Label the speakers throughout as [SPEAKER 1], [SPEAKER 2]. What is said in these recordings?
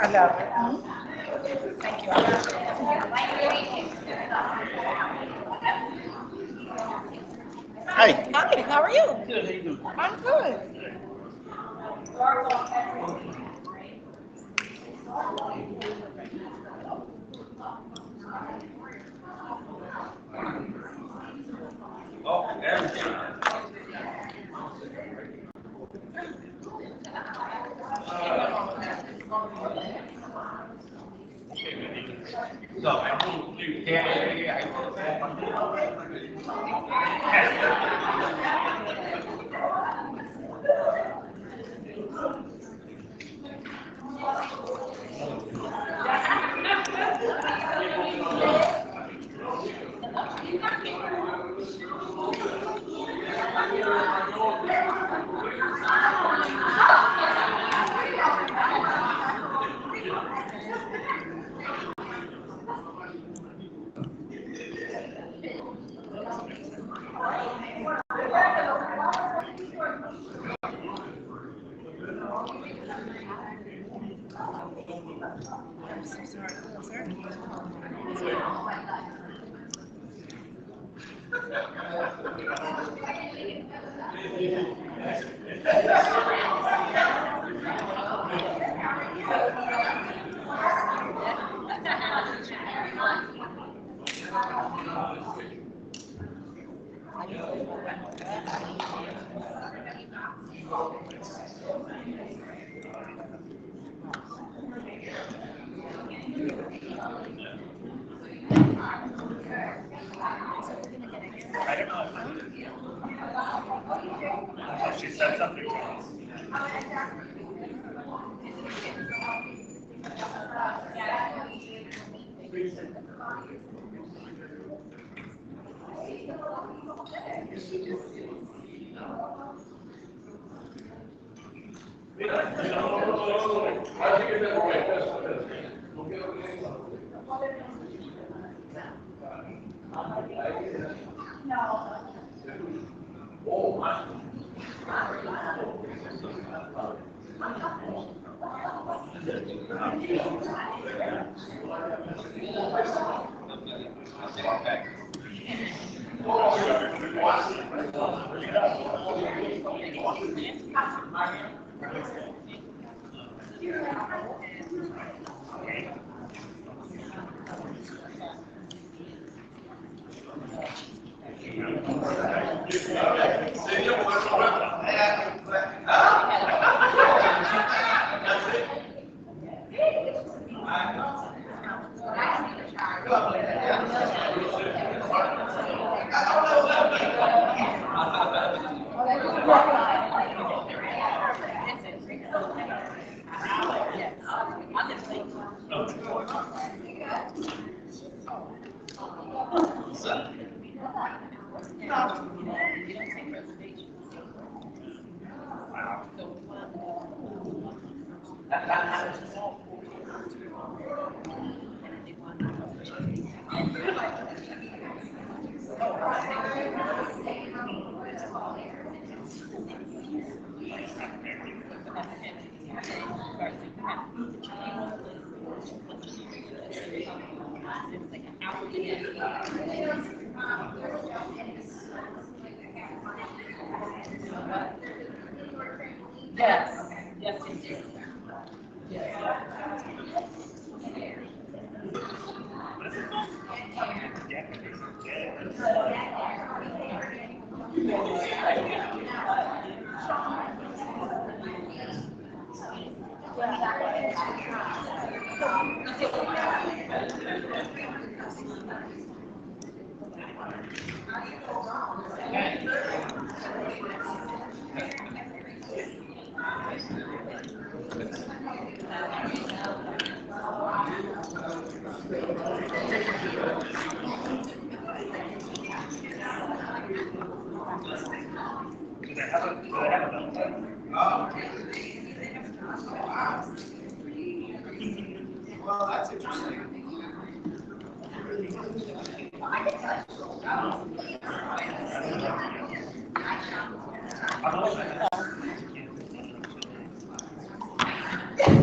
[SPEAKER 1] I love it. Thank you.
[SPEAKER 2] Hi.
[SPEAKER 1] Hi, how are you? I'm good.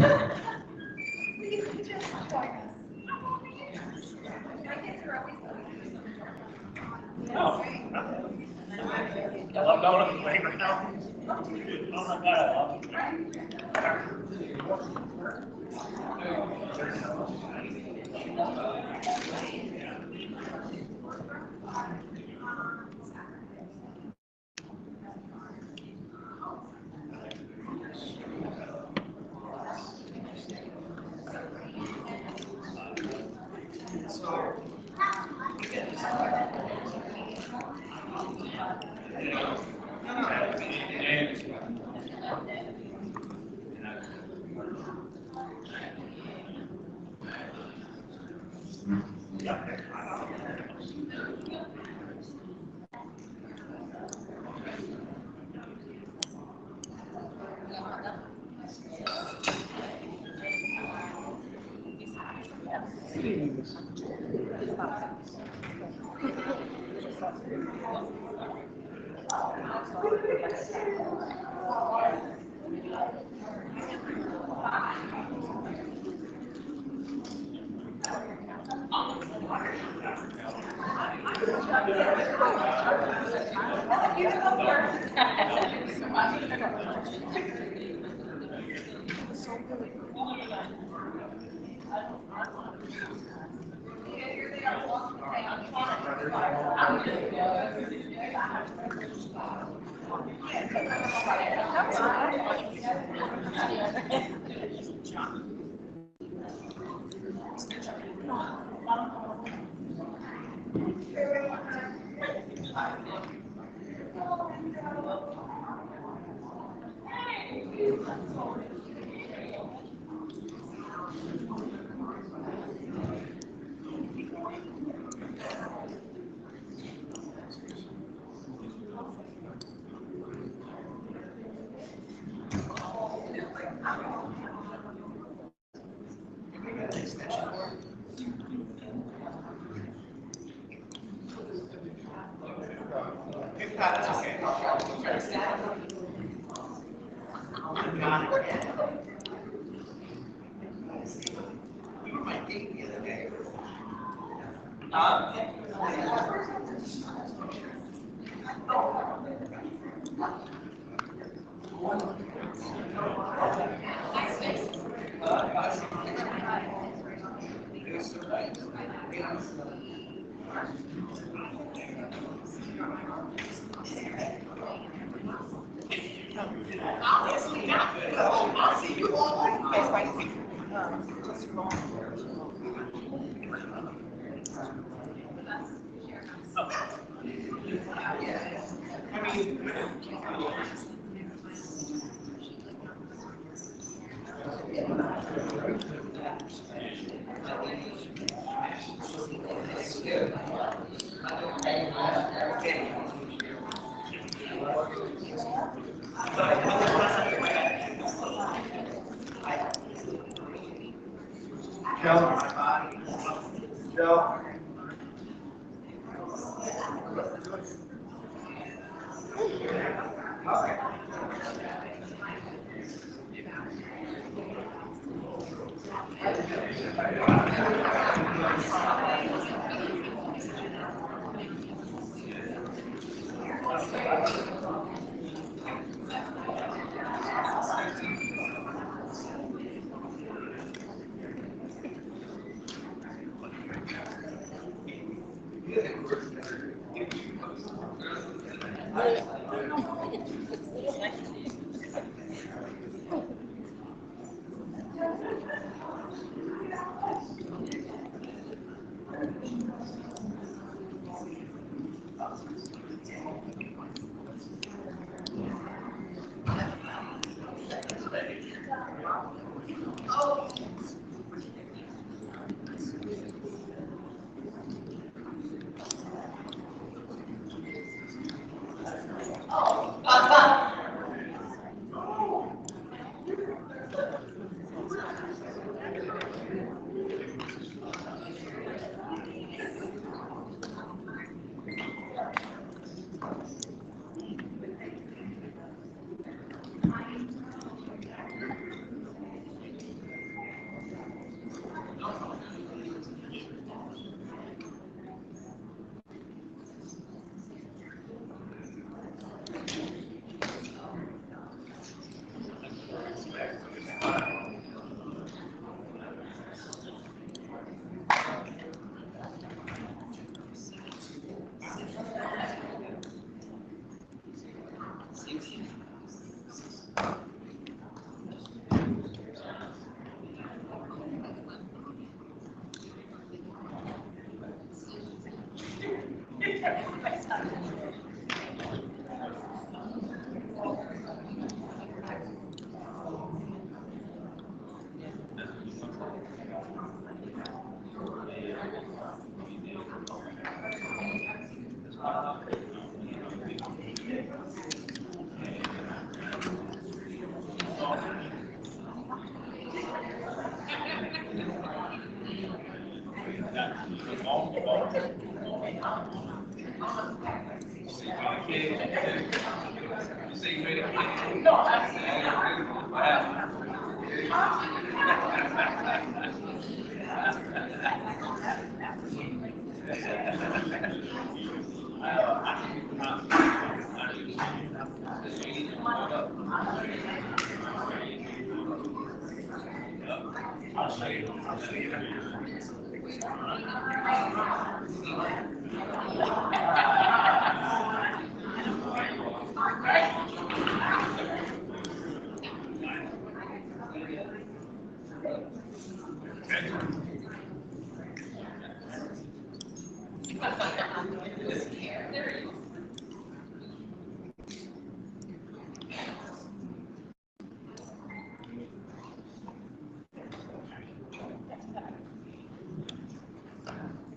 [SPEAKER 2] Oh. Y'all don't look away right now. Oh my God.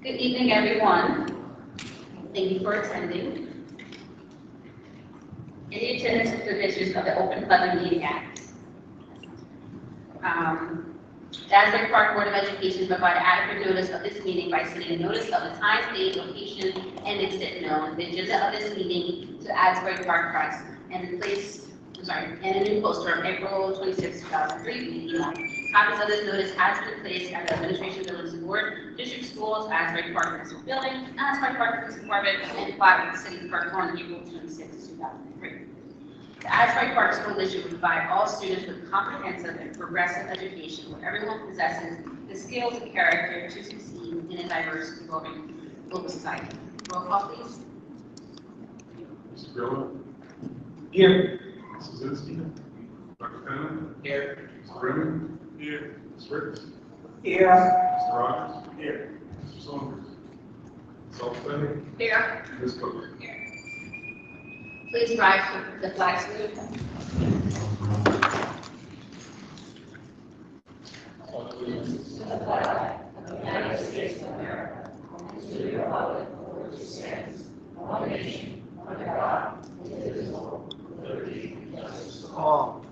[SPEAKER 3] Good evening, everyone. Thank you for attending. In the attendance and provisions of the Open Public Meeting Act. The Asbury Park Board of Education provided adequate notice of this meeting by sending a notice of the time, date, location, and extent known, the agenda of this meeting to Asbury Park Press, and and a new poster on April 26, 2003. Copies of this notice has been placed at the Administration Buildings Board, District Schools, Asbury Park Municipal Building, Asbury Park Police Department, and filed with the City Clerk on April 26, 2003. The Asbury Park School District will provide all students with comprehensive and progressive education where everyone possesses the skills and character to succeed in a diverse and growing global society. Roll call, please.
[SPEAKER 4] Mr. Grillo?
[SPEAKER 2] Here.
[SPEAKER 4] Mrs. Zinsky? Dr. Penman?
[SPEAKER 2] Here.
[SPEAKER 4] Mr. Brennan? Here. Ms. Ricks?
[SPEAKER 1] Here.
[SPEAKER 4] Mr. Rogers?
[SPEAKER 2] Here.
[SPEAKER 4] Mr. Saunders? Ms. Alford?
[SPEAKER 1] Here.
[SPEAKER 4] Ms. Cook?
[SPEAKER 3] Please rise for the flag salute.
[SPEAKER 4] Allegiance.
[SPEAKER 3] To the flag of the United States of America, and to the republic for which it stands, one nation, under God, indivisible, with liberty and justice for all.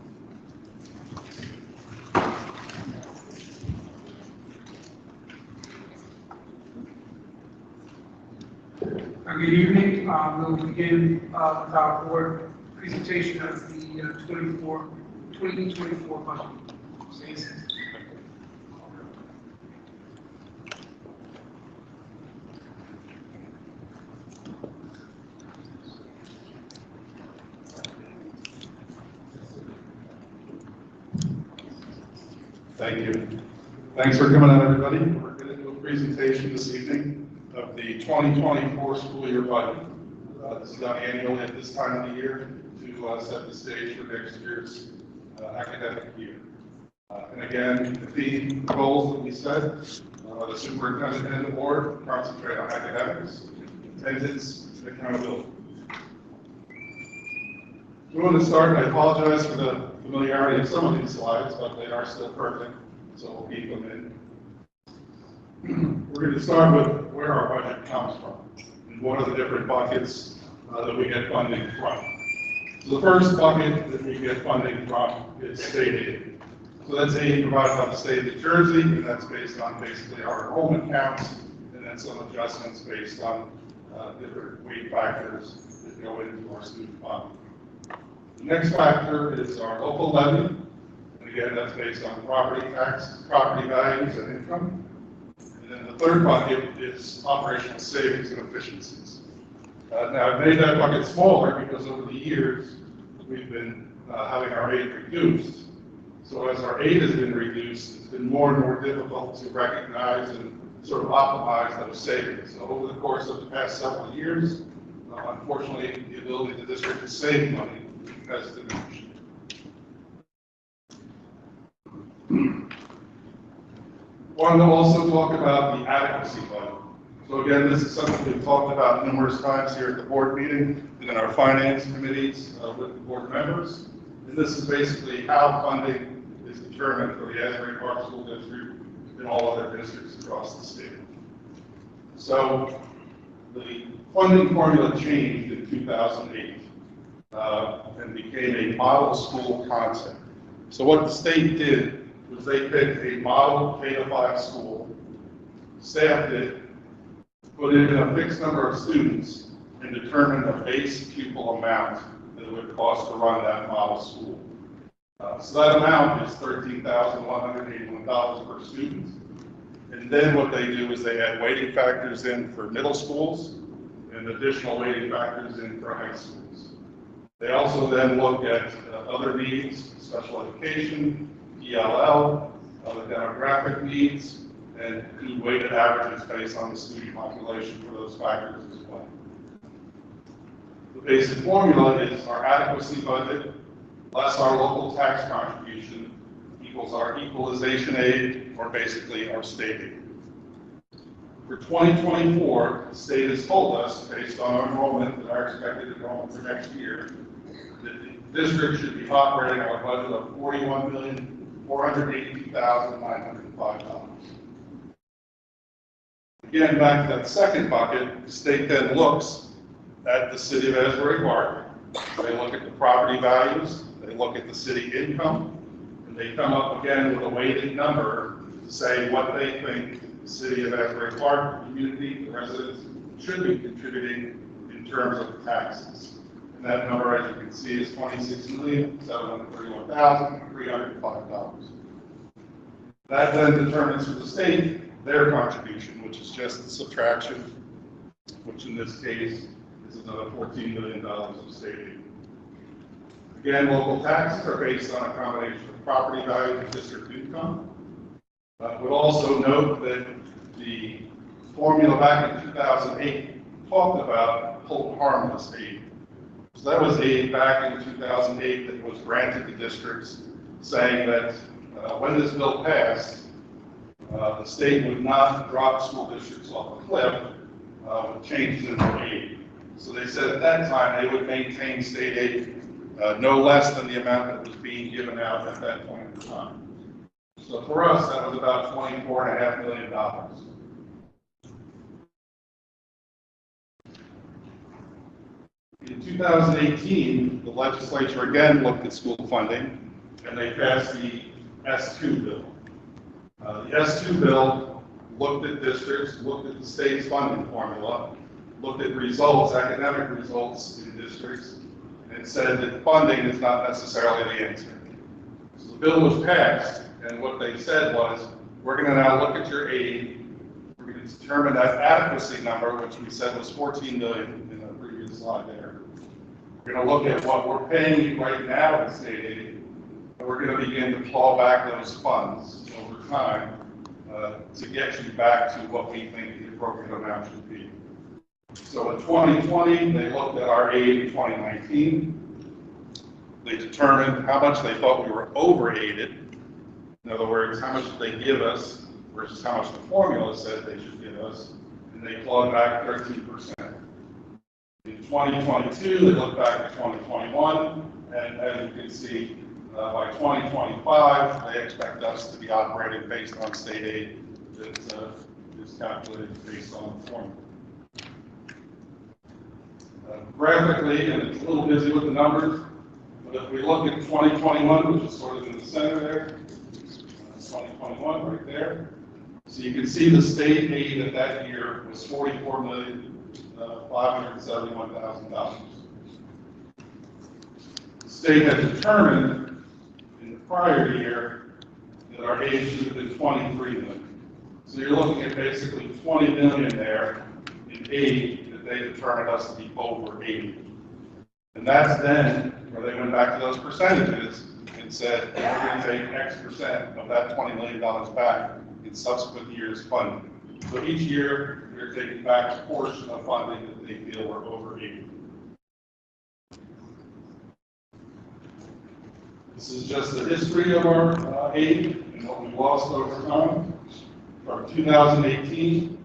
[SPEAKER 5] Good evening. We'll begin with our board presentation of the 2024 budget. Stacey.
[SPEAKER 4] Thank you. Thanks for coming out, everybody. We're going to do a presentation this evening of the 2024 school year budget. This is done annually at this time of the year to set the stage for next year's academic year. And again, the theme goals that we set, the superintendent and the board concentrate on academics, attendance, and accountability. We want to start, I apologize for the familiarity of some of these slides, but they are still perfect, so we'll keep them in. We're going to start with where our budget comes from and what are the different buckets that we get funding from. So the first bucket that we get funding from is state aid. So that's aid provided by the state of New Jersey, and that's based on basically our enrollment counts, and then some adjustments based on different weight factors that go into our student funding. The next factor is our local levy, and again, that's based on property tax, property values, and income. And then the third bucket is operational savings and efficiencies. Now, I've made that bucket smaller because over the years, we've been having our aid reduced. So as our aid has been reduced, it's been more and more difficult to recognize and sort of optimize those savings. So over the course of the past several years, unfortunately, the ability of the district to save money has diminished. Wanted to also talk about the adequacy budget. So again, this is something we've talked about numerous times here at the board meeting and in our finance committees with the board members. And this is basically how funding is determined for the Asbury Park School District and all other districts across the state. So the funding formula changed in 2008 and became a model school concept. So what the state did was they picked a model K-5 school, staffed it, put in a fixed number of students, and determined a base pupil amount that it would cost to run that model school. So that amount is $13,181 per student. And then what they do is they add weighting factors in for middle schools and additional weighting factors in for high schools. They also then look at other needs, special education, ELL, other demographic needs, and do weighted averages based on the student population for those factors as well. The basic formula is our adequacy budget less our local tax contribution equals our equalization aid, or basically our state aid. For 2024, the state has told us, based on our enrollment and our expected enrollment for next year, that the district should be operating on a budget of $41,482,905. Again, back to that second bucket, the state then looks at the city of Asbury Park. They look at the property values, they look at the city income, and they come up again with a weighted number to say what they think the city of Asbury Park, the community, the residents should be contributing in terms of taxes. And that number, as you can see, is $26,731,305. That then determines for the state their contribution, which is just the subtraction, which in this case is another $14 million of state aid. Again, local taxes are based on a combination of property value and district income. We'll also note that the formula back in 2008 talked about hold harmless aid. So that was aid back in 2008 that was granted to districts, saying that when this bill passed, the state would not drop school districts off a cliff with changes in their aid. So they said at that time they would maintain state aid no less than the amount that was being given out at that point in time. So for us, that was about $24.5 million. In 2018, the legislature again looked at school funding, and they passed the S2 bill. The S2 bill looked at districts, looked at the state's funding formula, looked at results, academic results in districts, and said that funding is not necessarily the answer. So the bill was passed, and what they said was, we're going to now look at your aid, we're going to determine that adequacy number, which we said was $14 million in the previous slide there. We're going to look at what we're paying you right now in state aid, and we're going to begin to claw back those funds over time to get you back to what we think the appropriate amount should be. So in 2020, they looked at our aid in 2019. They determined how much they thought we were over-aided. In other words, how much did they give us versus how much the formula said they should give us, and they clawed back 13%. In 2022, they looked back at 2021, and as you can see, by 2025, they expect us to be operating based on state aid that is calculated based on the formula. Graphically, and it's a little busy with the numbers, but if we look at 2021, which is sort of in the center there, 2021 right there, so you can see the state aid of that year was $44,571,000. The state had determined in the prior year that our aid should have been $23 million. So you're looking at basically $20 million there in aid that they determined us to be over 80. And that's then where they went back to those percentages and and said, we're going to take X percent of that $20 million back in subsequent years' funding. So each year, they're taking back a portion of funding that they feel we're overeating. This is just the history of our aid and what we've lost over time. From 2018,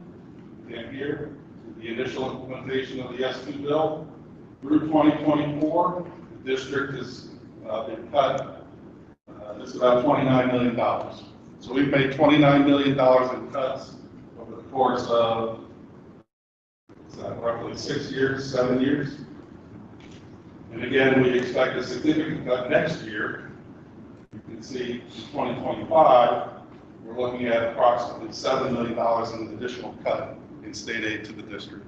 [SPEAKER 4] again here, to the initial implementation of the S2 bill, through 2024, the district has been cut just about $29 million. So we've made $29 million in cuts over the course of roughly 6 years, 7 years. And again, we expect a significant cut next year. You can see in 2025, we're looking at approximately $7 million in an additional cut in state aid to the district.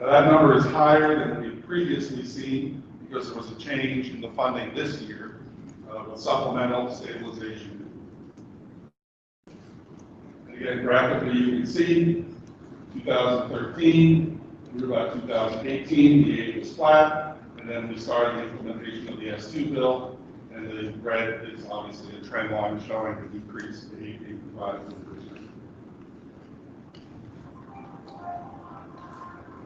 [SPEAKER 4] Now that number is higher than we've previously seen because there was a change in the funding this year with supplemental stabilization. And again, graphically, you can see 2013 through about 2018, the aid was flat, and then we started the implementation of the S2 bill, and the red is obviously a trend line showing a decrease to 8.5%.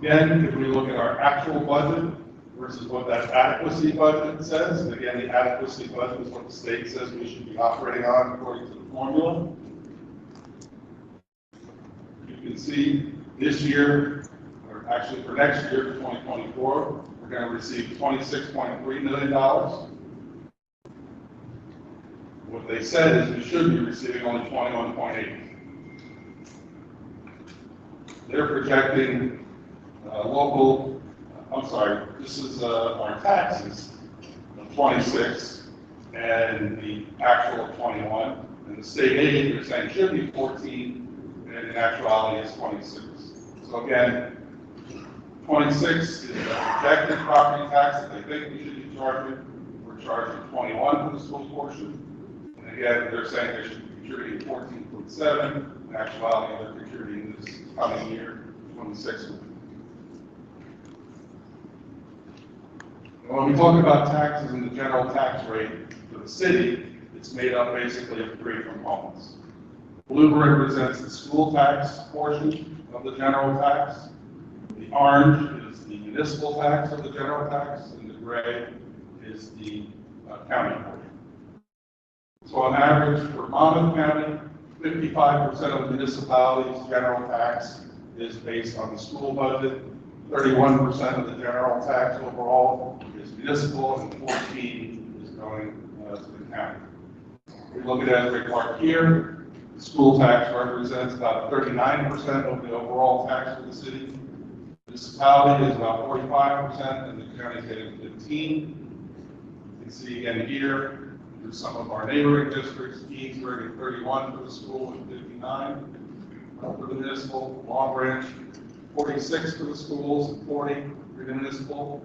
[SPEAKER 4] Again, if we look at our actual budget versus what that adequacy budget says, and again, the adequacy budget is what the state says we should be operating on according to the formula. You can see this year, or actually for next year, for 2024, we're going to receive $26.3 million. What they said is we should be receiving only 21.8. They're projecting this is our taxes of 26 and the actual of 21. And the state aid, they're saying should be 14, and in actuality is 26. So again, 26 is the projected property tax that they think we should be charging. We're charging 21 for the school portion. And again, they're saying they should be contributing 14.7. In actuality, they're contributing this coming year 26. When we talk about taxes and the general tax rate for the city, it's made up basically of 3 components. Blue represents the school tax portion of the general tax. The orange is the municipal tax of the general tax, and the gray is the county portion. So on average, for Monmouth County, 55% of the municipality's general tax is based on the school budget. 31% of the general tax overall is municipal, and 14% is going to the county. We look at Asbury Park here. The school tax represents about 39% of the overall tax for the city. Municipality is about 45%, and the county is getting 15%. You can see again here, there's some of our neighboring districts. Kingsbury at 31 for the school and 59 for the municipal. Long Branch, 46 for the schools and 40 for the municipal.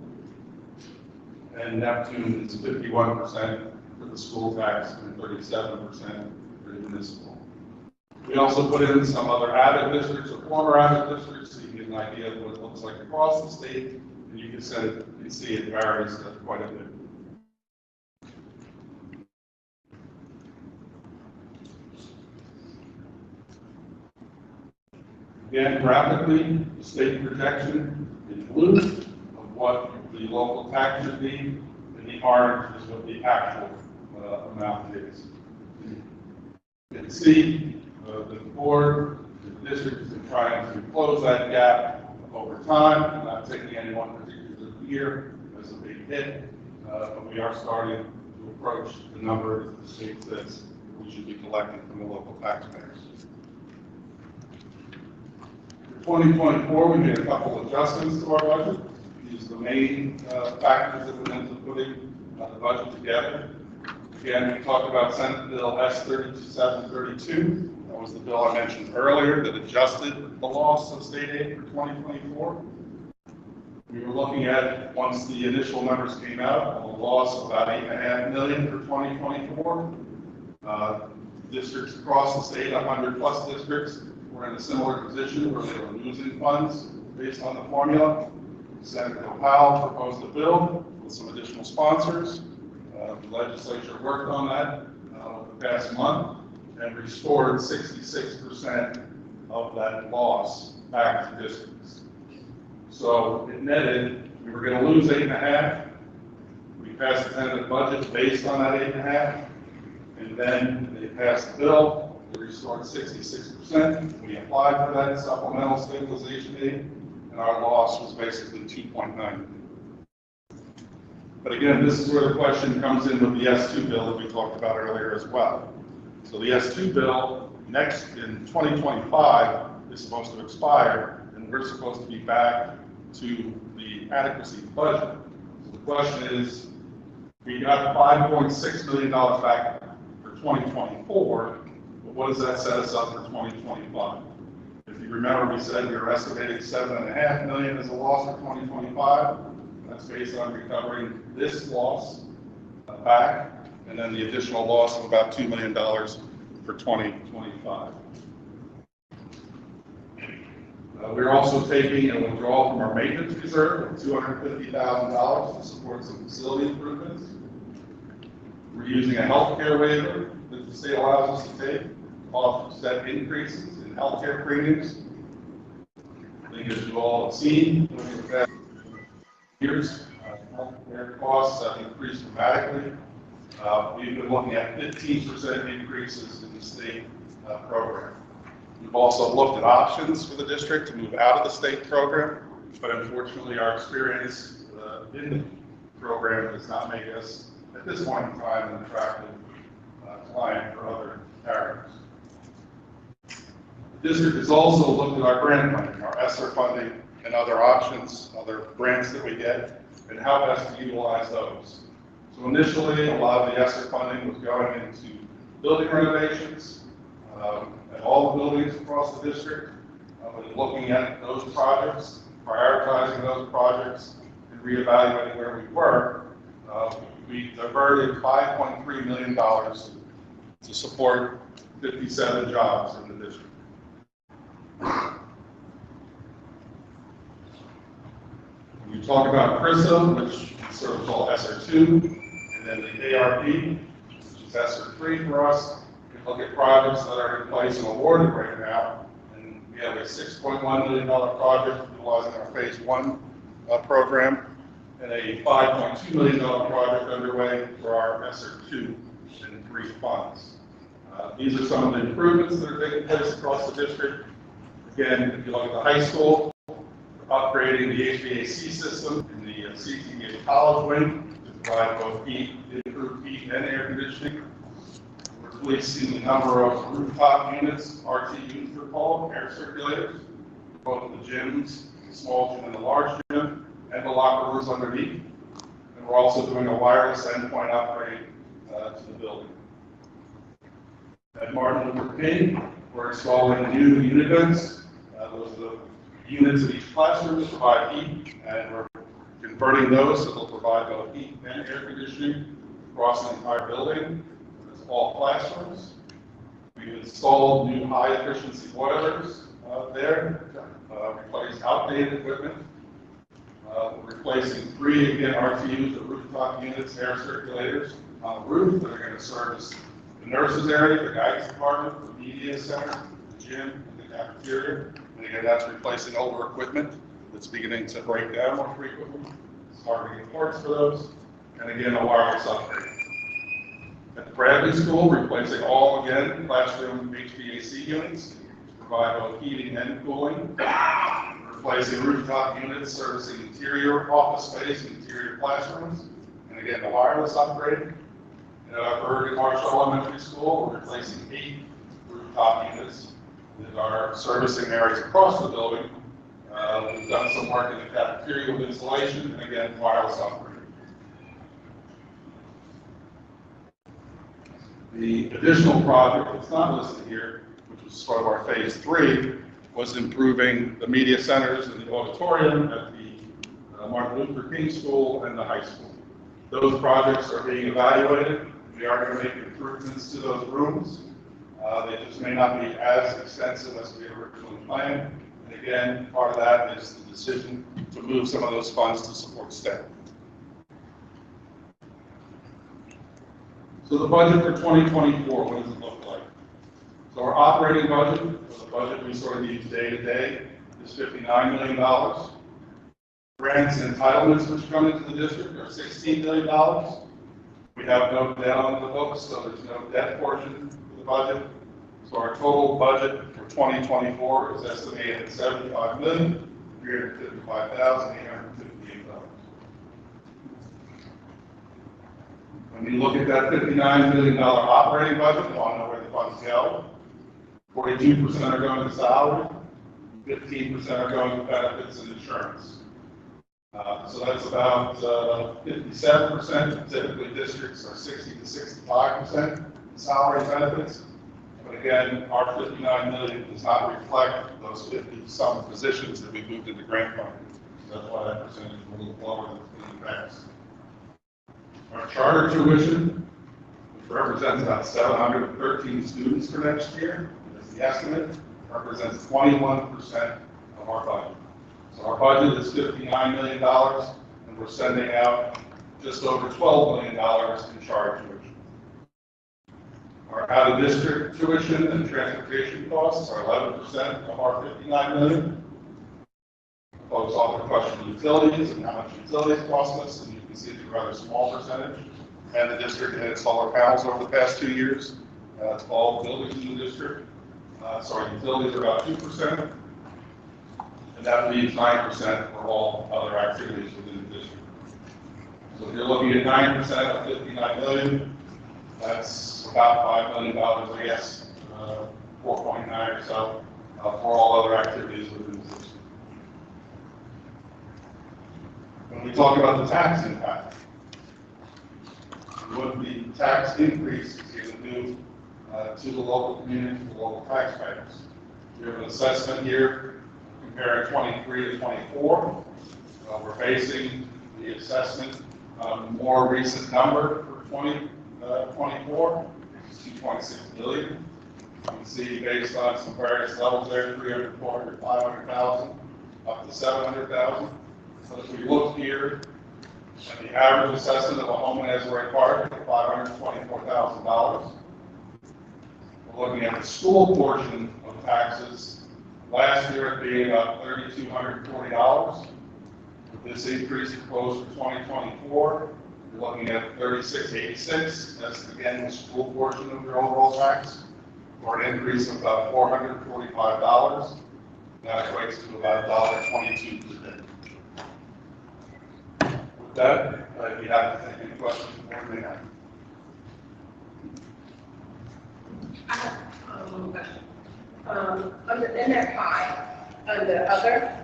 [SPEAKER 4] And Neptune is 51% for the school tax and 37% for the municipal. We also put in some other added districts or former added districts so you get an idea of what it looks like across the state, and you can see it varies quite a bit. Again, graphically, the state projection in blue of what the local tax should be, and the orange is what the actual amount is. You can see the board, the district has been trying to close that gap over time, not taking any one particular year as a big hit, but we are starting to approach the number that the state says we should be collecting from the local taxpayers. For 2024, we made a couple of adjustments to our budget. These are the main factors that went into putting the budget together. Again, we talked about Senate Bill S-3732. That was the bill I mentioned earlier that adjusted the loss of state aid for 2024. We were looking at, once the initial numbers came out, a loss of about $8.5 million for 2024. Districts across the state, 100+ districts, were in a similar position where they were losing funds based on the formula. Senator Powell proposed a bill with some additional sponsors. legislature worked on that the past month and restored 66% of that loss back to districts. So it netted, we were going to lose 8.5. We passed the tentative budget based on that 8.5, and then they passed the bill. They restored 66%. We applied for that supplemental stabilization aid, and our loss was basically 2.9. But again, this is where the question comes in with the S2 bill that we talked about earlier as well. So the S2 bill next in 2025 is supposed to expire, and we're supposed to be back to the adequacy budget. So the question is, we got $5.6 million back for 2024, but what does that set us up for 2025? If you remember, we said we were estimating $7.5 million as a loss for 2025. That's based on recovering this loss back, and then the additional loss of about $2 million for 2025. We're also taking a withdrawal from our maintenance reserve of $250,000 to support some facility improvements. We're using a healthcare waiver that the state allows us to take to offset increases in healthcare premiums. I think as you all have seen over the past years, healthcare costs have increased dramatically. We've been looking at 15% increases in the state program. We've also looked at options for the district to move out of the state program, but unfortunately our experience in the program does not make us, at this point in time, an attractive client for other carriers. The district has also looked at our grant funding, our ESSER funding, and other options, other grants that we get, and how best to utilize those. So initially, a lot of the ESSER funding was going into building renovations at all the buildings across the district. But looking at those projects, prioritizing those projects, and reevaluating where we were, we diverted $5.3 million to support 57 jobs in the district. When you talk about CRISA, which is sort of called ESSER2, and then the ARP, which is ESSER3 for us, we look at projects that are in place and awarded right now, and we have a $6.1 million project utilizing our Phase 1 program, and a $5.2 million project underway for our ESSER2 and 3 funds. These are some of the improvements that are taking place across the district. Again, if you look at the high school, upgrading the HVAC system in the CTA college wing to provide both improved heat and air conditioning. We're replacing a number of rooftop units, RTUs they're called, air circulators, both the gyms, the small gym and the large gym, and the locker rooms underneath. And we're also doing a wireless endpoint upgrade to the building. At Martin Luther King, we're installing new unit vents. Those are the units in each classroom to provide heat, and we're converting those so they'll provide both heat and air conditioning across the entire building. It's all classrooms. We've installed new high-efficiency boilers there, replaced outdated equipment. We're replacing 3, again, RTUs, the rooftop units, air circulators on the roof that are going to service the nurses area, the guidance department, the media center, the gym, and the cafeteria. And again, that's replacing older equipment that's beginning to break down more frequently. It's hard to get parts for those. And again, a wireless upgrade. At the Bradley School, replacing all, again, classroom HVAC units to provide both heating and cooling. Replacing rooftop units servicing interior office space and interior classrooms. And again, the wireless upgrade. At Bergen Marshall Elementary School, we're replacing 8 rooftop units that are servicing areas across the building. We've done some work in the cafeteria with insulation, and again, wireless upgrade. The additional project that's not listed here, which was part of our Phase 3, was improving the media centers and the auditorium at the Martin Luther King School and the high school. Those projects are being evaluated. We are going to make improvements to those rooms. They just may not be as extensive as we originally planned. And again, part of that is the decision to move some of those funds to support staff. So the budget for 2024, what does it look like? So our operating budget, or the budget we sort of use day to day, is $59 million. Grants and entitlements which come into the district are $16 million. We have no debt on the books, so there's no debt portion of the budget. So our total budget for 2024 is estimated at $75,355,858. When you look at that $59 million operating budget, you want to know where the funds go. 42% are going to salary, 15% are going to benefits and insurance. So that's about 57%. Typically, districts are 60 to 65% salary and benefits. But again, our $59 million does not reflect those 50-some positions that we moved into grant funding. That's why that percentage is a little lower than it's in the past. Our charter tuition, which represents about 713 students for next year, is the estimate, represents 21% of our budget. So our budget is $59 million, and we're sending out just over $12 million in charter tuition. Our out-of-district tuition and transportation costs are 11% of our $59 million. Folks often question utilities and how much utilities cost us, and you can see it's a rather small percentage. And the district had solar panels over the past 2 years. That's all buildings in the district. So our utilities are about 2%. And that leaves 9% for all other activities within the district. So if you're looking at 9% of $59 million, that's about $5 million, I guess, 4.9 or so, for all other activities within the district. When we talk about the tax impact, what the tax increase is going to do to the local community, to the local taxpayers. We have an assessment here comparing 23 to 24. We're basing the assessment on a more recent number for 2024, which is $2.6 billion. You can see based on some various levels there, 300, 400, 500,000, up to 700,000. So if we look here at the average assessment of a home in Asbury Park, $524,000. We're looking at the school portion of taxes. Last year it being about $3,240. With this increase proposed for 2024, you're looking at $3,686. That's again the school portion of your overall tax, for an increase of about $445. That equates to about $1.22 per day. With that, I'd be happy to take any questions the board may have.
[SPEAKER 1] I have one question. Under in that pie, under other,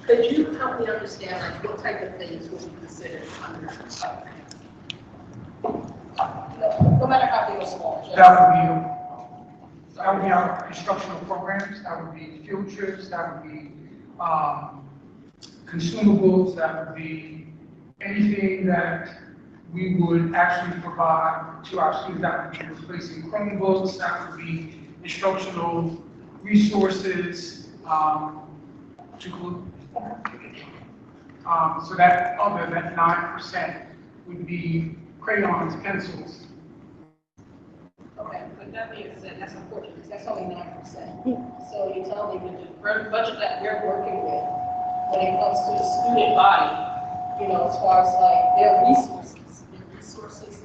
[SPEAKER 1] could you help me understand like what type of things will be considered under other? No matter how big or small.
[SPEAKER 5] That would be our instructional programs, that would be field trips, that would be consumables, that would be anything that we would actually provide to our students. That would be replacing Chromebooks, that would be instructional resources, so that other than 9% would be crayons, pencils.
[SPEAKER 1] Okay, but that being said, that's unfortunate, because that's only 9%. So you tell me with the budget that we're working with, when it comes to the student body, you know, as far as like their resources is,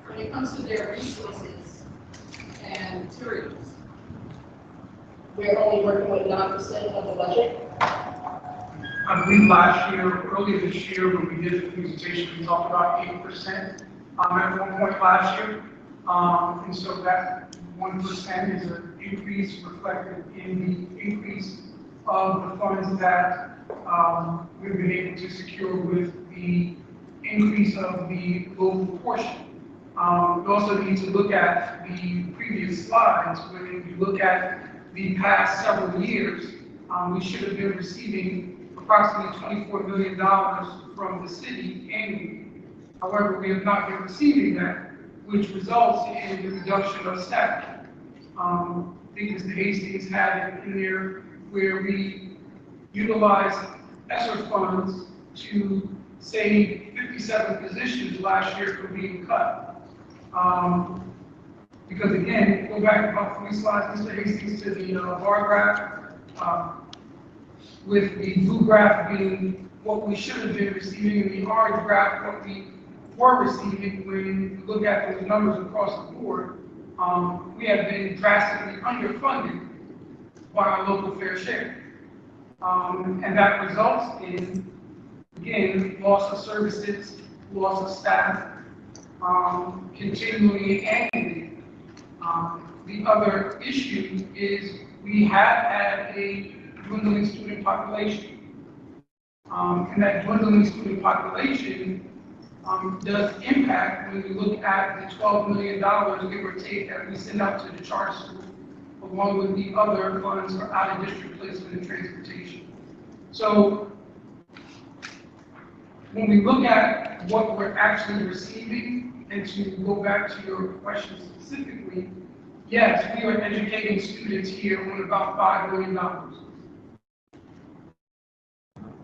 [SPEAKER 1] when it comes to their resources and materials, we're only working with 9% of the budget.
[SPEAKER 5] I believe earlier this year, when we did the presentation, we talked about 8% at one point last year. And so that 1% is an increase reflected in the increase of the funds that we've been able to secure with the increase of the local portion. We also need to look at the previous slides. When you look at the past several years, we should have been receiving approximately $24 million from the city annually. However, we have not been receiving that, which results in the reduction of staff. I think Mr. Hastings had it in there where we utilize ESSER funds to save 57 positions last year for being cut. Because again, go back about 3 slides, Mr. Hastings, to the bar graph, with the blue graph being what we should have been receiving, and the orange graph what we were receiving. When you look at those numbers across the board, we have been drastically underfunded by our local fair share. And that results in, again, loss of services, loss of staff, continually and annually. The other issue is we have had a dwindling student population. And that dwindling student population does impact when you look at the $12 million, give or take, that we send out to the charter school, along with the other funds for out-of-district placement and transportation. So when we look at what we're actually receiving, and to go back to your question specifically, yes, we are educating students here on about $5 million.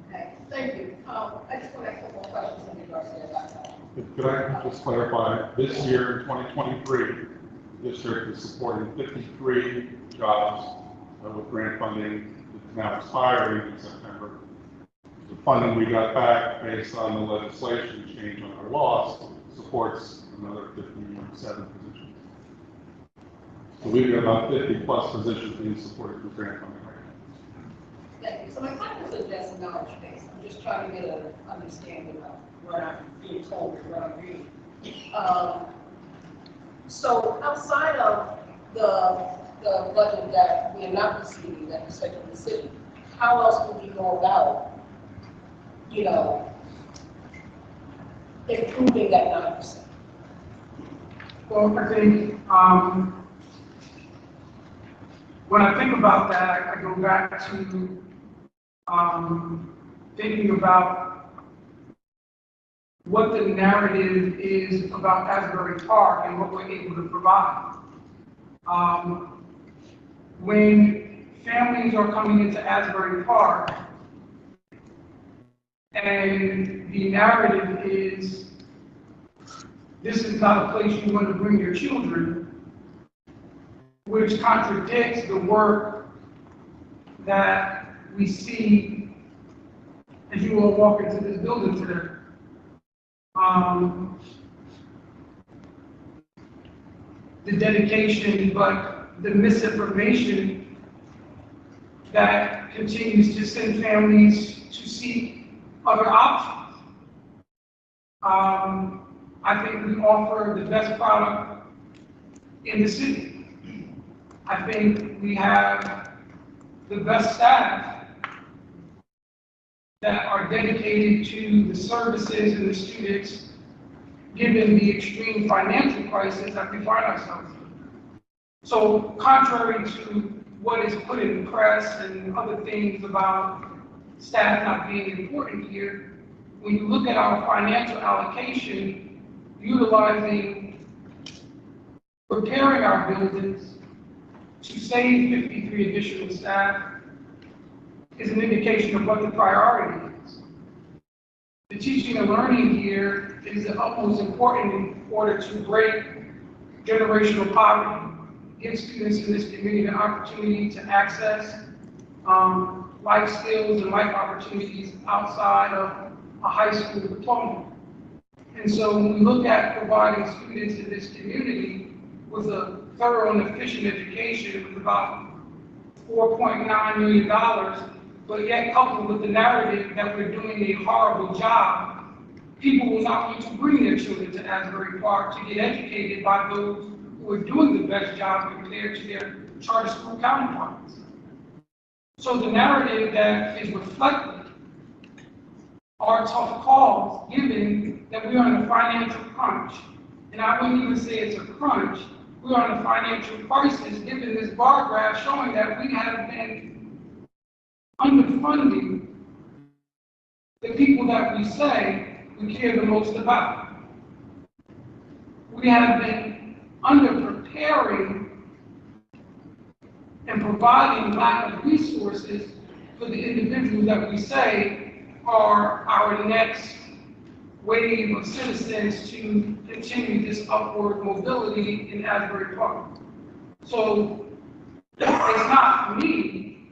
[SPEAKER 1] Okay, thank you. I just want to ask a couple more questions in regards to that.
[SPEAKER 4] Could I just clarify, this year in 2023, the district is supporting 53 jobs with grant funding that's now expiring in September. The funding we got back based on the legislation change on our laws supports another 57 positions. So we've got about 50 plus positions being supported with grant funding right now.
[SPEAKER 1] Thank you. So my question is addressing knowledge base. I'm just trying to get an understanding of what I'm being told and what I'm reading. So outside of the budget that we are not receiving, that is from the city, how else would we go about, improving that 9%?
[SPEAKER 5] Well, I think, when I think about that, I go back to thinking about what the narrative is about Asbury Park and what we're able to provide. When families are coming into Asbury Park and the narrative is, this is not a place you want to bring your children, which contradicts the work that we see as you all walk into this building today. The dedication, but the misinformation that continues to send families to seek other options. I think we offer the best product in the city. I think we have the best staff that are dedicated to the services and the students, given the extreme financial crisis that we find ourselves in. So contrary to what is put in the press and other things about staff not being important here, when you look at our financial allocation, utilizing, preparing our buildings to save 53 additional staff is an indication of what the priority is. The teaching and learning here is the utmost important in order to break generational poverty, give students in this community the opportunity to access life skills and life opportunities outside of a high school diploma. And so when we look at providing students in this community with a thorough and efficient education with about $4.9 million, but yet coupled with the narrative that we're doing a horrible job, people will not want to bring their children to Asbury Park to get educated by those who are doing the best job compared to their charter school counterparts. So the narrative that is reflected are tough calls, given that we are in a financial crunch. And I wouldn't even say it's a crunch, we are in a financial crisis, given this bar graph showing that we have been underfunding the people that we say we care the most about. We have been underpreparing and providing lack of resources for the individuals that we say are our next wave of citizens to continue this upward mobility in Asbury Park. So it's not me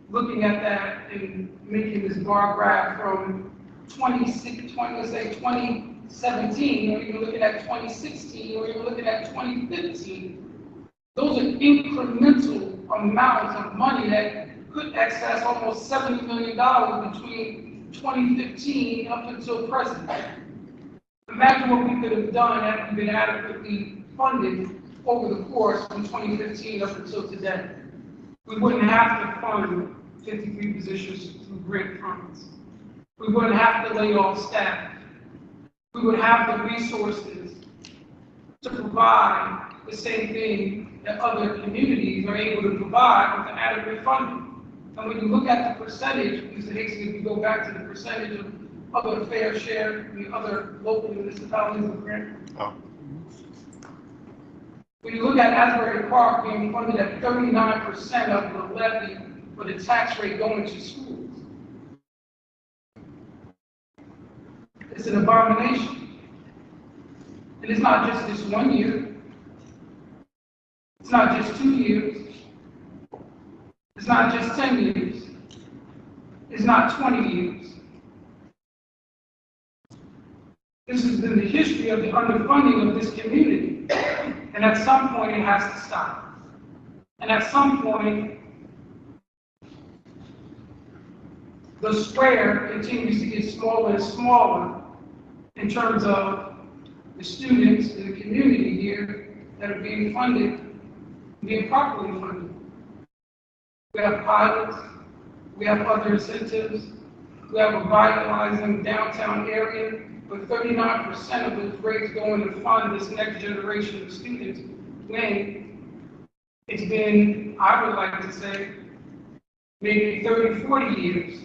[SPEAKER 5] looking at that and making this bar graph from 2017, or even looking at 2016, or even looking at 2015. Those are incremental amounts of money that could access almost $70 million between 2015 up until present. Imagine what we could have done had we been adequately funded over the course from 2015 up until today. We wouldn't have to fund 53 positions through grant funds. We wouldn't have to lay off staff. We would have the resources to provide the same thing that other communities are able to provide with adequate funding. And when you look at the percentage, Mr. Hastings, if you go back to the percentage of other fair share in the other local municipalities of grant.
[SPEAKER 6] Oh.
[SPEAKER 5] When you look at Asbury Park being funded at 39% of the levy for the tax rate going to schools, it's an abomination. And it's not just this 1 year. It's not just 2 years. It's not just 10 years. It's not 20 years. This has been the history of the underfunding of this community. And at some point, it has to stop. And at some point, the square continues to get smaller and smaller in terms of the students in the community here that are being funded, being properly funded. We have pilots, we have other incentives, we have a vitalizing downtown area, but 39% of those rates going to fund this next generation of students when it's been, I would like to say, maybe 30, 40 years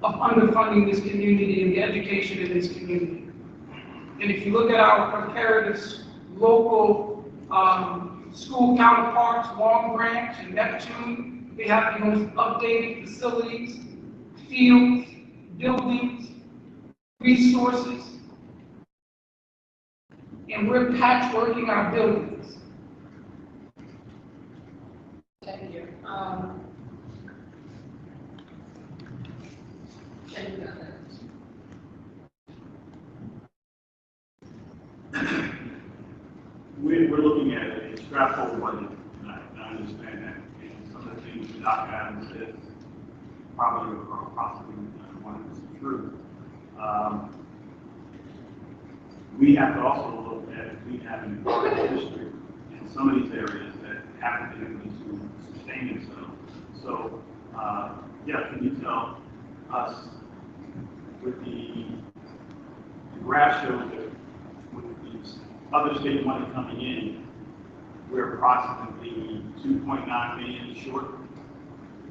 [SPEAKER 5] of underfunding this community and the education in this community. And if you look at our comparative local school counterparts, Long Branch and Neptune, they have the most updated facilities, fields, buildings, resources, and we're patchworking our buildings.
[SPEAKER 1] Thank you. Thank you.
[SPEAKER 2] We're looking at a straightforward budget, and I understand that. And some of the things that Dr. Adams said probably are possibly one of true. We have to also look at we have an important district in some of these areas that haven't been able to sustain themselves. So, yeah, can you tell us with the graph shows that with these other state money coming in, we're approximately 2.9 million short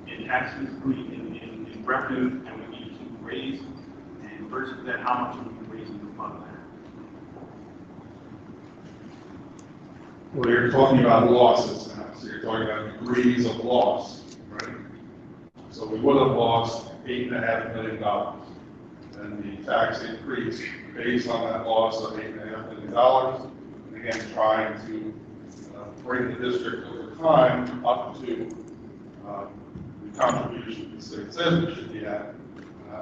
[SPEAKER 2] in taxes, in revenue, and we need to raise. And versus that, how much are we raising above that?
[SPEAKER 4] Well, you're talking about losses now, so you're talking about degrees of loss, right? So we would have lost $8.5 million, and the tax increase based on that loss of $8.5 million, and again, trying to bring the district over time up to the contribution the state says we should be at,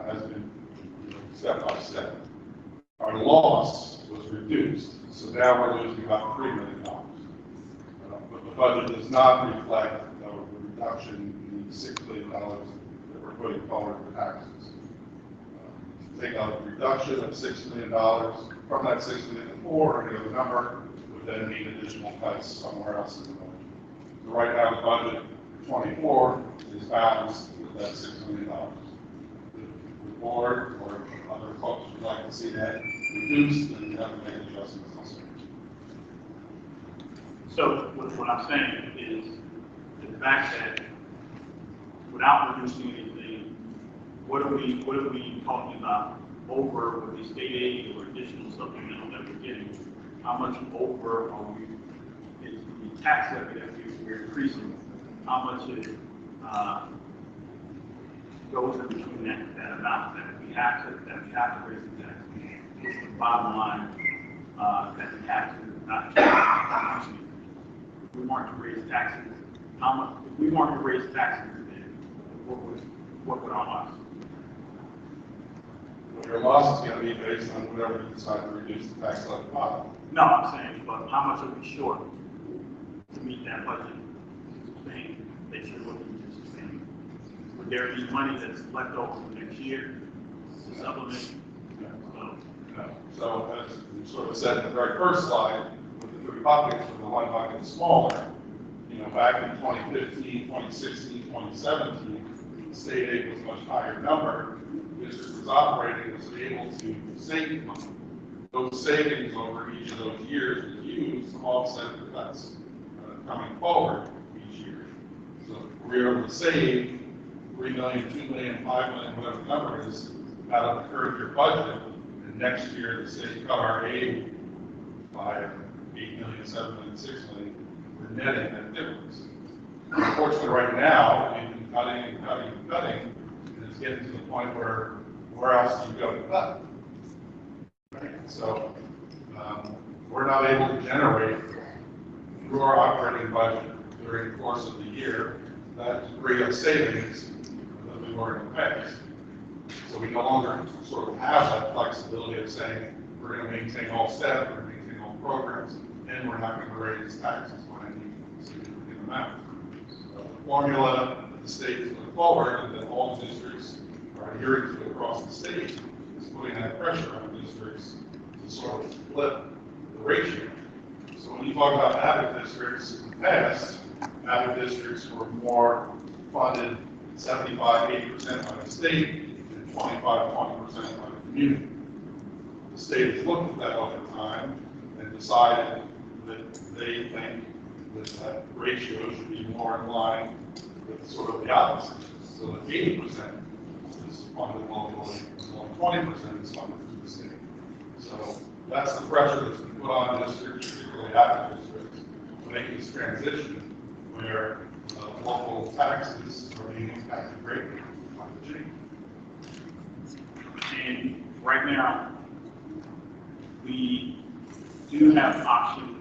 [SPEAKER 4] has been step by step. Our loss was reduced, so now we're losing about $3 million. But the budget does not reflect a reduction in the $6 million that we're putting forward for taxes. Take out a reduction of $6 million from that $6 million to $4 million, the number would then mean additional cuts somewhere else in the budget. So right now, the budget for 24 is balanced with that $6 million. The board or other folks would like to see that reduced, and you have to make adjustments also.
[SPEAKER 2] So what I'm saying is the fact that without reducing anything, what are we talking about over with the state aid or additional supplemental that we're getting? How much over are we, is the tax levy that we're increasing, how much is goes in between that amount that we we have to raise the tax. It's the bottom line, that we have to not. If we want to raise taxes, how much, if we want to raise taxes, then what would our loss?
[SPEAKER 4] Well, your loss is going to be based on whatever you decide to reduce the tax levy by.
[SPEAKER 2] No, I'm saying, but how much are we short to meet that budget thing that you're looking to sustain? Would there be money that's left over for next year to supplement? So,
[SPEAKER 4] No. So as you sort of said in the very first slide, with the three buckets, with the one bucket smaller, back in 2015, 2016, 2017, the state aid was a much higher number. The district was operating, was able to save money. Those savings over each of those years was used to offset the cuts coming forward each year. So we were able to save $3 million, $2 million, $5 million, whatever the number is, out of the current year budget. And next year, the state cut our aid by $8 million, $7 million, $6 million. We're netting that difference. Unfortunately, right now, we've been cutting and cutting and cutting, and it's getting to the point where else do you go to cut? Right? So we're not able to generate through our operating budget during the course of the year that degree of savings that we were in the past. So we no longer sort of have that flexibility of saying we're going to maintain all staff, we're going to maintain all programs, and we're not going to raise taxes by any significant amount. So the formula that the state is putting forward and that all the districts are adhering to across the state is putting that pressure on the districts to sort of flip the ratio. So when you talk about avid districts in the past, avid districts were more funded 75–80% by the state and 25–20% by the community. The state has looked at that over time and decided that they think that that ratio should be more in line with sort of the opposite. So that 80% is funded locally, while 20% is funded through the state. So that's the pressure that's been put on districts, particularly active districts, to make this transition where local taxes are being impacted greatly by the change.
[SPEAKER 2] And right now, we do have options.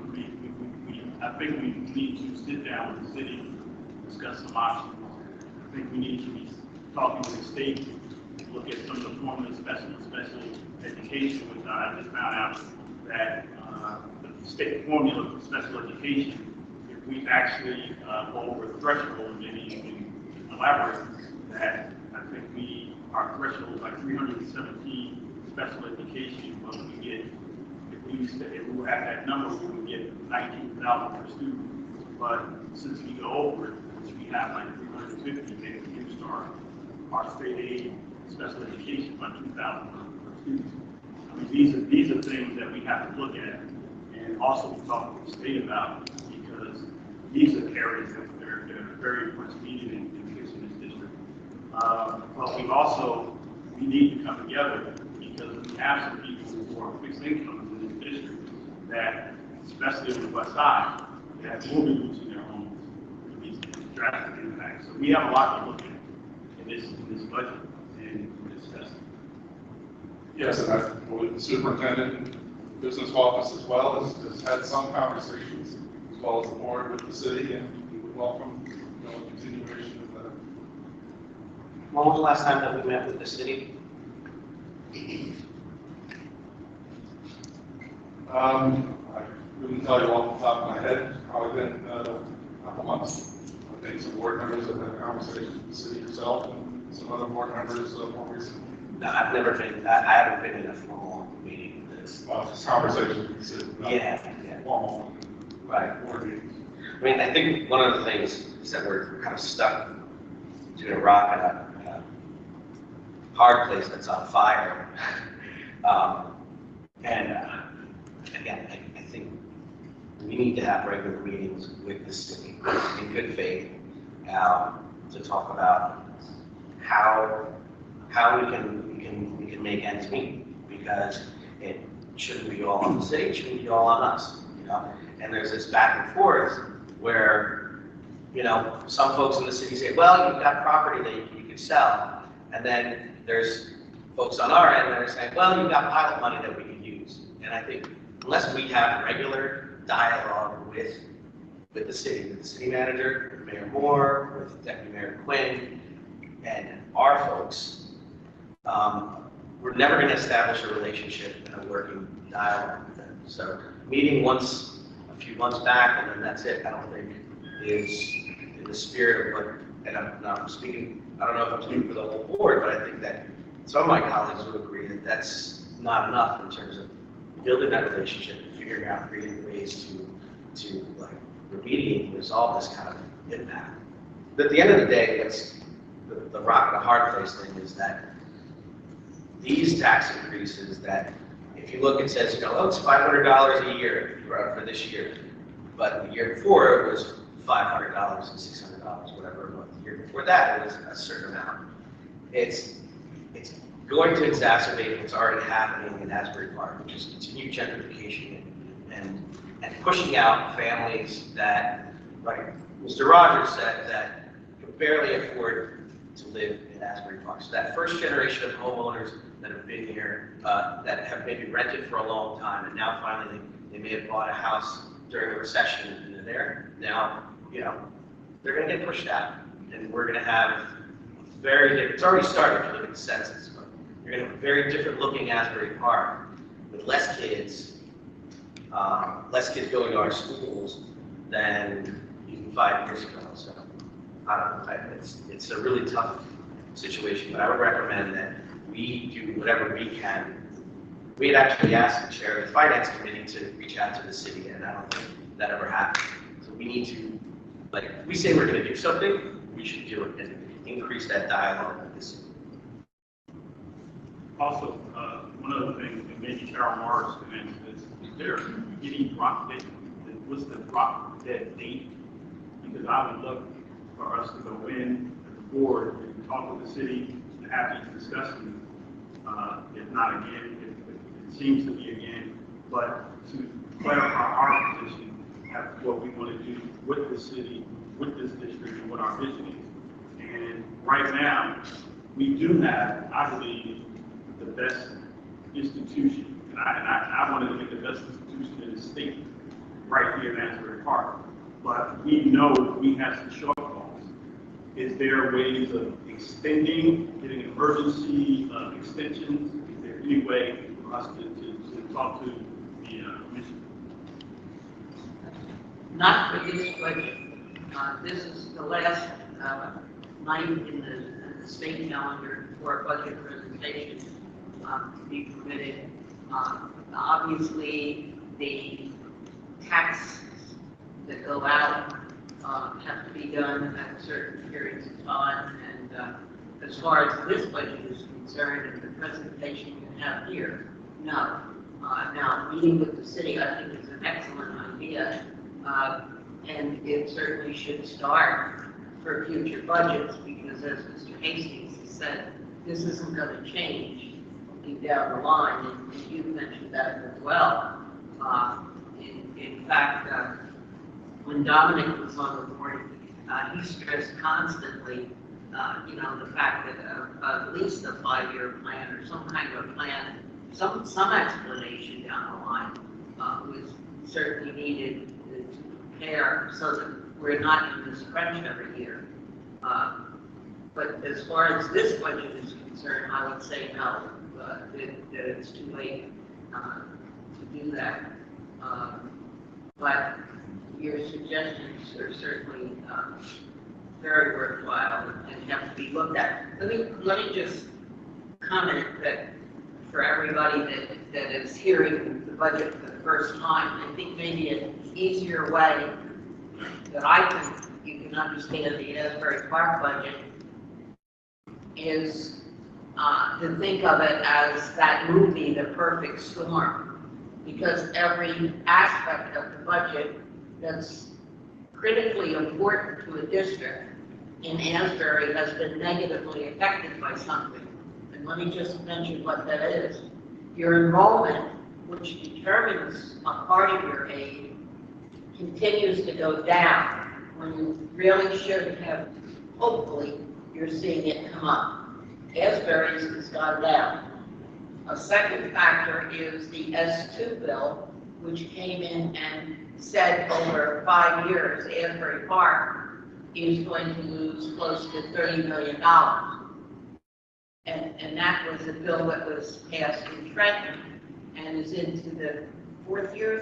[SPEAKER 2] I think we need to sit down with the city, discuss some options. I think we need to be talking to the state, look at some of the formulas, special education, which I just found out that the state formula for special education, if we actually go over the threshold, maybe you can elaborate that. I think our threshold is like 317 special education, but we get, if we were at that number, we would get 19,000 per student. But since we go over it, which we have like 350, maybe we can start our state aid special education by 2,000 per student. I mean, these are things that we have to look at and also talk to the state about, because these are areas that are very much needed in this district. But we need to come together, because we have some people who are fixed incomes in this district that, especially on the west side, that will be losing their homes with these drastic impacts. So we have a lot to look at in this budget and discuss.
[SPEAKER 4] Yes, and I believe the superintendent, business office as well, has had some conversations, as well as the board with the city, and we would welcome continuation of that.
[SPEAKER 6] When was the last time that we met with the city?
[SPEAKER 4] I couldn't tell you off the top of my head. Probably been a couple months. I think some board members have had conversations with the city herself and some other board members more recently.
[SPEAKER 6] No, I've never been, I haven't been in a formal meeting with this.
[SPEAKER 4] Conversations with the city.
[SPEAKER 6] Yeah.
[SPEAKER 4] Formal.
[SPEAKER 6] Right.
[SPEAKER 4] Board meetings.
[SPEAKER 6] I mean, I think one of the things is that we're kind of stuck between a rock and a hard place that's on fire. Again, I think we need to have regular meetings with the city in good faith to talk about how we can make ends meet, because it shouldn't be all on the city, it shouldn't be all on us, And there's this back and forth where, some folks in the city say, well, you've got property that you could sell, and then there's folks on our end that are saying, well, you've got pilot money that we can use. And I think unless we have regular dialogue with the city manager, with Mayor Moore, with Deputy Mayor Quinn, and our folks, we're never going to establish a relationship and a working dialogue with them. So meeting once a few months back and then that's it, I don't think is in the spirit of what, and I'm speaking, I don't know if I'm speaking for the whole board, but I think that some of my colleagues would agree that that's not enough in terms of building that relationship and figuring out creative ways to like remediate and resolve this kind of impact. But at the end of the day, it's the rock and the hard place thing is that these tax increases that, if you look, it says, you know, oh, it's $500 a year for this year. But the year before, it was $500 and $600, whatever it was. The year before that, it was a certain amount. It's going to exacerbate what's already happening in Asbury Park, which is continued gentrification and pushing out families that, like Mr. Rogers said, that could barely afford to live in Asbury Park. So that first generation of homeowners that have been here, that have maybe rented for a long time, and now finally they may have bought a house during a recession and they're there. Now, you know, they're going to get pushed out, and we're going to have very different, it's already started if you look at the census, but you're going to have a very different looking Asbury Park with less kids going to our schools than even 5 years ago. So I don't know, it's a really tough situation, but I would recommend that we do whatever we can. We had actually asked the chair of the finance committee to reach out to the city, and I don't think that ever happened. So we need to, like, if we say we're going to do something, we should do it and increase that dialogue with the city.
[SPEAKER 2] Also, one other thing, and maybe Carol Morris can answer this, is there any drop dead? What's the drop dead date? Because I would love for us to go in as a board and talk with the city and have these discussions. If not again, it seems to be again, but to clarify our position as to what we want to do with the city, with this district, and what our vision is. And right now, we do have, I believe, the best institution, and I want to be the best institution in the state, right here in Asbury Park. But we know we have some shortfalls. Is there ways of extending, getting emergency extensions? Is there any way for us to talk to the commission?
[SPEAKER 7] Not for this budget. This is the last night in the state calendar for a budget presentation to be permitted. Obviously, the taxes that go out have to be done at certain periods of time. And as far as this budget is concerned and the presentation you have here, no. Now, meeting with the city, I think, is an excellent idea. And it certainly should start for future budgets because, as Mr. Hastings has said, this isn't going to change down the line, and you mentioned that as well. In fact, when Dominic was on the board, he stressed constantly, the fact that at least a 5-year plan or some kind of a plan, some explanation down the line was certainly needed to prepare so that we're not in this crunch every year. But as far as this budget is concerned, I would say no, that it's too late to do that. But your suggestions are certainly very worthwhile and have to be looked at. Let me just comment that for everybody that is hearing the budget for the first time, I think maybe an easier way that I think you can understand the Asbury Park budget is to think of it as that movie, The Perfect Storm, because every aspect of the budget that's critically important to a district in Asbury has been negatively affected by something. And let me just mention what that is. Your enrollment, which determines a part of your aid, continues to go down when you really should have, hopefully, you're seeing it come up. Asbury's has gone down. A second factor is the S2 bill, which came in and said over 5 years, Asbury Park is going to lose close to $30 million. And that was a bill that was passed in Trenton and is into the fourth year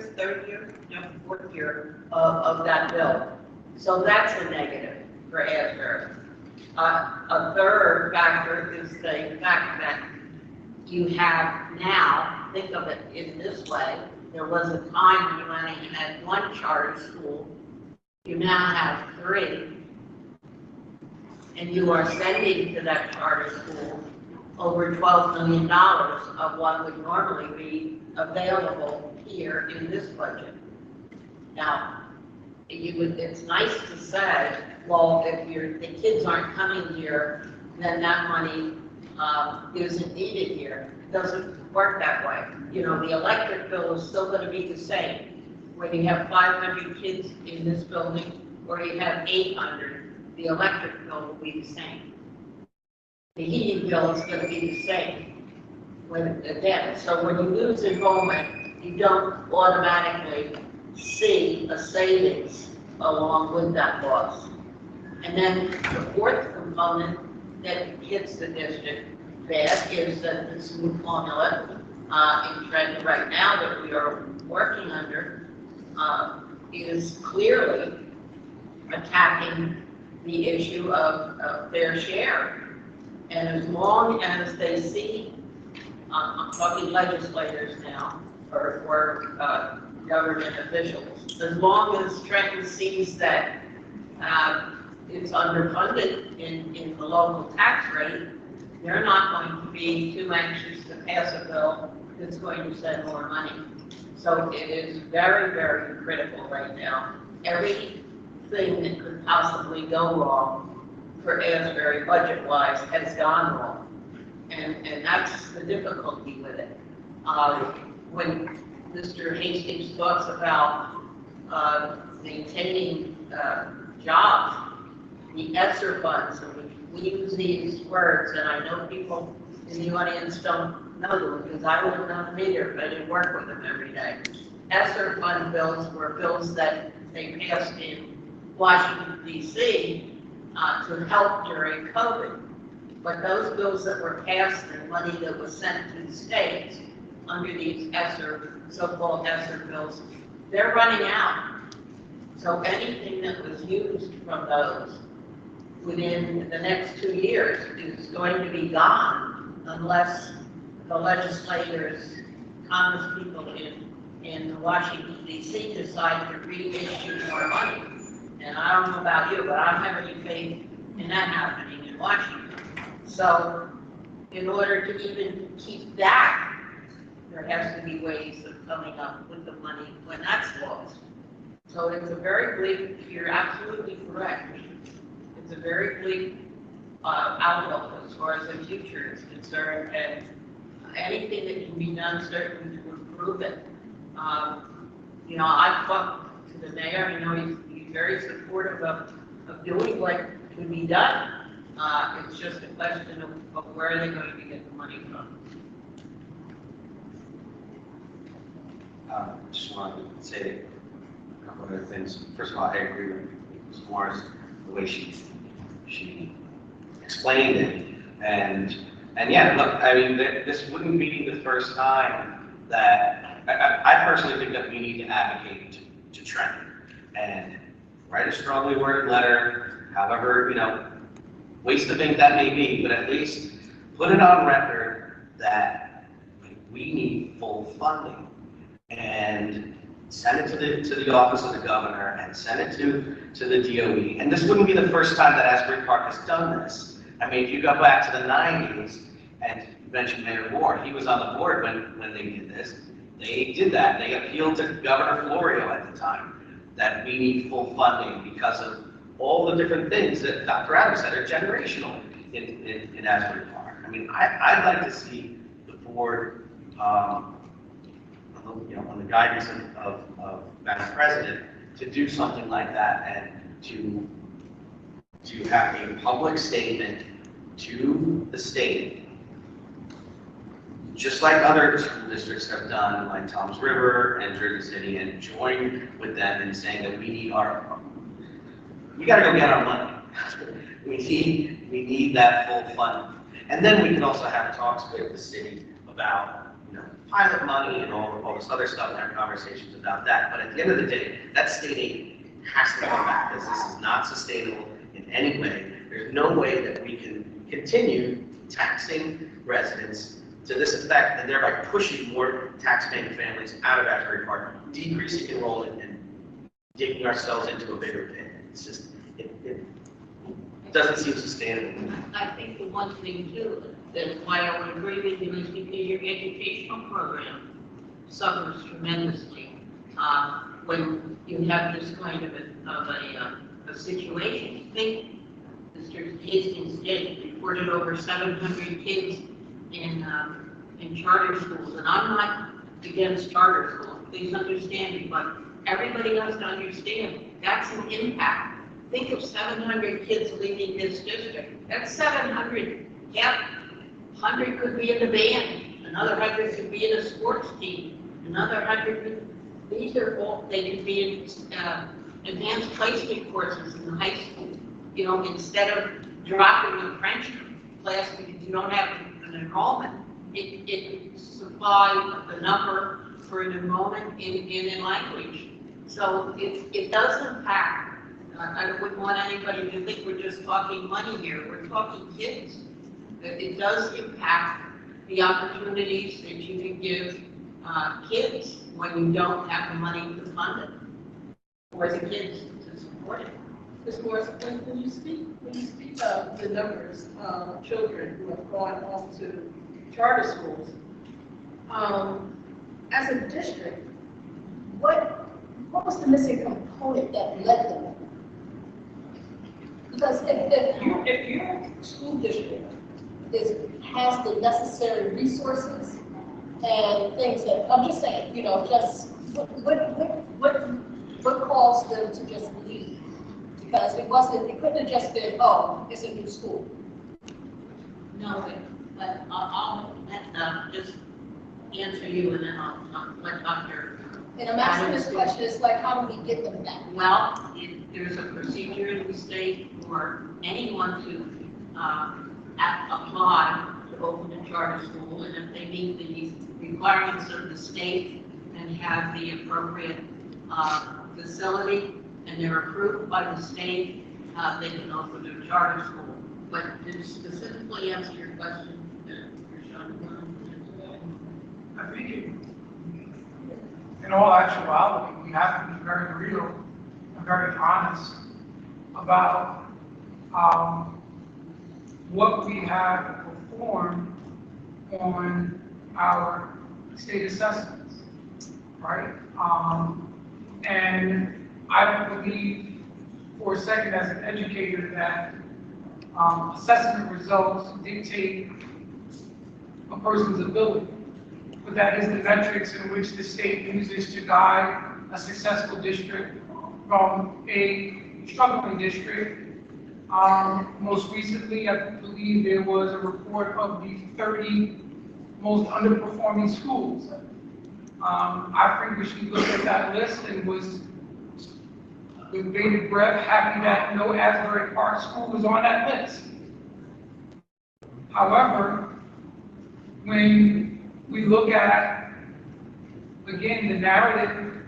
[SPEAKER 7] of that bill. So that's a negative for Asbury. A third factor is the fact that you have now, think of it in this way, there was a time when you only had one charter school, you now have 3. And you are sending to that charter school over $12 million of what would normally be available here in this budget. Now, it's nice to say, well, if the kids aren't coming here, then that money isn't needed here. It doesn't work that way. You know, the electric bill is still going to be the same. Whether you have 500 kids in this building or you have 800, the electric bill will be the same. The heating bill is going to be the same. So when you lose enrollment, you don't automatically see a savings along with that loss. And then the fourth component that hits the district bad is that this new formula in Trenton right now that we are working under is clearly attacking the issue of fair share. And as long as they see, I'm talking legislators now, or government officials, as long as Trenton sees that it's underfunded in the local tax rate, they're not going to be too anxious to pass a bill that's going to send more money. So it is very, very critical right now. Everything that could possibly go wrong for Asbury budget-wise has gone wrong. And that's the difficulty with it. When Mr. Hastings talks about maintaining jobs, the ESSER funds, and we use these words, and I know people in the audience don't know them because I wouldn't know them either if I didn't work with them every day. ESSER fund bills were bills that they passed in Washington, D.C. To help during COVID. But those bills that were passed and money that was sent to the states under these ESSER, so-called ESSER bills, they're running out. So anything that was used from those within the next 2 years is going to be gone unless the legislators, Congress people in Washington, D.C. decide to reissue more money. And I don't know about you, but I don't have any faith in that happening in Washington. So in order to even keep that, there has to be ways of coming up with the money when that's lost. So it's a very bleak, you're absolutely correct. It's a very bleak outlook as far as the future is concerned, and anything that can be done certainly to improve it. You know, I've talked to the mayor, you know, he's very supportive of doing what can be done. It's just a question of where are they going to get the money from.
[SPEAKER 6] Just wanted to say a couple other things. First of all, I agree with Ms. Morris, the way she explained it. And yeah, look, I mean, this wouldn't be the first time that, I personally think that we need to advocate to Trenton and write a strongly worded letter, however, you know, ways to think that may be, but at least put it on record that we need full funding. And send it to the office of the governor and send it to the DOE. And this wouldn't be the first time that Asbury Park has done this. I mean, if you go back to the 90s, and you mentioned Mayor Moore, he was on the board when they did this. They did that. They appealed to Governor Florio at the time that we need full funding because of all the different things that Dr. Adams said are generational in Asbury Park. I mean, I'd like to see the board, you know, on the guidance of Madam President, to do something like that and to have a public statement to the state just like other school districts have done, like Tom's River and Jersey City, and join with them in saying that we gotta go get our money. We need that full fund. And then we can also have talks with the city about, pilot money and all this other stuff, and have conversations about that. But at the end of the day, that state aid has to come back, because this is not sustainable in any way. There's no way that we can continue taxing residents to this effect, and thereby pushing more taxpaying families out of Asbury Park, decreasing enrollment, and digging ourselves into a bigger pit. It's just, it doesn't seem sustainable.
[SPEAKER 7] I think the one thing too, that why I would agree with you is because your educational program suffers tremendously when you have this kind of a situation. Think Mr. Hastings did reported over 700 kids in charter schools, and I'm not against charter schools, please understand me, but everybody has to understand that's an impact. Think of 700 kids leaving this district. That's 700. Yep. 100 could be in the band. Another 100 could be in a sports team. Another 100 could, these are all, they could be in advanced placement courses in the high school. Instead of dropping the French class because you don't have an enrollment, it supply the number for an enrollment in a language. So it does impact. I wouldn't want anybody to think we're just talking money here. We're talking kids. It does impact the opportunities that you can give kids when you don't have the money to fund it, or the kids to support it.
[SPEAKER 1] Ms. Morris, when you speak of the numbers of children who have gone off to charter schools, as a district, what was the missing component that led them? Because if your school district has the necessary resources and things that, I'm just saying, just what caused them to just leave? Because it couldn't have just been, oh, it's a new school.
[SPEAKER 7] No, but I'll just answer you, and then I'll let Dr.
[SPEAKER 1] And I'm asking this question, it's like, how do we get them back?
[SPEAKER 7] Well, there's a procedure in the state for anyone to apply to open a charter school, and if they meet the requirements of the state and have the appropriate facility, and they're approved by the state, they can open their charter school. But to specifically answer your question,
[SPEAKER 5] I think in all actuality, we have to be very real and very honest about what we have performed on our state assessments, right? And I don't believe for a second as an educator that assessment results dictate a person's ability, but that is the metrics in which the state uses to guide a successful district from a struggling district. Most recently, I believe there was a report of the 30 most underperforming schools. I frequently looked at that list and was, with bated breath, happy that no Asbury Park school was on that list. However, when we look at, again, the narrative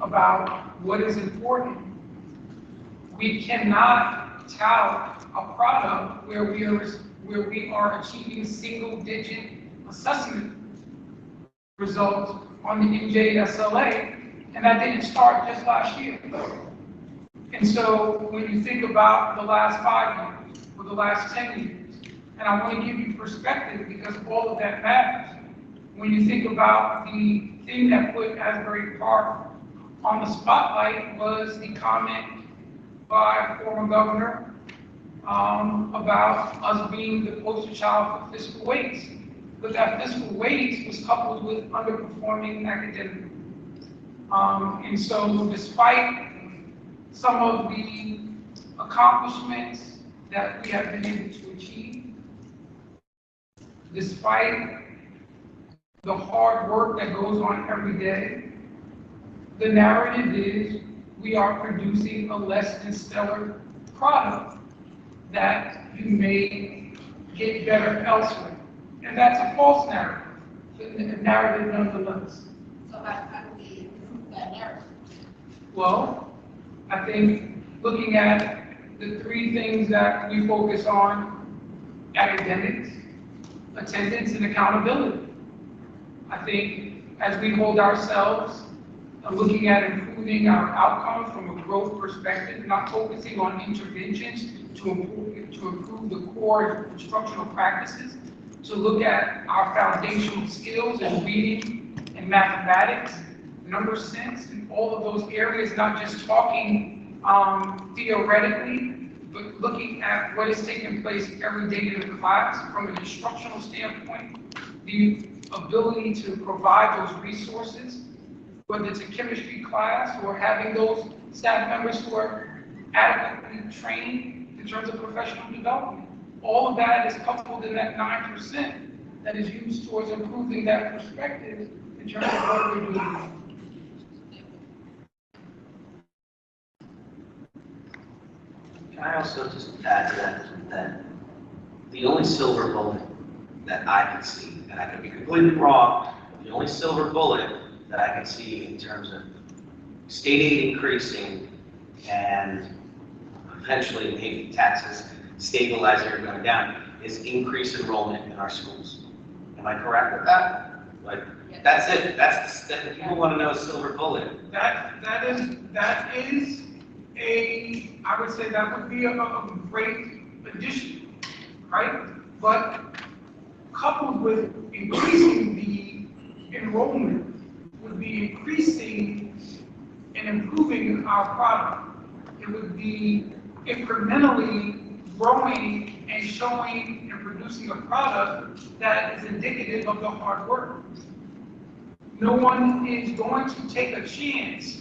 [SPEAKER 5] about what is important, we cannot tout a product where we are achieving single-digit assessment results on the NJSLA, and that didn't start just last year. And so when you think about the last 5 years or the last 10 years, and I want to give you perspective because all of that matters. When you think about the thing that put Asbury Park on the spotlight was the comment by former governor about us being the poster child for fiscal waste. But that fiscal waste was coupled with underperforming academic. And so despite some of the accomplishments that we have been able to achieve, despite the hard work that goes on every day, the narrative is we are producing a less than stellar product that you may get better elsewhere. And that's a false narrative, a narrative nonetheless.
[SPEAKER 1] So how do we improve that narrative?
[SPEAKER 5] Well, I think looking at the three things that we focus on: academics, attendance, and accountability. I think as we hold ourselves looking at improving our outcomes from a growth perspective, not focusing on interventions to improve the core instructional practices, to look at our foundational skills in reading and mathematics, number sense, and all of those areas, not just talking theoretically, but looking at what is taking place every day in the class from an instructional standpoint, the ability to provide those resources, whether it's a chemistry class or having those staff members who are adequately trained in terms of professional development. All of that is coupled in that 9% that is used towards improving that perspective in terms of what we're doing.
[SPEAKER 6] Can I also just add to that the only silver bullet that I can see, and I could be completely wrong, but the only silver bullet that I can see in terms of state aid increasing and eventually maybe taxes stabilizing or going down is increased enrollment in our schools. Am I correct with that? Like, that's it. That's that people want to know a silver bullet.
[SPEAKER 5] That is a, I would say that would be a great addition, right? But coupled with increasing the enrollment would be increasing and improving our product. It would be incrementally growing and showing and producing a product that is indicative of the hard work. No one is going to take a chance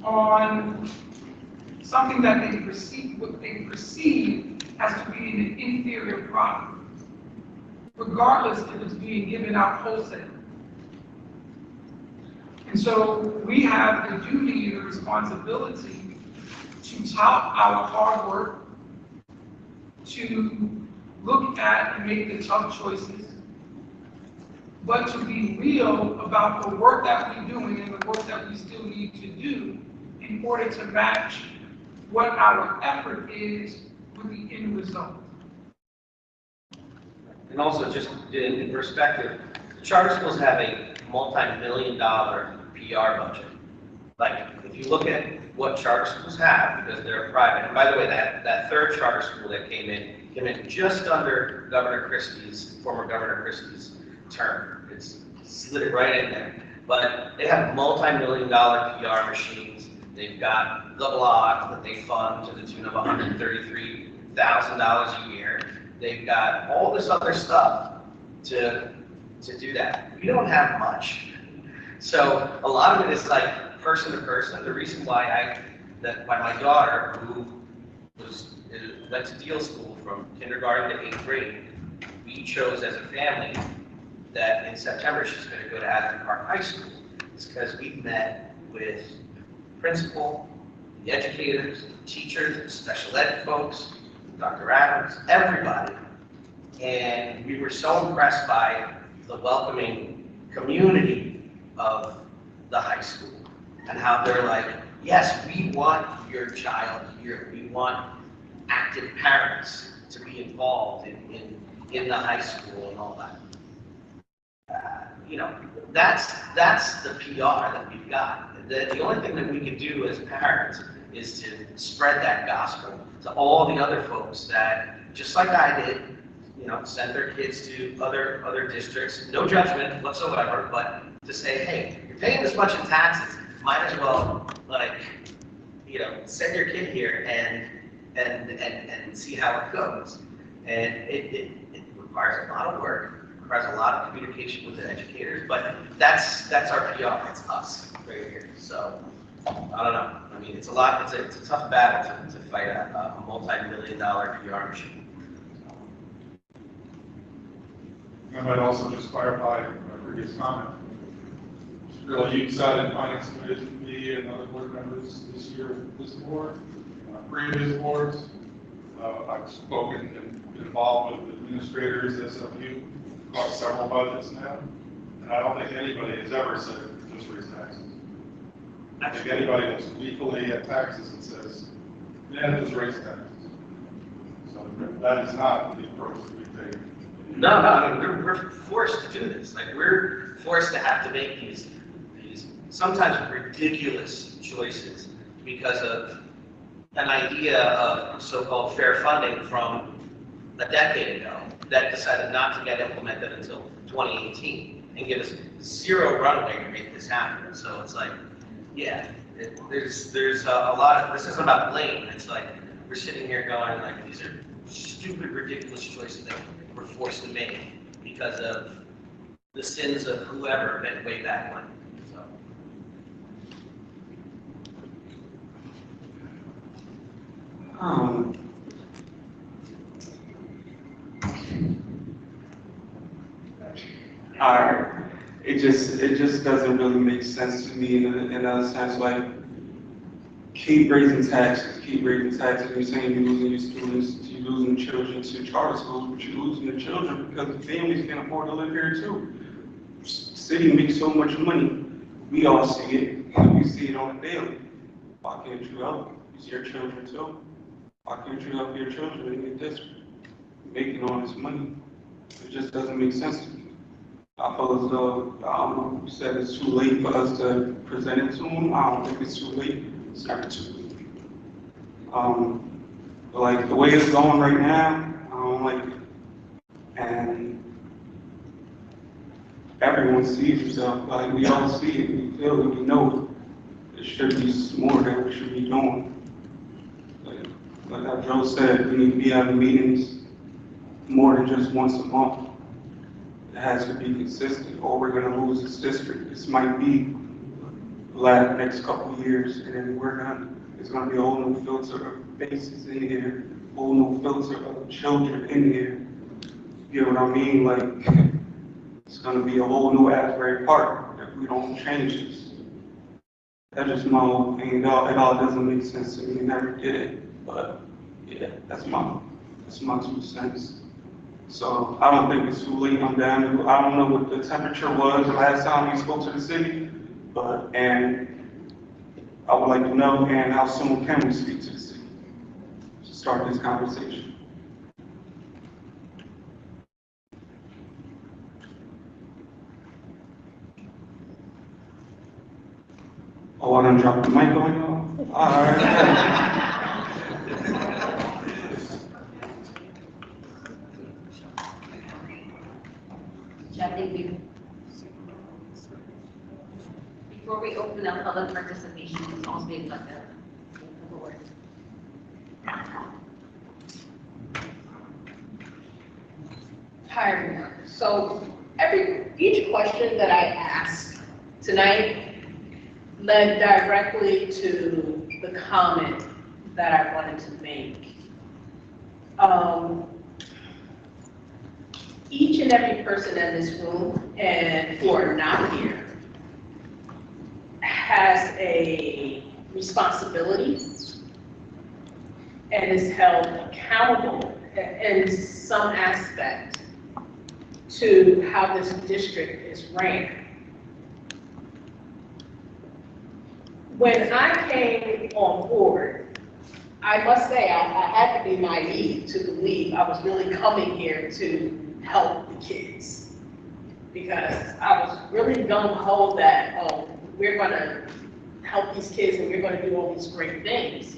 [SPEAKER 5] on something that they perceive, what they perceive as to be an inferior product, regardless if it's being given out wholesale. And so we have the duty and the responsibility to tout our hard work, to look at and make the tough choices, but to be real about the work that we're doing and the work that we still need to do in order to match what our effort is with the end result.
[SPEAKER 6] And also, just in perspective, the charter schools have a multi-million-dollar PR budget. Like, if you look at what charter schools have, because they're private, and by the way, that third charter school that came in just under former Governor Christie's term. It's slid right in there. But they have multi-million-dollar PR machines. They've got the blog that they fund to the tune of $133,000 a year. They've got all this other stuff to do that. We don't have much. So a lot of it is like person to person. The reason why my daughter, who went to deal school from kindergarten to 8th grade, we chose as a family that in September she's going to go to Asbury Park High School. It's because we've met with the principal, the educators, the teachers, the special ed folks, Dr. Adams, everybody. And we were so impressed by the welcoming community of the high school and how they're like, yes, we want your child here. We want active parents to be involved in the high school and all that. That's the PR that we've got. The only thing that we can do as parents is to spread that gospel to all the other folks that, just like I did, send their kids to other districts. No judgment whatsoever, but to say, hey, you're paying this much in taxes, might as well send your kid here and see how it goes. And it requires a lot of work. Requires a lot of communication with the educators, but that's our PR. It's us right here. So I don't know. I mean, it's a lot. It's a tough battle to fight a multi-million-dollar PR machine.
[SPEAKER 4] I might also just clarify my previous comment. Really, you decided finance committee, me and other board members this year with this board, previous boards. I've spoken and been involved with administrators, SFU, across several budgets now. And I don't think anybody has ever said just raise taxes. I think anybody looks weekly at taxes and says, yeah, just raise taxes. So that is not the approach that we take.
[SPEAKER 6] No, no, we're forced to do this. Like, we're forced to have to make these sometimes ridiculous choices because of an idea of so-called fair funding from a decade ago that decided not to get implemented until 2018 and give us zero runway to make this happen. So it's like, yeah, there's a lot of, this isn't about blame. It's like, we're sitting here going like, these are stupid, ridiculous choices that we're forced to make because of the sins of whoever went way back when. So.
[SPEAKER 8] It just doesn't really make sense to me in a sense, like, keep raising taxes, you're saying you're losing your students, you're losing children to charter schools, but you're losing your children because the families can't afford to live here too. City makes so much money, we all see it, and we see it on a daily. Why can't you help? It's your children too. Why can't you help your children in your district? Making all this money, it just doesn't make sense to me. I feel as though, I don't know, you said it's too late for us to present it to them. I don't think it's too late. It's never too late. But like the way it's going right now, I don't like it. And everyone sees itself, like we all see it, we feel it, we know it. It should be more that we should be doing. Like Joe said, we need to be having meetings more than just once a month. It has to be consistent, or we're going to lose this district. This might be the next couple of years, and then there's going to be a whole new filter of faces in here, a whole new filter of children in here. You know what I mean? Like, it's going to be a whole new Asbury Park if we don't change this. That's just my whole opinion. It all doesn't make sense to me. Never did it, but yeah, that's my 2 cents. So I don't think it's too late. I'm down. I don't know what the temperature was the last time we spoke to the city, and I would like to know, and how soon can we speak to the city to start this conversation? Oh, I done dropped the mic on y'all? All right.
[SPEAKER 3] I think before we open up public participation, it's also being like a board.
[SPEAKER 1] Hi, everyone. So each question that I asked tonight led directly to the comment that I wanted to make. Each and every person in this room, and who are not here, has a responsibility and is held accountable in some aspect to how this district is ran. When I came on board, I must say I had to be naive to believe I was really coming here to help the kids, because I was really gung-ho that, we're going to help these kids and we're going to do all these great things.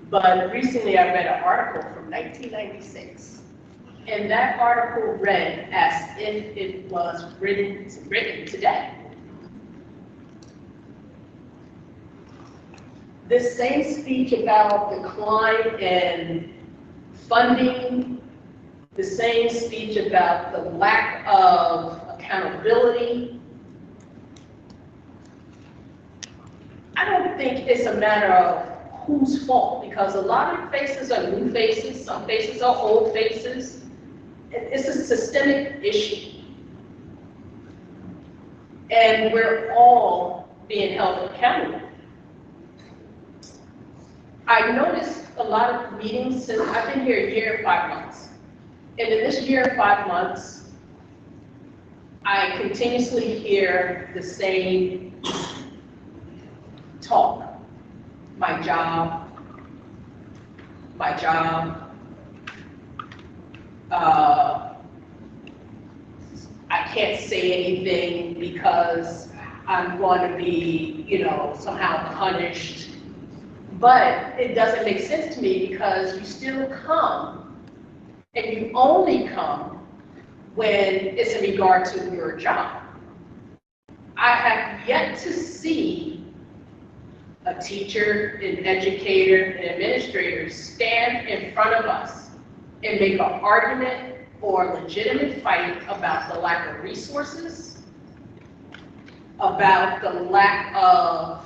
[SPEAKER 1] But recently I read an article from 1996, and that article read as if it was written today. This same speech about decline in funding, the same speech about the lack of accountability. I don't think it's a matter of whose fault, because a lot of faces are new faces, some faces are old faces. It's a systemic issue. and we're all being held accountable. I noticed a lot of meetings since I've been here a year and 5 months. And in this year and 5 months, I continuously hear the same talk. My job, my job. I can't say anything because I'm going to be, somehow punished. But it doesn't make sense to me because you still come, and you only come when it's in regard to your job. I have yet to see a teacher, an educator, an administrator stand in front of us and make an argument or a legitimate fight about the lack of resources, about the lack of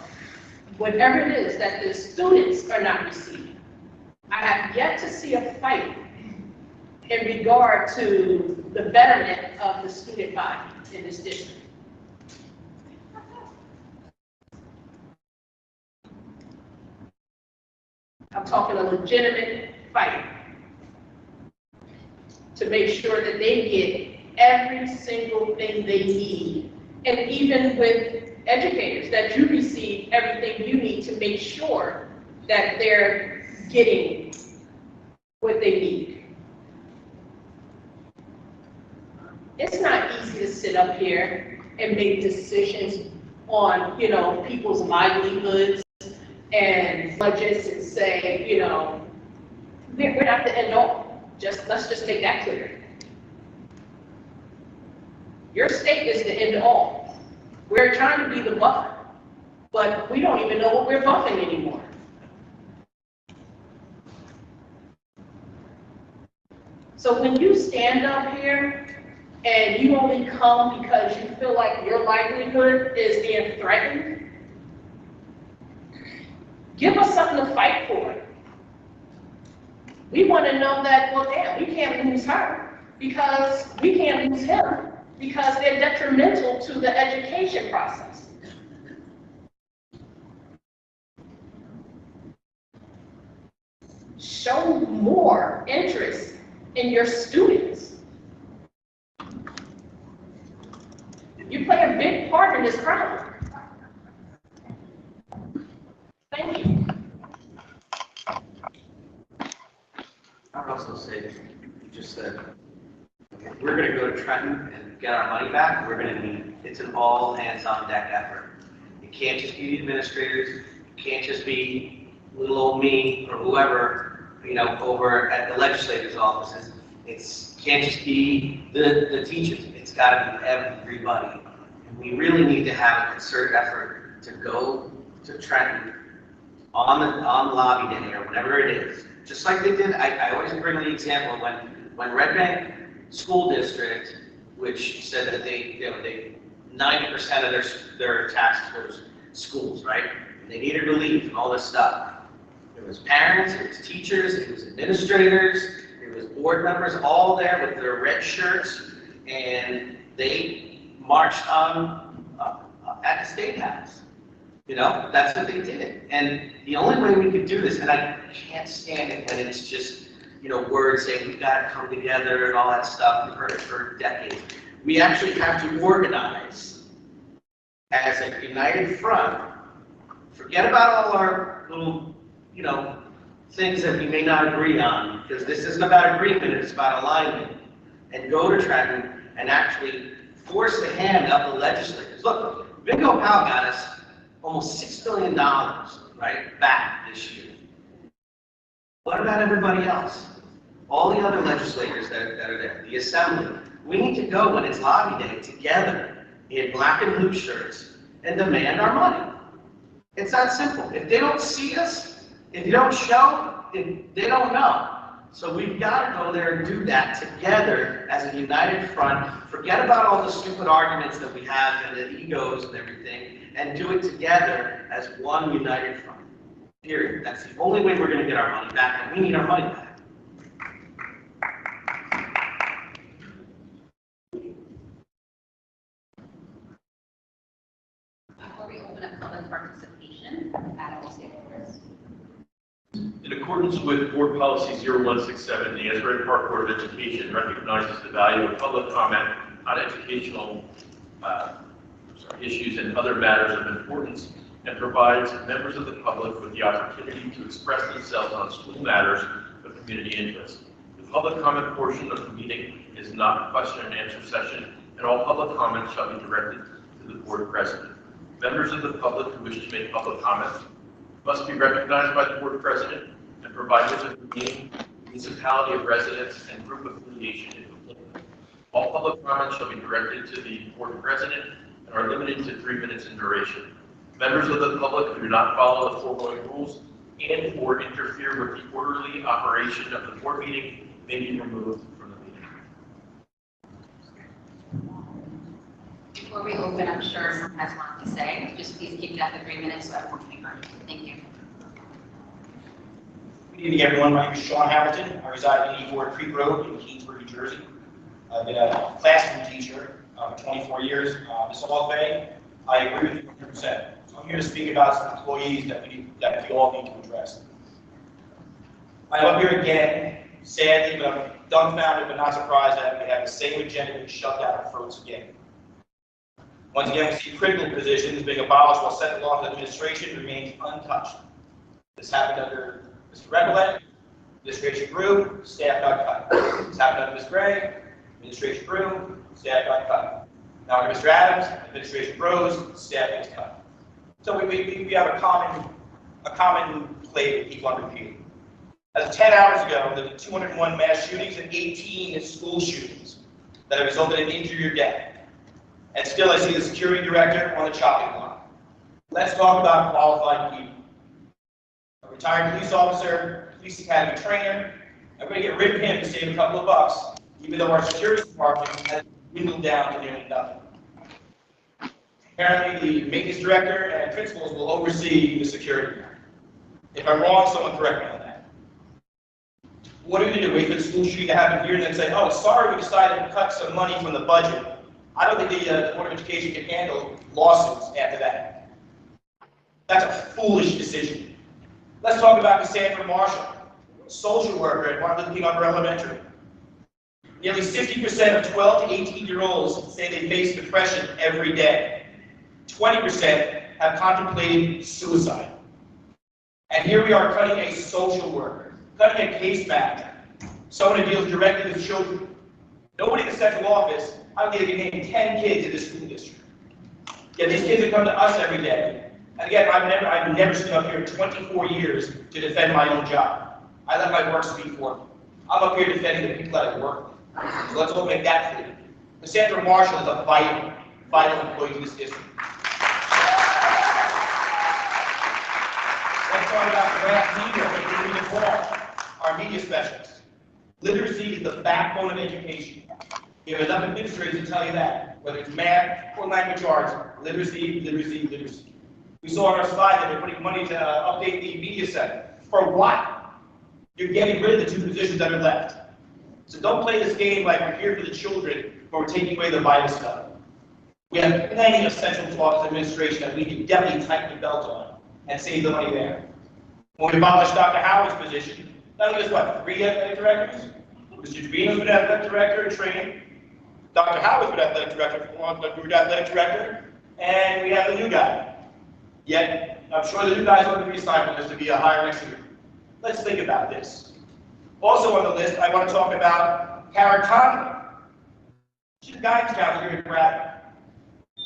[SPEAKER 1] whatever it is that the students are not receiving. I have yet to see a fight in regard to the betterment of the student body in this district. I'm talking a legitimate fight to make sure that they get every single thing they need. And even with educators, that you receive everything you need to make sure that they're getting what they need. It's not easy to sit up here and make decisions on, people's livelihoods and budgets and say, we're not the end all. Let's just make that clear. Your state is the end all. We're trying to be the buffer, but we don't even know what we're buffing anymore. So when you stand up here and you only come because you feel like your livelihood is being threatened, give us something to fight for. We want to know that, well, damn, we can't lose her because we can't lose him because they're detrimental to the education process. Show more interest in your students. You play a big part in this problem. Thank you.
[SPEAKER 6] I would also say, you just said, if we're going to go to Trenton and get our money back, we're going to need, it's an all hands on deck effort. It can't just be the administrators, it can't just be little old me or whoever, over at the legislators' offices. It can't just be the teachers, it's got to be everybody. And we really need to have a concerted effort to go to Trenton on the lobby day or whatever it is. Just like they did, I always bring the example when Red Bank School District, which said that they 90% of their taxes go to schools, right? And they needed relief and all this stuff. It was parents, it was teachers, it was administrators, it was board members, all there with their red shirts, and they marched on at the State House. That's what they did. And the only way we could do this, and I can't stand it when it's just, words saying we've got to come together and all that stuff. We've heard it for decades. We actually have to organize as a united front. Forget about all our little, things that we may not agree on, because this isn't about agreement, it's about alignment. And go to Trenton and actually force the hand of the legislators. Look, Bingo Powell got us almost $6 billion, right, back this year. What about everybody else? All the other legislators that are there, the assembly. We need to go when it's lobby day together in black and blue shirts and demand our money. It's that simple. If they don't see us, if you don't show, they don't know. So we've got to go there and do that together as a united front. Forget about all the stupid arguments that we have and the egos and everything, and do it together as one united front. Period. That's the only way we're going to get our money back, and we need our money back.
[SPEAKER 3] open up public participation. Adam will say the first.
[SPEAKER 9] In accordance with Board Policy 0167, the Asbury Park Board of Education recognizes the value of public comment on educational issues and other matters of importance, and provides members of the public with the opportunity to express themselves on school matters of community interest. The public comment portion of the meeting is not a question and answer session, and all public comments shall be directed to the board president. Members of the public who wish to make public comments must be recognized by the board president and provide with the name, municipality of residence, and group affiliation if applicable. All public comments shall be directed to the board president and are limited to 3 minutes in duration. Members of the public who do not follow the foregoing rules and/or interfere with the orderly operation of the board meeting may be removed from the meeting.
[SPEAKER 3] Before we open, I'm sure someone has one to say. Just please keep that to 3 minutes so everyone can be heard. Thank you.
[SPEAKER 10] Good evening, everyone. My name is Sean Hamilton. I reside at 84 Creek Road in Keansburg, New Jersey. I've been a classroom teacher for 24 years. Ms. Asbury, I agree with you 100%. So I'm here to speak about some employees that we all need to address. I'm up here again, sadly, but I'm dumbfounded but not surprised that we have the same agenda being shoved down our throats again. Once again, we see critical positions being abolished while central office administration remains untouched. This happened under Mr. Recollect, administration grew, staff got cut. This happened under Ms. Gray, administration grew, staff got cut. Now under Mr. Adams, administration grows, staff gets cut. So we have a common play that keeps on repeating. As of 10 hours ago, there were 201 mass shootings and 18 school shootings that have resulted in injury or death. And still I see the security director on the chopping block. Let's talk about qualified people. A retired police officer, police academy trainer, I'm going to get rid of him to save a couple of bucks, even though our security department has dwindled down to nearly nothing. Apparently, the maintenance director and principals will oversee the security. If I'm wrong, someone correct me on that. What are we going to do? Wait for the school shooting to happen here and then say, oh, sorry, we decided to cut some money from the budget. I don't think the Board of Education can handle lawsuits after that. That's a foolish decision. Let's talk about Cassandra Marshall, a social worker at Martin Luther King Upper Elementary. Nearly 60% of 12 to 18-year-olds say they face depression every day. 20% have contemplated suicide. And here we are cutting a social worker, cutting a case manager, someone who deals directly with children. Nobody in the central office, I don't think they can name 10 kids in this school district. Yet these kids have come to us every day. And again, I've never stood up here in 24 years to defend my own job. I let my work speak for me. I'm up here defending the people that I work with. So let's all make that clear. Cassandra Marshall is a vital employee in this district. Let's talk about Grant Media, our media specialist. Literacy is the backbone of education. You have enough administrators to tell you that, whether it's math or language arts, literacy, literacy, literacy. We saw on our slide that we're putting money to update the media center. For what? You're getting rid of the 2 positions that are left. So don't play this game like we're here for the children, but we're taking away the vital stuff. We have plenty of central office administration that we can definitely tighten the belt on and save the money there. When we abolished Dr. Howard's position, that was what, 3 athletic directors? Mr. Trevino's been athletic director in training. Dr. Howard's been athletic director, and we have the new guy. Yet, I'm sure the new guy's going to be reassigned to be a higher next year. Let's think about this. Also on the list, I want to talk about Karen Conley. She's a guidance counselor here at Bradley.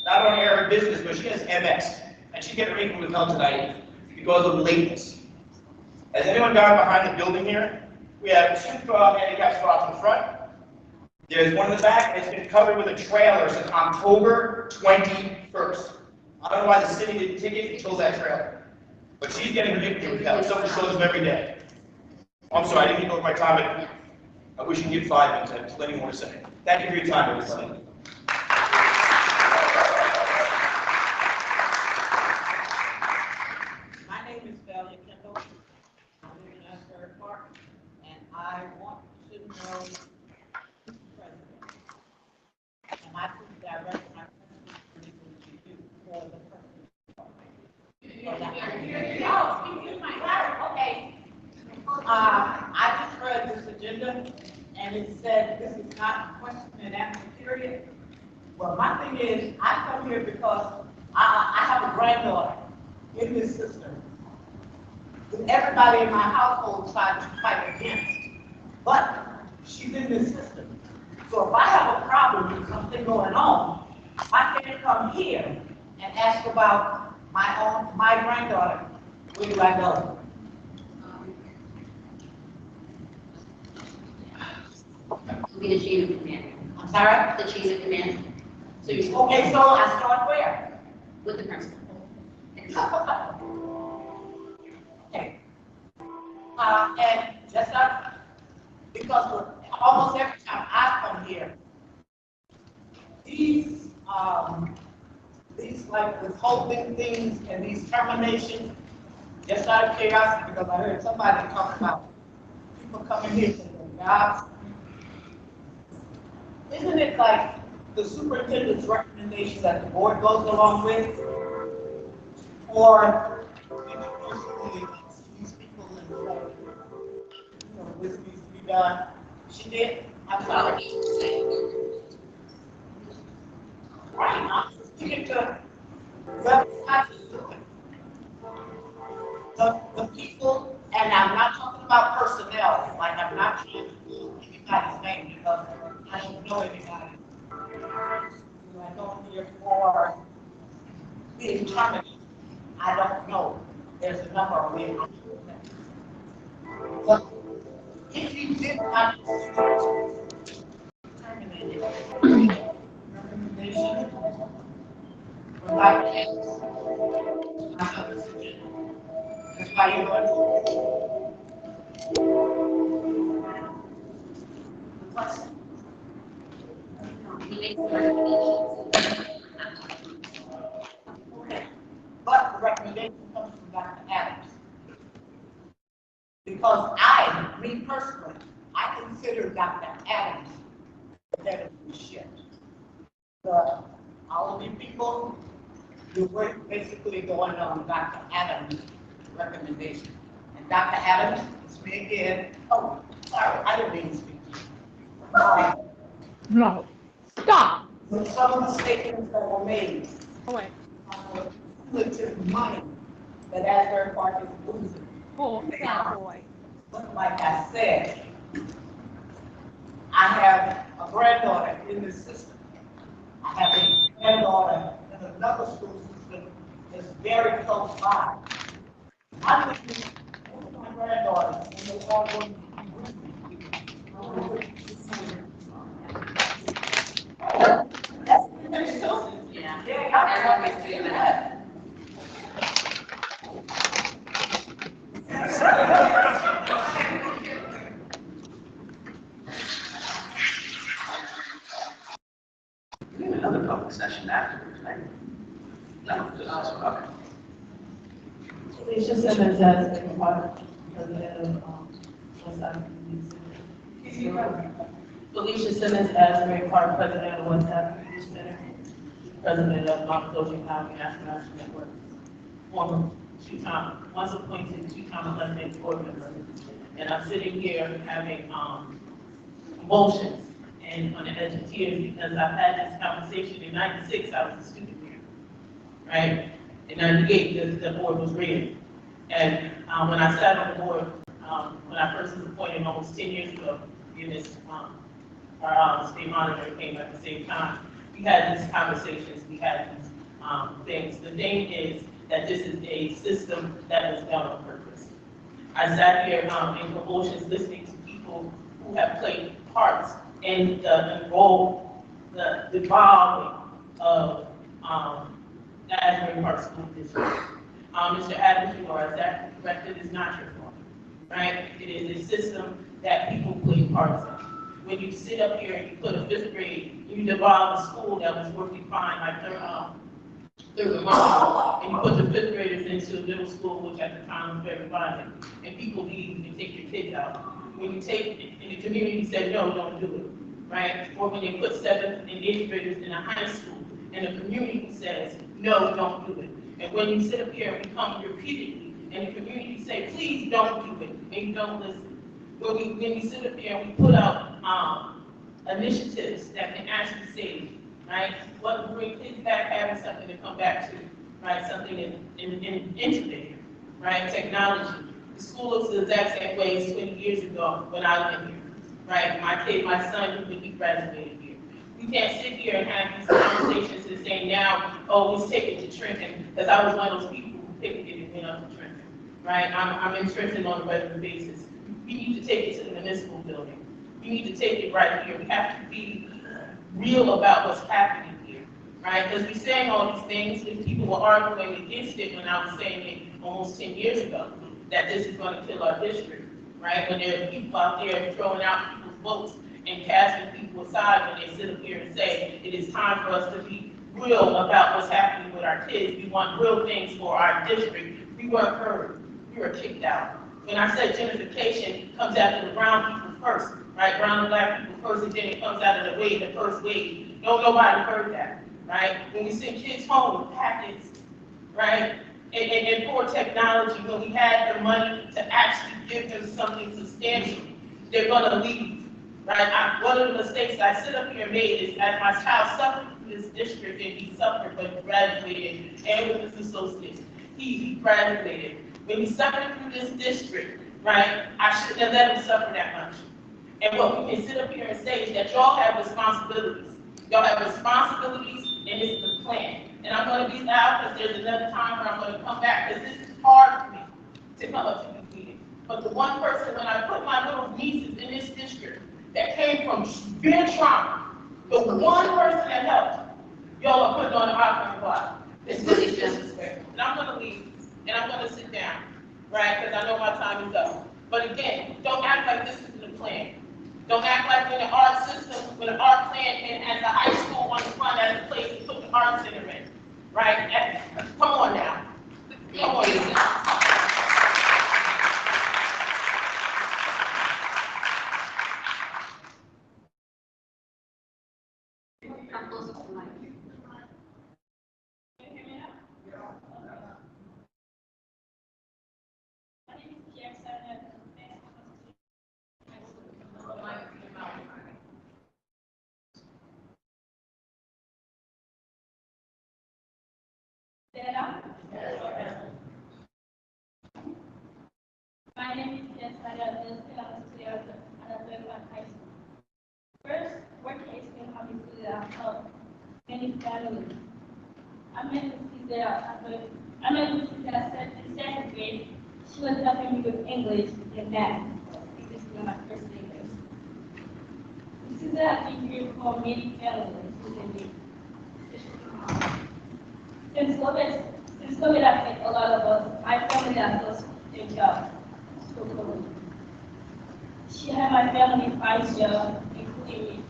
[SPEAKER 10] Not only her business, but she has MS, and she's getting ready with help tonight because of lateness. Has anyone gone behind the building here? We have 2 handicap spots in the front. There's one in the back, and it's been covered with a trailer since October 21st. I don't know why the city didn't take it and chose that trailer. But she's getting ridiculous with help. Someone shows them every day. I'm sorry, I didn't go over my time, but I wish you could give 5 minutes. I have plenty more to say. Thank you for your time, everybody.
[SPEAKER 7] My name is Valerie Kendall. I live in Asbury Park, and I want to know who's president. And I think direct my question to you for the purpose. Okay. I just read this agenda, and it said this is not a question and answer period. Well, my thing is, I come here because I have a granddaughter in this system that everybody in my household tried to fight against, but she's in this system. So if I have a problem with something going on, I can't come here and ask about my granddaughter. Where do I go?
[SPEAKER 3] Will be the chain of command.
[SPEAKER 7] I'm sorry?
[SPEAKER 3] The chain of command. So you're
[SPEAKER 7] Okay, so I start where?
[SPEAKER 3] with the principal.
[SPEAKER 7] Okay. And just like, because almost every time I come here, these like withholding things and these terminations, just out of curiosity, because I heard somebody talk about people coming here for their jobs. Isn't it like the superintendent's recommendation that the board goes along with? Or did you personally see these people and this needs to be done? She did? I'm sorry. Right, I'm speaking to the people, and I'm not talking about personnel, like I'm not trying to pull anybody's name because I don't know anybody. I don't hear for being terminated. I don't know. There's a number of them. But if you did not terminate it, recommendation would like to that's why you're going to.
[SPEAKER 3] He makes the recommendations.
[SPEAKER 7] Okay. But the recommendation comes from Dr. Adams. Because me personally, I consider Dr. Adams the head of the ship. All of you people, you're basically going on Dr. Adams' recommendation. And Dr. Adams, it's me again. Oh, sorry, I didn't mean to speak to you.
[SPEAKER 1] No. Stop.
[SPEAKER 7] With some of the statements that were made,
[SPEAKER 1] Oh, wait.
[SPEAKER 7] cumulative money that Asbury Park is losing.
[SPEAKER 1] Oh, yeah, boy.
[SPEAKER 7] But like I said, I have a granddaughter in this system. I have a granddaughter in another school system that's very close by. I'm thinking, one of my granddaughters, and they're all going to be with me. That's very soon.
[SPEAKER 3] Yeah.
[SPEAKER 7] Yeah,
[SPEAKER 3] Everyone makes it better.
[SPEAKER 6] We have another public session afterwards, right? No, just this one, okay.
[SPEAKER 1] Alicia Simmons as the president of, Alicia Simmons, Asbury Park president of West African Youth Center, president of Mount Goshen County National Action Network, former once appointed, two-time elected board member. And I'm sitting here having emotions and on the edge of tears because I've had this conversation in '96. I was a student here, right? In '98, the board was created. And when I sat on the board, when I first was appointed almost 10 years ago, our state monitor came at the same time. We had these conversations, we had these things. The thing is that this is a system that was done on purpose. I sat here in convulsions listening to people who have played parts in the role, the evolving of the Asbury Park School District. Mr. Adams, you are exactly correct, it is not your fault, right? It is a system that people play parts in. When you sit up here and you put a fifth grade, you devolve a school that was working fine, like third and you put the fifth graders into middle school, which at the time was very violent, and people leave and take your kids out. When you take, and the community said, no, don't do it, right? Or when they put 7th and 8th graders in a high school, and the community says, no, don't do it. And when you sit up here and we come repeatedly, and the community say, please don't do it, and you don't listen. When we sit up here and we put out, initiatives that can actually save, right? What bring kids back having something to come back to, right? Something into there, right? Technology. The school looks the exact same way as 20 years ago when I went here, right? My son, he graduated here. We can't sit here and have these conversations and say now, oh, let's take it to Trenton, because I was one of those people who picked it and went up to Trenton, right? I'm in Trenton on a regular basis. We need to take it to the municipal building. We need to take it right here. We have to be real about what's happening here, right? Because we're saying all these things, and people were arguing against it when I was saying it almost 10 years ago, that this is going to kill our district, right? When there are people out there throwing out people's votes and casting people aside when they sit up here and say it is time for us to be real about what's happening with our kids. We want real things for our district. We weren't heard. We were kicked out. When I said gentrification comes after the brown people first, right? Brown and black people first, and then it comes out of the wave, the first wave. Nobody heard that, right? When we send kids home with packets, right? And poor technology, when we had the money to actually give them something substantial, they're gonna leave, right? One of the mistakes I sit up here and made is as my child suffered through this district, and he suffered but graduated and with his associates, he graduated. When he suffered through this district, right, I shouldn't have let him suffer that much. And what we can sit up here and say is that y'all have responsibilities. Y'all have responsibilities, and this is the plan. And I'm going to be out because there's another time where I'm going to come back, because this is hard for me to come up to this meeting. But the one person, when I put my little nieces in this district that came from severe trauma, the one person that helped, y'all are putting on the operating block. This is disrespectful. And I'm going to leave, and I'm going to sit down, right, because I know my time is up. But again, don't act like this isn't a plan. Don't act like when the art system, when the art plan and as the high school wants to find out a place to put the art center in, right? Come on now. Come on.
[SPEAKER 3] Come closer to the mic.
[SPEAKER 11] My name is Jessica. I'm a student at Asbury High School. First, work experience coming to the help many families. I met this teacher in second grade. She was helping me with English and math. English was my first language. This is a degree for many families within me. Since COVID affected a lot of us, my family has lost their jobs. She had my family 5 jobs, including me.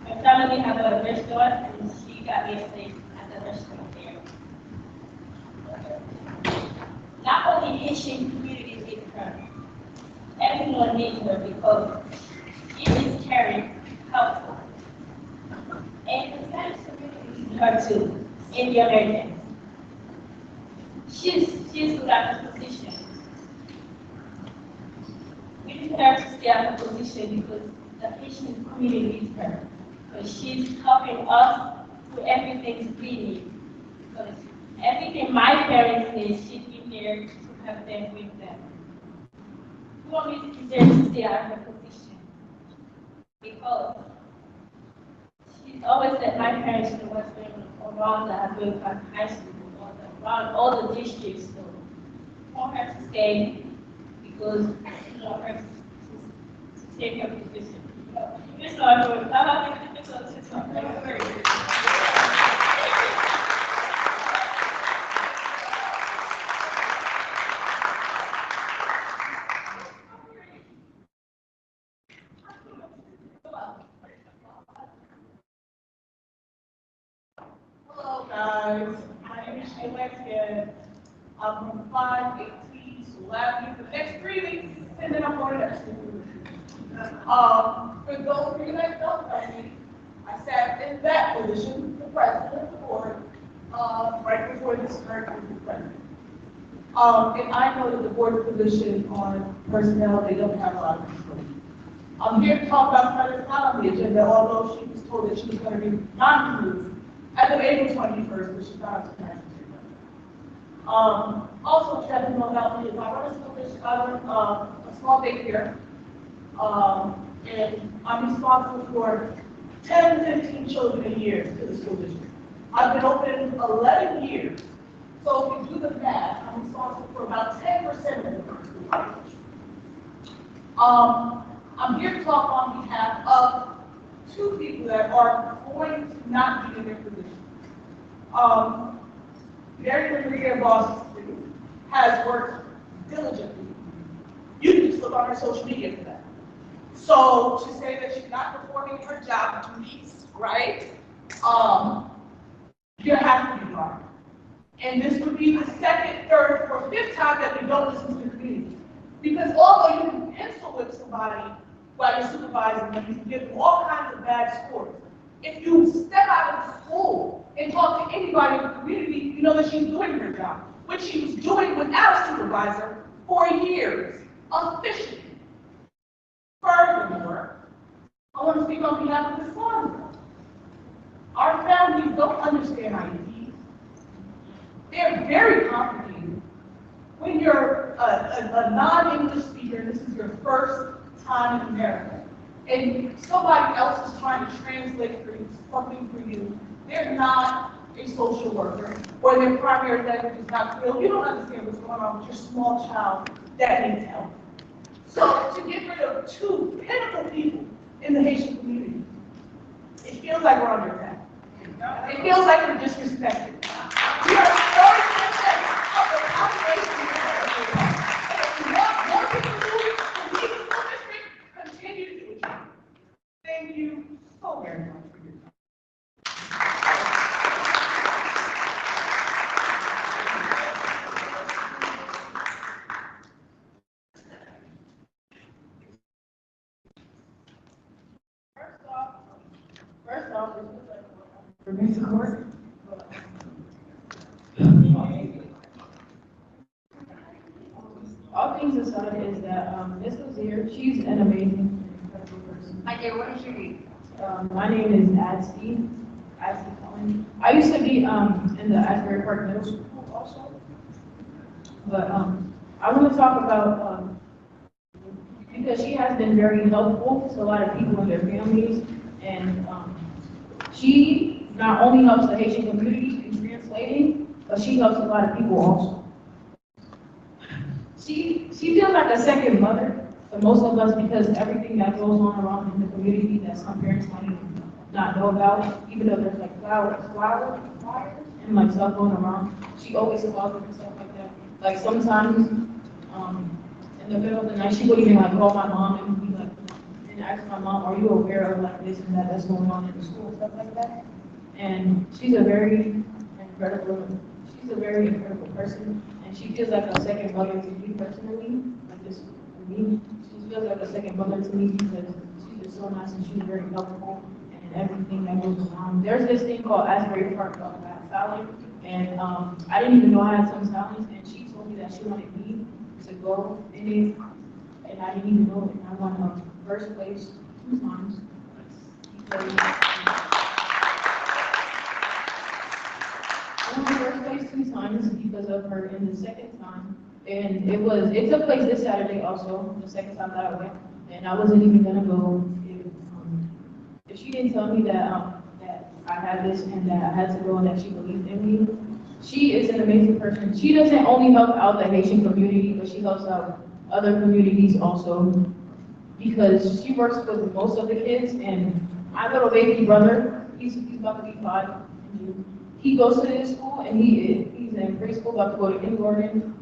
[SPEAKER 11] My family had a restaurant, and she got me a place at the restaurant there. Not only Haitian community needs her, everyone needs her because she is caring, helpful. And the Spanish community needs her too, in the Americans. She's good at her position. We need her to stay at her position because the Haitian community needs her. Because she's helping us with everything we need. Because everything my parents need, she's been there to help them with them. We want me to be there to stay at her position. Because she's always said my parents know what's going on around the Asbury High School, or around all the districts. So I want her to stay because I want her to take her position. This is our doing. How about the difficult to talk?
[SPEAKER 1] Hello, guys. My name is Alexia. I'm from 518 School Avenue for the next 3 weeks, and then I'm going to school. For those of you that don't know me, I sat in that position, the president of the board,
[SPEAKER 12] right before this current group is pregnant. And I know that the board's position on personnel, they don't have a lot of control. I'm here to talk about credit not on the agenda, although she was told that she was going to be non-removed as of April 21st, but she's not to parents. Also, to let you know about me is I run a school district, I run a small daycare, and I'm responsible for 10, 15 children a year to the school district. I've been open 11 years, so if you do the math, I'm responsible for about 10% of the school population. I'm here to talk on behalf of two people that are going to not be in their position. Mary Maria Ross has worked diligently. You can just look on her social media for that. So to say that she's not performing her job duties, right? You're have to be right. And this would be the second, third, or fifth time that we don't listen to the community. Because although you can pencil with somebody while you're supervising them, you can give them all kinds of bad scores. If you step out of the school and talk to anybody in the community, you know that she's doing her job, which she was doing without a supervisor for years, officially. Furthermore, I want to speak on behalf of Ms. Swanson. Our families don't understand IEPs. They're very complicated. When you're a non-English speaker, this is your first time in America, and somebody else is trying to translate for you, something for you, they're not a social worker, or their primary language is not real. You don't understand what's going on with your small child that needs help. So to get rid of two pivotal people in the Haitian community, it feels like we're under attack. It feels like we're disrespected. We are 30% of the population. And if you want more people to do it, to leave the school district, continue to do it. Thank you so very much for your time. First off, for Mr. Court. All things aside is that Ms. Lazier, she's an amazing, incredible person.
[SPEAKER 3] Hi there, what is your name?
[SPEAKER 12] My name is Asbury Cohen. I used to be in the Asbury Park Middle School also. But I want to talk about, because she has been very helpful to a lot of people and their families. And she not only helps the Haitian community in translating, but she helps a lot of people also. She feels like a second mother to most of us because everything that goes on around in the community that some parents might even not know about, even though there's like flyers and like stuff going around, she always calls them and stuff like that. Like sometimes in the middle of the night, she would even like call my mom and be like, and ask my mom, are you aware of like this and that that's going on in the school and stuff like that? And she's a very incredible person, and she feels like a second mother to me personally, like this for me. She feels like a second mother to me because she's just so nice and she's very helpful and everything that goes around. There's this thing called Asbury Park called talent, and I didn't even know I had some talents, and she told me that she wanted me to go in it, and I didn't even know it, and I won first place 2 times. I won first place 2 times because of her in the second time. And it took place this Saturday also, the second time that I went. And I wasn't even gonna go if she didn't tell me that that I had this and that I had to go and that she believed in me. She is an amazing person. She doesn't only help out the Haitian community, but she helps out other communities also, because she works with most of the kids. And my little baby brother, he's about to be 5 in June. He goes to this school, and he's in preschool, about to go to kindergarten.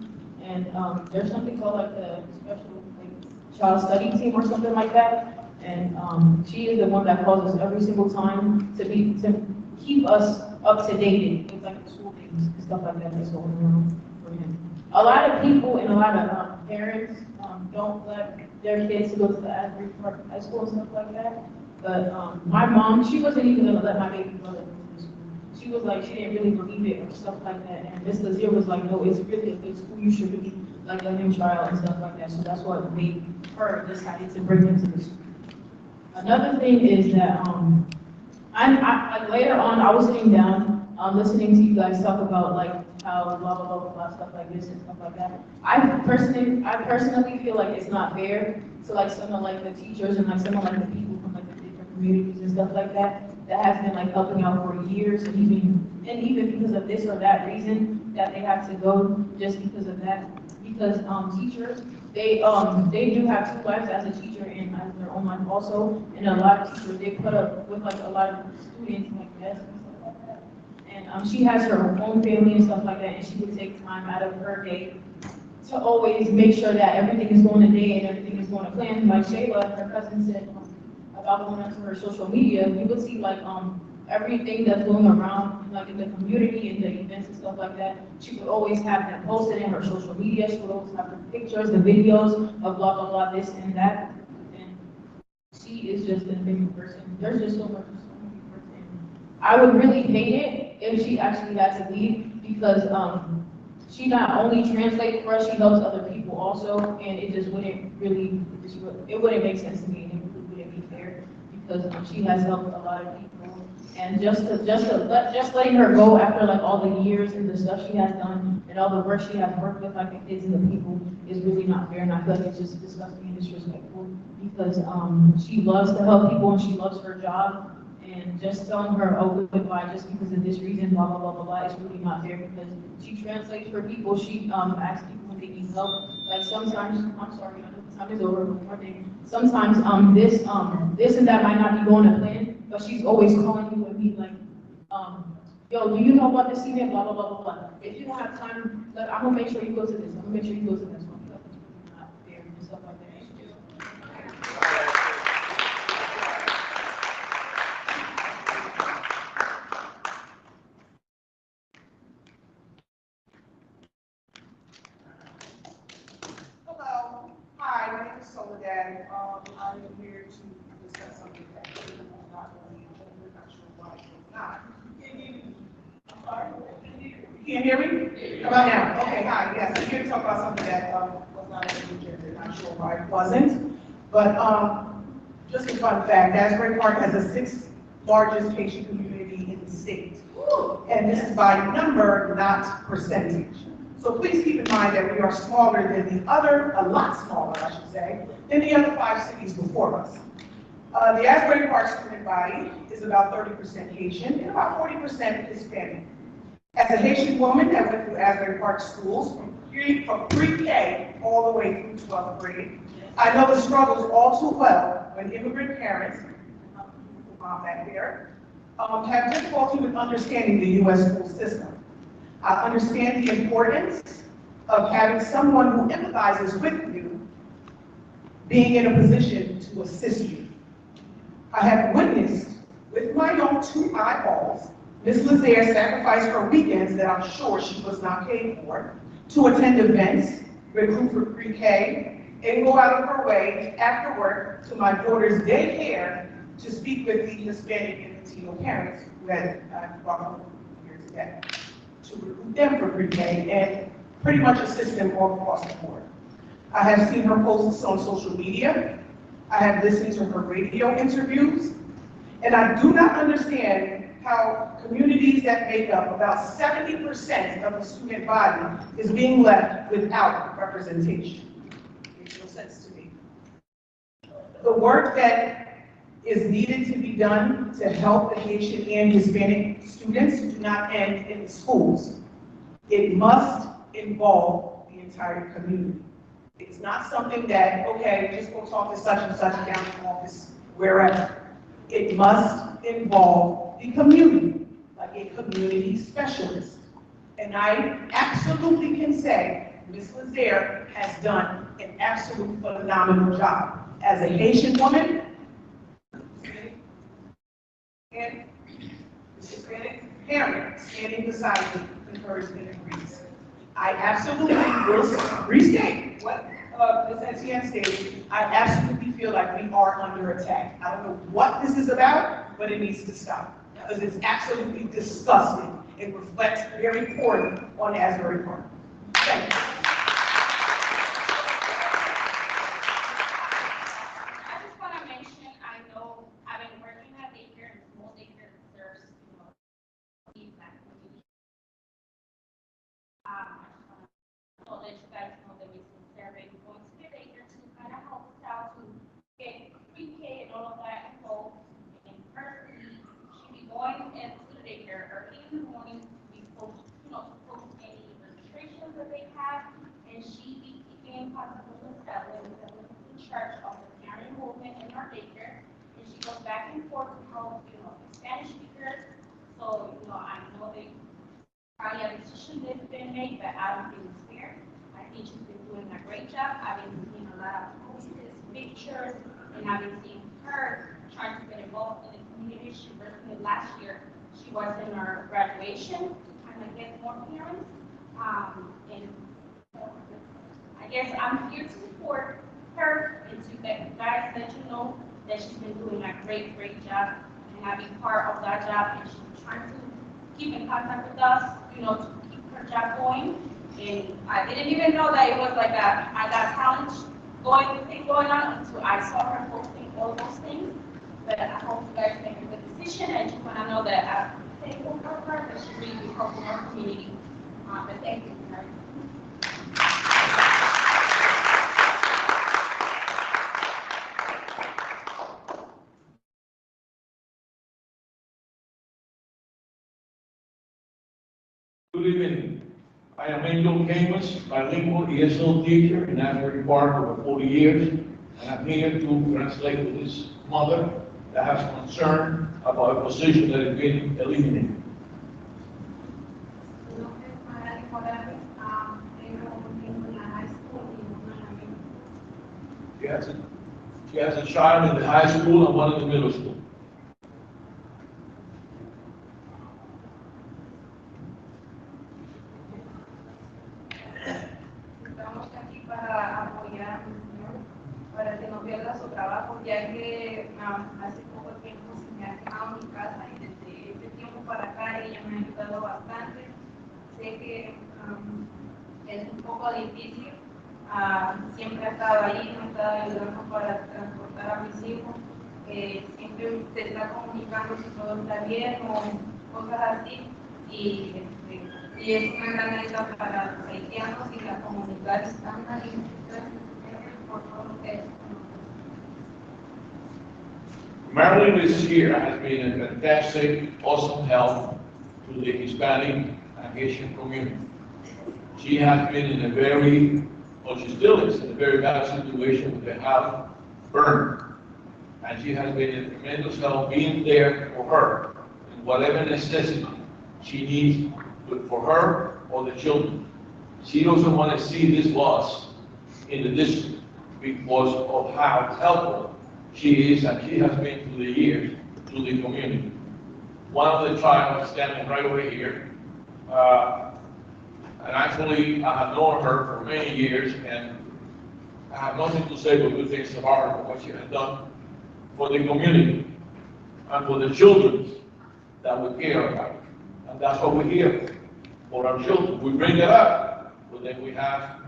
[SPEAKER 12] And there's something called like the special like child study team or something like that. And she is the one that calls us every single time to keep us up to date with like the school things and stuff like that that's going on for him. A lot of people and a lot of parents don't let their kids go to the Asbury Park High School and stuff like that. But my mom, she wasn't even gonna let my baby brother go to the school. She she was like, she didn't really believe it or stuff like that. And Ms. Lazier was like, no, it's really a good school, you should really like let him try out and stuff like that. So that's what made her decided to bring him to the school. Another thing is that, like later on, I was sitting down, listening to you guys talk about like how blah, blah, blah, blah, blah, stuff like this and stuff like that. I personally feel like it's not fair to like some of like the teachers and like some of like the people from like the different communities and stuff like that has been like helping out for years and even because of this or that reason that they have to go just because of that. Because teachers, they do have two lives as a teacher and as their own life also. And a lot of teachers, they put up with like a lot of students like this and stuff like that. And she has her own family and stuff like that, and she would take time out of her day to always make sure that everything is going to day and everything is going to plan. Like Shayla, her cousin said about going onto her social media, you would see like everything that's going around like in the community and the events and stuff like that. She would always have that posted in her social media. She would always have the pictures, the videos of blah blah blah, this and that. And she is just an amazing person. There's just so many person. I would really hate it if she actually had to leave because she not only translates for us, she helps other people also, and it just wouldn't really, it wouldn't make sense to me, and it really wouldn't be fair because she has helped a lot of people. And just letting her go after like all the years and the stuff she has done and all the work she has worked with like the kids and the people is really not fair. And I feel like it's just disgusting and disrespectful because she loves to help people and she loves her job. And just telling her, oh, goodbye just because of this reason, blah, blah, blah, blah, blah, is really not fair because she translates for people. She asks people when they need help. Like sometimes, I'm sorry, I know the time is over, but one thing. Sometimes this and that might not be going to plan, but she's always calling you and me like, yo, do you know about this event, blah, blah, blah, blah, blah. If you don't have time, like, I'm gonna make sure you go to this, I'm gonna make sure you go to this one. Like, it's really not fair and stuff like that.
[SPEAKER 13] Hello, hi, my name is Soledad. I'm here to discuss something that is not really, we're not sure why it's not. I'm sorry, you can't hear me? How about now? Okay, hi, yes, I'm here to talk about something that was not on the agenda, not sure why it wasn't. But just a fun fact, Asbury Park has the 6th largest patient community in the state. And this is by number, not percentage. So please keep in mind that we are smaller than the other, a lot smaller, I should say, than the other 5 cities before us. The Asbury Park student body is about 30% Haitian and about 40% Hispanic. As a Haitian woman that went through Asbury Park schools from pre-K all the way through 12th grade, I know the struggles all too well when immigrant parents, mom back there, have difficulty with understanding the U.S. school system. I understand the importance of having someone who empathizes with you being in a position to assist you. I have witnessed with my own 2 eyeballs Ms. Lazier sacrifice her weekends that I'm sure she was not paid for to attend events, recruit for pre-K, and go out of her way after work to my daughter's daycare to speak with the Hispanic and Latino parents who had brought them here today, to recruit them for pre-K and pretty much assist them all across the board. I have seen her posts on social media. I have listened to her radio interviews, and I do not understand how communities that make up about 70% of the student body is being left without representation. It makes no sense to me. The work that is needed to be done to help the Haitian and Hispanic students do not end in the schools. It must involve the entire community. It's not something that, okay, just go talk to such and such down in the office, wherever. It must involve the community, like a community specialist. And I absolutely can say Ms. Lazier has done an absolute phenomenal job. As a Haitian woman, and Hispanic parent standing beside me concurs and agrees. I absolutely will restate what Ms. Etienne stated. I absolutely feel like we are under attack. I don't know what this is about, but it needs to stop. because it's absolutely disgusting. It reflects very poorly on Asbury Park. Thank you.
[SPEAKER 11] I just want to mention, I know I've been working at daycare and small daycare that serves, Black community. I just want to let you guys know that we sincerely going to the daycare to kind of help us out to get pre-K and all of that involved. And personally, she'll be going into the daycare early in the morning to be post, to post any registrations that they have, and she be keeping in contact with Ms. Ellen, who's in charge of the parent movement in our daycare, and she goes back and forth to help, the Spanish speakers. So, I know they probably a decision that's been made, but I don't think it's fair. I think she's been doing a great job. I've been seeing a lot of posters, pictures, and I've been seeing her trying to get involved in the community. She recently last year, she was in our graduation to kind of get more parents. And I guess I'm here to support her and to let you guys let you know that she's been doing a great, great job, and I've been part of that job, and she's trying to keep in contact with us, to keep her job going. And I didn't even know that it was like I got talent going on until I saw her posting all those things. But I hope you guys make a good decision, and just want to know that I'm thankful for her, that she really helping our community. But thank you.
[SPEAKER 14] Good evening. I am Angel Camus, bilingual ESL teacher in Asbury Park over 40 years, and I'm here to translate with his mother that has concern about a position that is being eliminated. She has a child in the high school and one in the middle school.
[SPEAKER 12] Estamos aquí para apoyar al señor, para que no pierda su trabajo, ya que hace poco tiempo se me ha quemado mi casa y desde ese tiempo para acá ella me ha ayudado bastante. Sé que es un poco difícil, siempre ha estado ahí, me ha estado ayudando para transportar a mis hijos, siempre se está comunicando si todo está bien o cosas así. Y es una gran ayuda para los haitianos y la comunidad hispana y por todo lo que es.
[SPEAKER 14] Marilyn this year has been a fantastic, awesome help to the Hispanic and Haitian community. She has been in she still is in a very bad situation with the house burned. And she has been a tremendous help being there for her in whatever necessity she needs for her or the children. She doesn't want to see this loss in the district because of how helpful she is and she has been through the years to the community. One of the child is standing right over here. And actually, I have known her for many years, and I have nothing to say but good things about her for what she has done for the community and for the children that we care about. And that's what we're here for our children. We bring it up, but then we have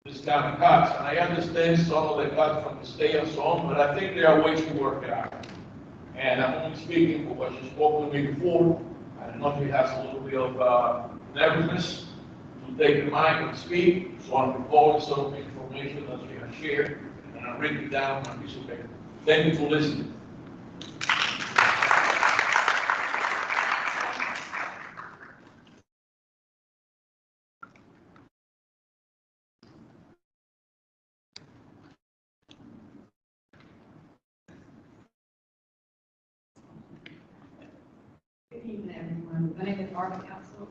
[SPEAKER 14] this kind of cuts. And I understand some of the cuts from the state and so on, but I think there are ways to work it out. And I'm only speaking for what she spoke to me before. I know she has a little bit of nervousness to take the mic and speak, so I'm recalling some of the information that she has shared, and I've written it down on a piece of paper. Thank you for listening.
[SPEAKER 15] Good evening, everyone. My name is Barbara Council.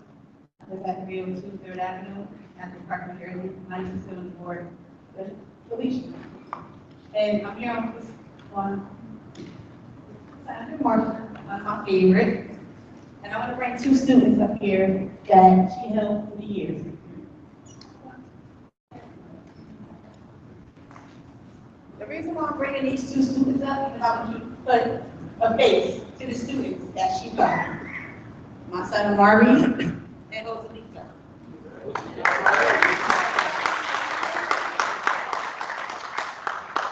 [SPEAKER 15] I live at 302 3rd Avenue, at the Park, New Jersey, 974 Felicia. And I'm here on Senator Marshall, one of my favorite. And I want to bring two students up here that she helped for the years. The reason why I'm bringing these two students up is I want you to put a face to the students that she taught. My son Amari and Joselita. I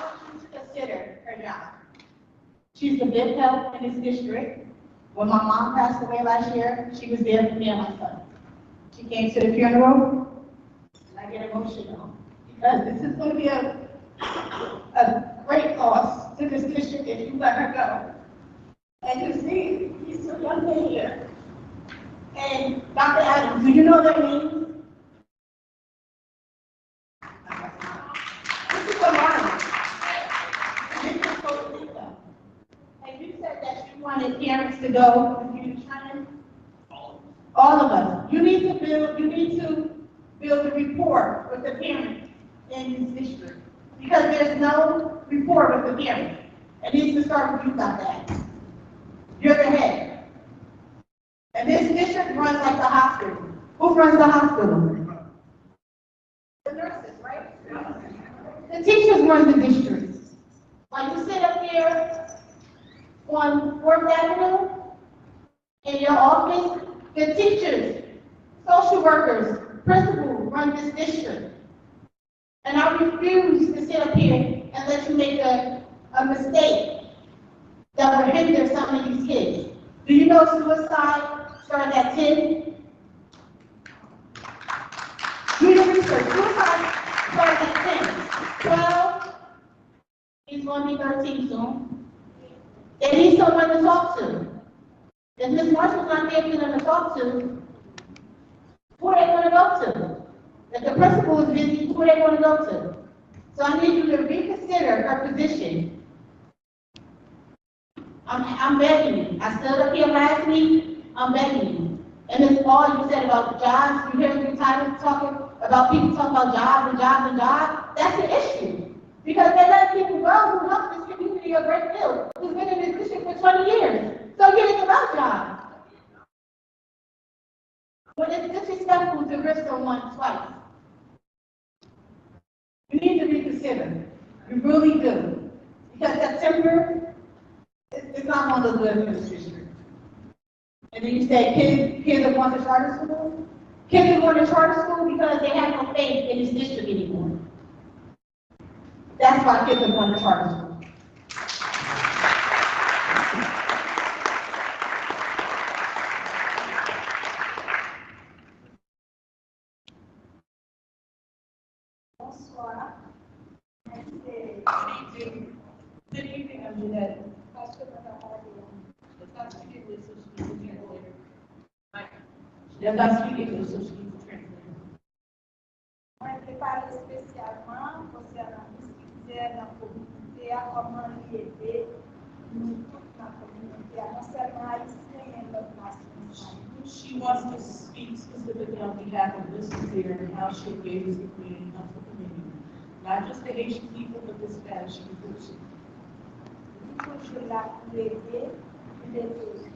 [SPEAKER 15] want you to consider her job. She's the best help in this district. When my mom passed away last year, she was there for me and my son. She came to the funeral, and I get emotional because this is going to be a great loss to this district if you let her go. And to see these two young men here, and Dr. Adams, do you know their names? This is Amari. And this is Joselita. And you said that you wanted parents to go with you to China? All of us. You need to build a rapport with the parents in this district. Because there's no rapport with the parents. It needs to start with you about that. You're the head. And this district runs like the hospital. Who runs the hospital? The nurses, right? The teachers run the district. Like you sit up here on 4th Avenue in your office, the teachers, social workers, principals run this district. And I refuse to sit up here and let you make a mistake that will hinder some of these kids. Do you know suicide started at 10? Do the research. Suicide started at 10. 12, he's going to be 13 soon. They need someone to talk to. If Ms. Marshall's not there for them to talk to, who are they going to go to? If the principal is busy, who are they going to go to? So I need you to reconsider her position. I'm begging you. I stood up here last week, I'm begging you. And it's all you said about jobs. You hear me talking about people talking about jobs and jobs and jobs. That's the issue. Because they let people go who love this community a great deal, who's been in this district for 20 years. So yeah, it's about jobs. But it's disrespectful to risk someone twice. You need to reconsider. You really do. Because September, it's not going to look good for this district. And then you say kids are going to charter school? Kids are going to charter school because they have no faith in this district anymore. That's why kids are going to charter school.
[SPEAKER 11] Good evening, I'm Jeanette. They're not speaking English, so she's a translator.
[SPEAKER 13] Mwen prepare spesyalement konsernan dis ki fè nan komunite a, koman li ede nou tout nan komunite a, non selman Haitien yon lot nasyon.
[SPEAKER 11] She wants to speak specifically on behalf of this here and how she engages the community and helps the community. Not just the Haitian people, but the Spanish people too.
[SPEAKER 13] Toujou la pou ede,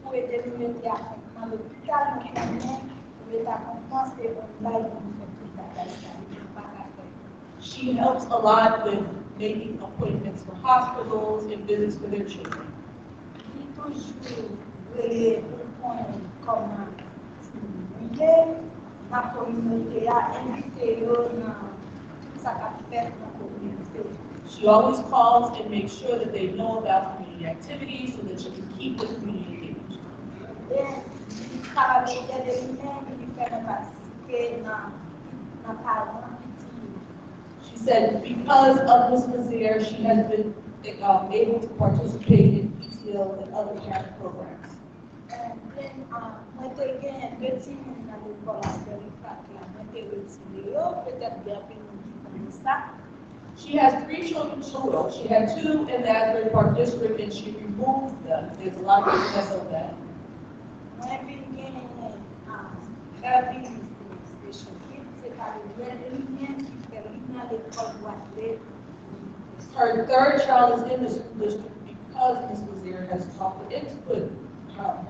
[SPEAKER 13] pou ede nou ede a nan l'hôpital nou konnen, pou ede a kompense la yon
[SPEAKER 11] She helps a lot with making appointments for hospitals and visits for their children.
[SPEAKER 13] Li toujou vele pou konnen koman mouye nan komunite a, invite yo nan sa ka fèt nan komunite.
[SPEAKER 11] She always calls and makes sure that they know about community activities so that she can keep the community engaged. She said because of Ms. Mazier, she has been able to participate in PTO and other parent programs.
[SPEAKER 13] And then, again, good team in the Asbury
[SPEAKER 11] She has 3 children total. She had 2 in the Asbury Park district and she removed them. There's a lot of success of that. Her 3rd child is in the school district because Ms. Mazier has talked to put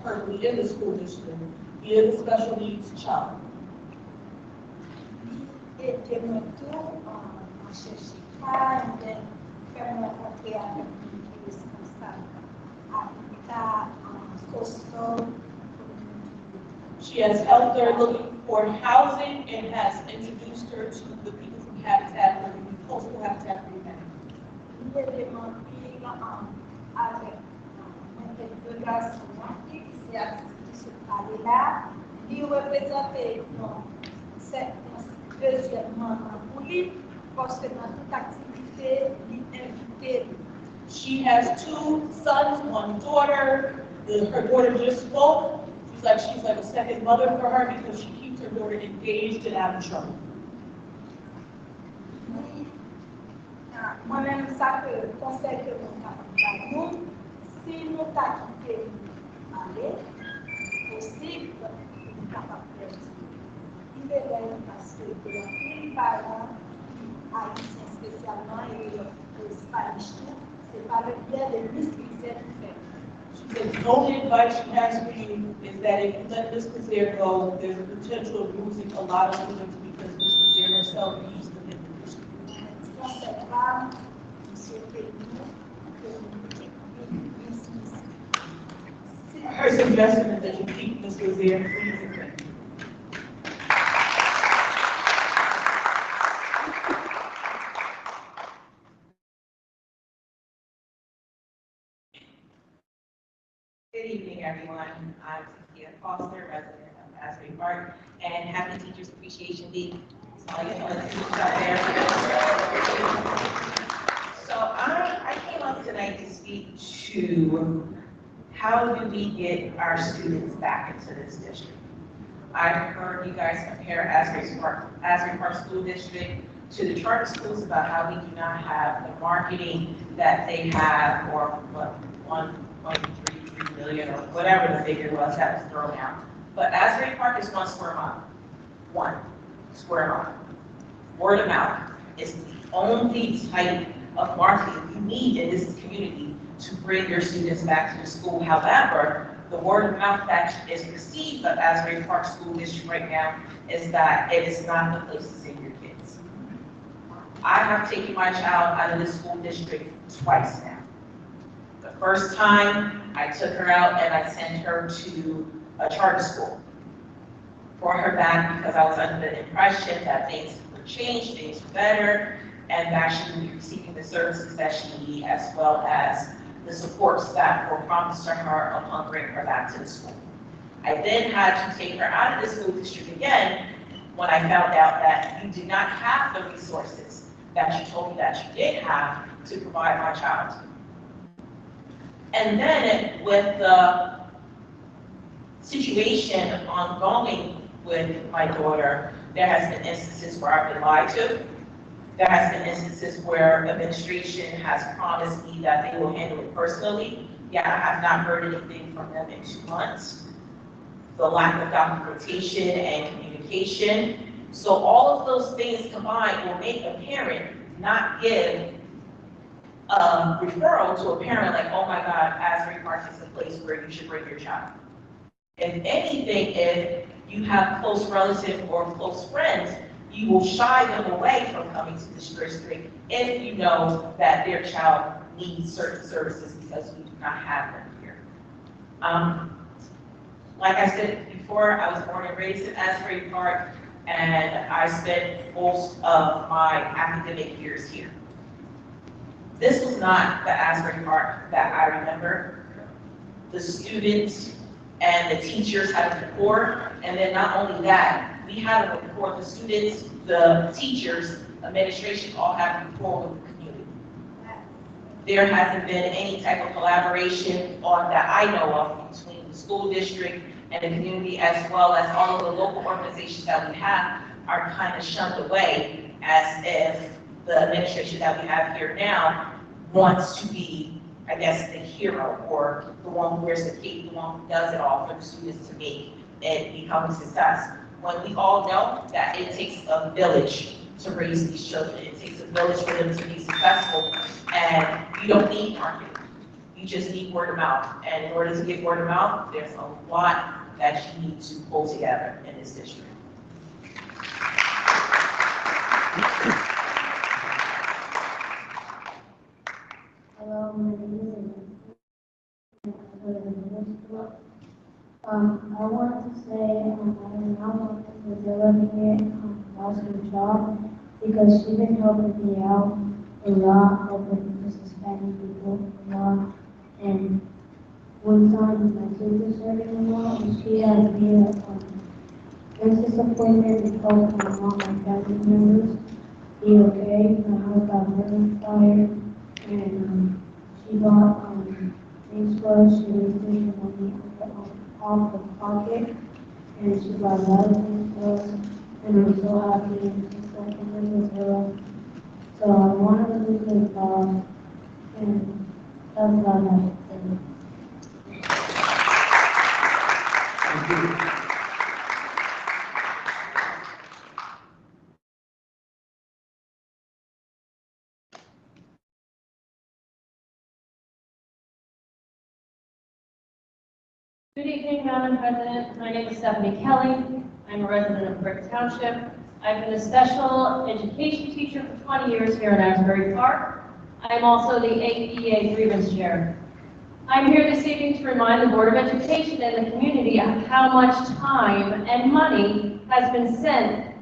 [SPEAKER 11] her in the school district. He is a special needs child.
[SPEAKER 13] coastal. She has helped her looking for housing and has introduced her to the people from Habitat for Humanity, Coastal Habitat for Humanity. She has 2 sons, 1 daughter. Her daughter just spoke. She's like a second mother for her because she keeps her daughter engaged and out of trouble.
[SPEAKER 16] Moi-même, ça que conseil que mon capitaine nous, si nous t'a quitté aller, possible, nous capable de faire. Il est là parce que les parents, haïtiens spécialement, et les Spanish too, c'est pas le bien de l'utiliser pour faire.
[SPEAKER 13] The only advice she has for you is that if you let Ms. Kazir go, there's a potential of losing a lot of students because Ms. Kazir herself used them in the district. Her suggestion is that you keep Ms. Kazir, please, and thank you.
[SPEAKER 17] Good evening, everyone. I'm Cynthia Foster, resident of Asbury Park, and happy Teachers Appreciation Week. So I guess I'll let the teachers out there. So I came up tonight to speak to how do we get our students back into this district. I've heard you guys compare Asbury Park School District to the charter schools about how we do not have the marketing that they have, or what, 1.33 million or whatever the figure was that was thrown out. But Asbury Park is 1 square mile. 1 square mile. Word of mouth is the only type of marketing you need in this community to bring your students back to the school. However, the word of mouth that is received of Asbury Park School District right now is that it is not the place to send your kids. I have taken my child out of this school district twice now. The first time, I took her out and I sent her to a charter school. Brought her back because I was under the impression that things would change, things were better, and that she would be receiving the services that she needed, as well as the supports that were promised to her upon bringing her back to the school. I then had to take her out of the school district again when I found out that you did not have the resources that you told me that you did have to provide my child. And then with the situation ongoing with my daughter, there has been instances where I've been lied to. There has been instances where administration has promised me that they will handle it personally, yet I have not heard anything from them in 2 months. The lack of documentation and communication. So all of those things combined will make a parent not give a referral to a parent like, oh my God, Asbury Park is a place where you should bring your child. If anything, if you have close relatives or close friends, you will shy them away from coming to this district if you know that their child needs certain services because we do not have them here. Like I said before, I was born and raised in Asbury Park, and I spent most of my academic years here. This was not the Asbury Park that I remember. The students and the teachers had a rapport, and then not only that, we had a rapport, the students, the teachers, administration all had a rapport with the community. There hasn't been any type of collaboration on that I know of between the school district and the community, as well as all of the local organizations that we have are kind of shunned away as if the administration that we have here now wants to be, I guess, the hero or the one who wears the cape, the one who does it all for the students to make it become a success. When we all know that it takes a village to raise these children, it takes a village for them to be successful, and you don't need marketing. You just need word of mouth. And in order to get word of mouth, there's a lot that you need to pull together in this district.
[SPEAKER 18] Hello, my name is
[SPEAKER 11] I want to say, I do not want to delegate Roscoe's job because she's been helping me out a lot, helping the Hispanic people a lot. And one time my sister serving a lot, and she has me nurse's appointment and help my mom and family members be okay. My house got really fire, and she bought things for us. She was taking money off the pocket, and she bought a lot of things for us, and I'm so happy and just like with her. So I want to do good job, and that's what I have to say.
[SPEAKER 18] Good evening, Madam President. My name is Stephanie Kelly. I'm a resident of Brick Township. I've been a special education teacher for 20 years here in Asbury Park. I'm also the APA grievance chair. I'm here this evening to remind the Board of Education and the community of how much time and money has been spent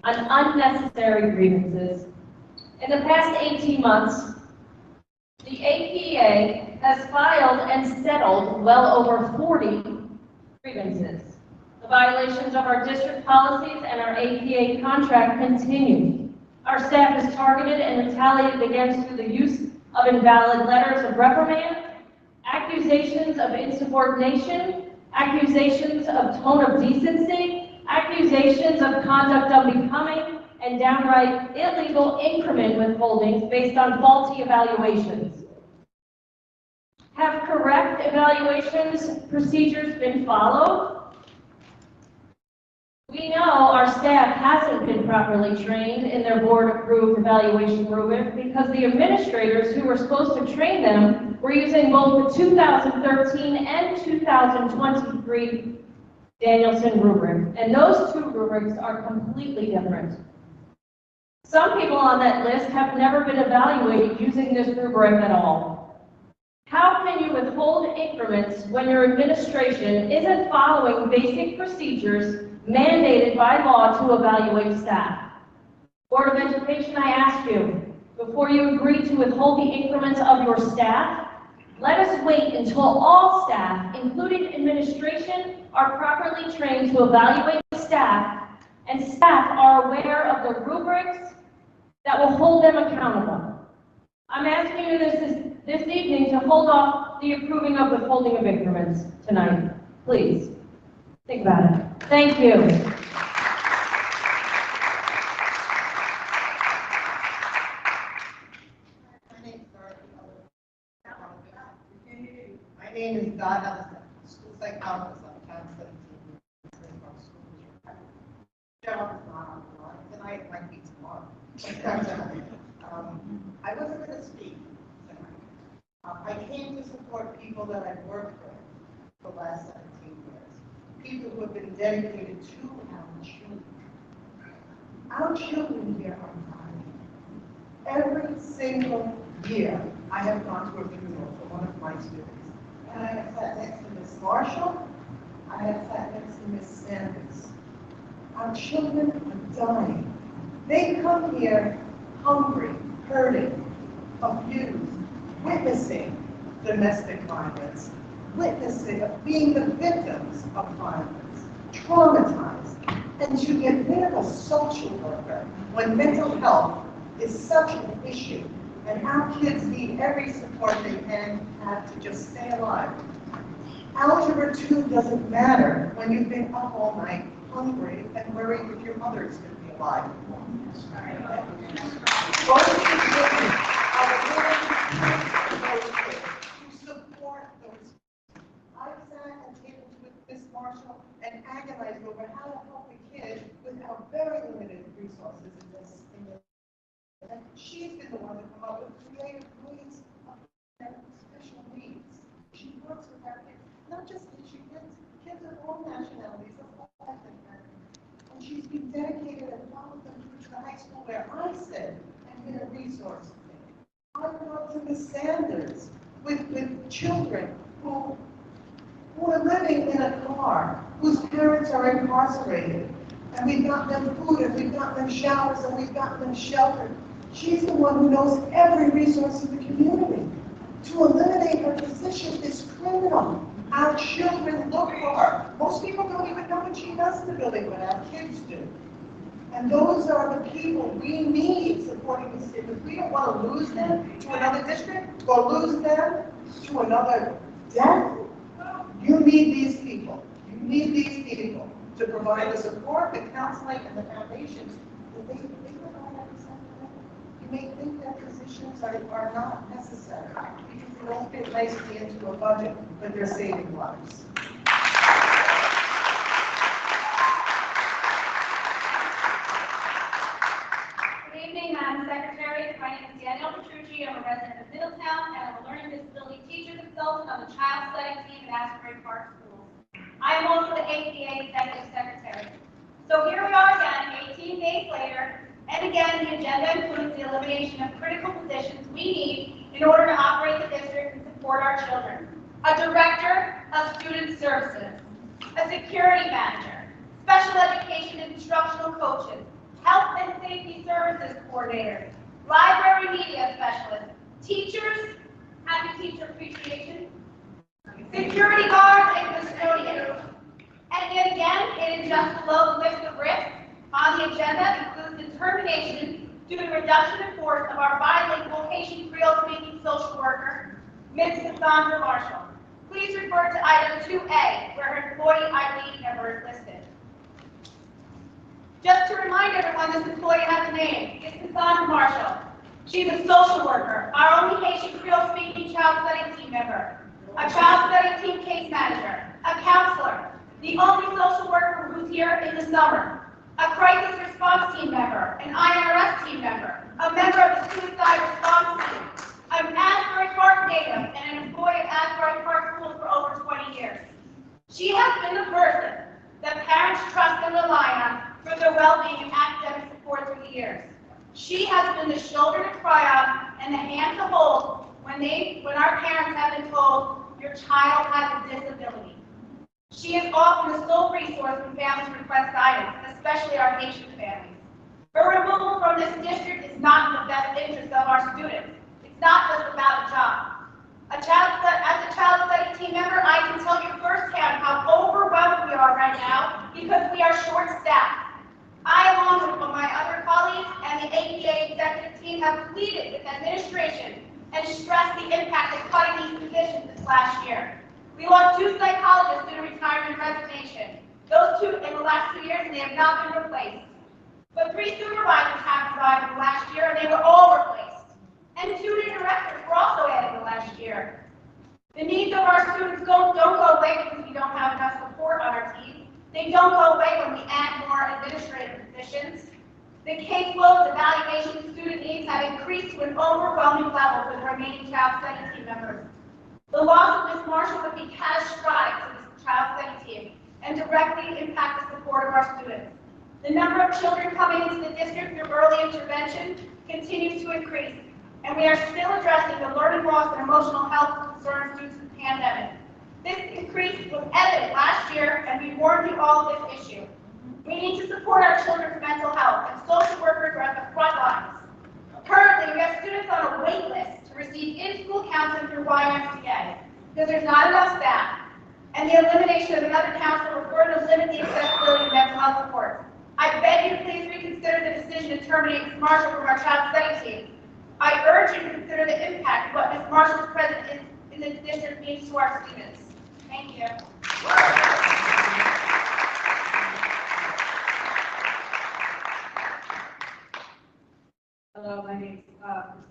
[SPEAKER 18] on unnecessary grievances. In the past 18 months, the APA has filed and settled well over 40 grievances. The violations of our district policies and our APA contract continue. Our staff is targeted and retaliated against through the use of invalid letters of reprimand, accusations of insubordination, accusations of tone of decency, accusations of conduct unbecoming, and downright illegal increment withholdings based on faulty evaluations. Have correct evaluations procedures been followed? We know our staff hasn't been properly trained in their board-approved evaluation rubric because the administrators who were supposed to train them were using both the 2013 and 2023 Danielson rubric, and those two rubrics are completely different. Some people on that list have never been evaluated using this rubric at all. How can you withhold increments when your administration isn't following basic procedures mandated by law to evaluate staff? Board of Education, I ask you, before you agree to withhold the increments of your staff, let us wait until all staff, including administration, are properly trained to evaluate staff, and staff are aware of the rubrics that will hold them accountable. I'm asking you this evening to hold off the approving of withholding of increments tonight. Please, think about it. Thank you.
[SPEAKER 19] My name is Don Ellison, school psychologist on Town 17. Job is not on the line tonight, it might be tomorrow. I wasn't going to speak tonight. I came to support people that I've worked with for the last 17 years. People who have been dedicated to our children. Our children here are dying. Every single year, I have gone to a funeral for one of my students. And I have sat next to Miss Marshall. I have sat next to Miss Sanders. Our children are dying. They come here hungry, hurting, abused, witnessing domestic violence, witnessing, being the victims of violence, traumatized, and to get rid of a social worker when mental health is such an issue, and our kids need every support they can have to just stay alive. Algebra 2 doesn't matter when you've been up all night hungry and worried if your mother is going to be alive. Both of these women are willing to support those. I sat and tabled with Miss Marshall and agonized over how to help a kid with our very limited resources in this. And she's been the one to come up with creative ways of special needs. She works with our kids, not just issue kids, kids of all nationalities, of all ethnic backgrounds. And she's been dedicated and followed them through to the high school where I sit and been a resource. I worked to Miss Sanders with children who who are living in a car, whose parents are incarcerated, and we've gotten them food, and we've gotten them showers, and we've gotten them shelter. She's the one who knows every resource in the community. To eliminate her position is criminal. Our children look for her. Most people don't even know what she does in the building, but our kids do. And those are the people we need supporting the city. If we don't want to lose them to another district or lose them to another death, you need these people. You need these people to provide the support, the counseling, and the foundations that they provide every single day. You may think that positions are not necessary because they don't fit nicely into a budget, but they're saving lives.
[SPEAKER 20] Good evening, Madam Secretary. My name is Danielle Petrucci. I'm a resident of Middletown, and I'm a learning disability teacher consultant on the Child Study team at Asbury Park Schools. I am also the APA Executive Secretary. So here we are again, 18 days later, and again, the agenda includes the elimination of critical positions we need in order to operate the district and support our children. A director of student services, a security manager, special education and instructional coaches, health and safety services coordinators, library media specialists, teachers, happy teacher appreciation, security guards, and custodians. And yet again, it is just below the list of risks on the agenda includes the termination due to reduction in force of our bilingual Haitian Creole speaking social worker, Ms. Cassandra Marshall. Please refer to item 2A, where her employee ID number is listed. Just to remind everyone, this employee has a name. It's Cassandra Marshall. She's a social worker, our only Haitian Creole speaking child study team member, a child study team case manager, a counselor, the only social worker who's here in the summer, a crisis response team member, an IRS team member, a member of the suicide response team, an Asbury Park native, and an employee of Asbury Park Schools for over 20 years. She has been the person that parents trust and rely on for their well-being and academic support through the years. She has been the shoulder to cry on and the hand to hold when our parents have been told, your child has a disability. She is often the sole resource when families request guidance, especially our Haitian families. Her removal from this district is not in the best interest of our students. It's not just about a job. As a child study team member, I can tell you firsthand how overwhelmed we are right now because we are short-staffed. I, along with my other colleagues and the APA executive team, have pleaded with administration and stressed the impact of cutting these positions this last year. We lost 2 psychologists due to retirement and resignation. Those 2 in the last 2 years, and they have not been replaced. But 3 supervisors have resigned in the last year, and they were all replaced. And 2 new directors were also added in the last year. The needs of our students don't go away because we don't have enough support on our team. They don't go away when we add more administrative positions. The caseloads, evaluation, student needs have increased to an overwhelming level for the remaining child study team members. The loss of Ms. Marshall would be catastrophic to this child study team and directly impact the support of our students. The number of children coming into the district through early intervention continues to increase, and we are still addressing the learning loss and emotional health concerns due to the pandemic. This increase was evident last year, and we warned you all of this issue. We need to support our children's mental health, and social workers are at the front lines. Currently, we have students on a wait list to receive in-school counseling through YMCA because there's not enough staff, and the elimination of another counselor will further limit the accessibility of mental health support. I beg you to please reconsider the decision to terminate Ms. Marshall from our child study team. I urge you to consider the impact of what Ms. Marshall's presence in the district means to our students. Thank you.
[SPEAKER 21] Hello, my name is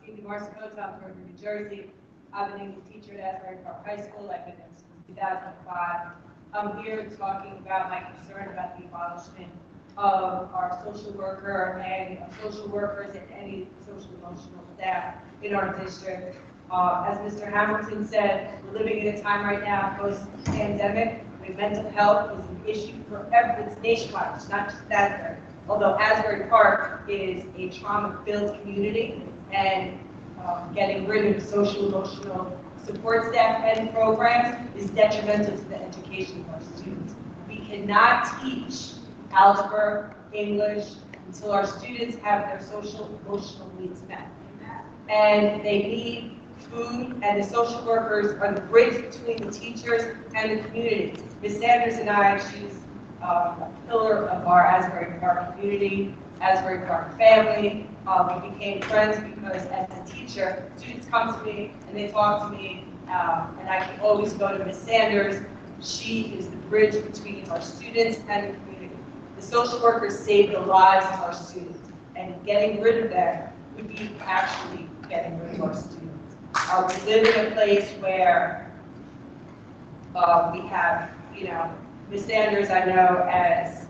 [SPEAKER 21] Christine Marcinota. I'm from New Jersey. I've been English teacher at Asbury Park High School. I've been there since 2005. I'm here talking about my concern about the abolishment of our social worker and social workers and any social emotional staff in our district. As Mr. Hamilton said, we're living in a time right now post-pandemic when mental health is an issue for everyone. It's nationwide. It's not just Asbury. Although Asbury Park is a trauma-filled community, and getting rid of social emotional support staff and programs is detrimental to the education education of our students. We cannot teach algebra, English, until our students have their social, emotional needs met. And they need food, and the social workers are the bridge between the teachers and the community. Ms. Sanders and I, she's a pillar of our Asbury Park community, Asbury Park family. We became friends because as a teacher, students come to me and they talk to me, and I can always go to Ms. Sanders. She is the bridge between our students and the community. The social workers save the lives of our students, and getting rid of them would be actually getting rid of our students. We live in a place where we have, Ms. Sanders, I know, as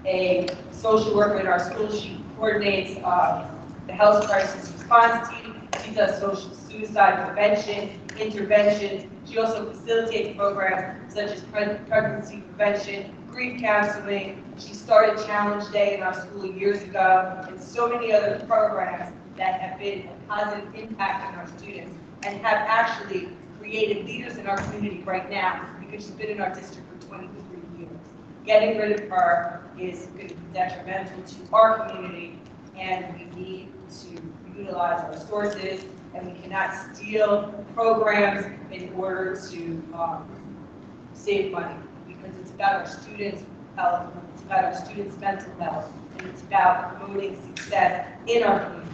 [SPEAKER 21] a social worker in our school, she coordinates the health crisis response team. She does social suicide prevention, intervention. She also facilitates programs such as pregnancy prevention, grief counseling. She started Challenge Day in our school years ago, and so many other programs that have been a positive impact on our students and have actually created leaders in our community right now because she's been in our district for 23 years. Getting rid of her is going to be detrimental to our community, and we need to utilize our sources, and we cannot steal programs in order to save money, because it's about our students' health, it's about our students' mental health, and it's about promoting success in our community.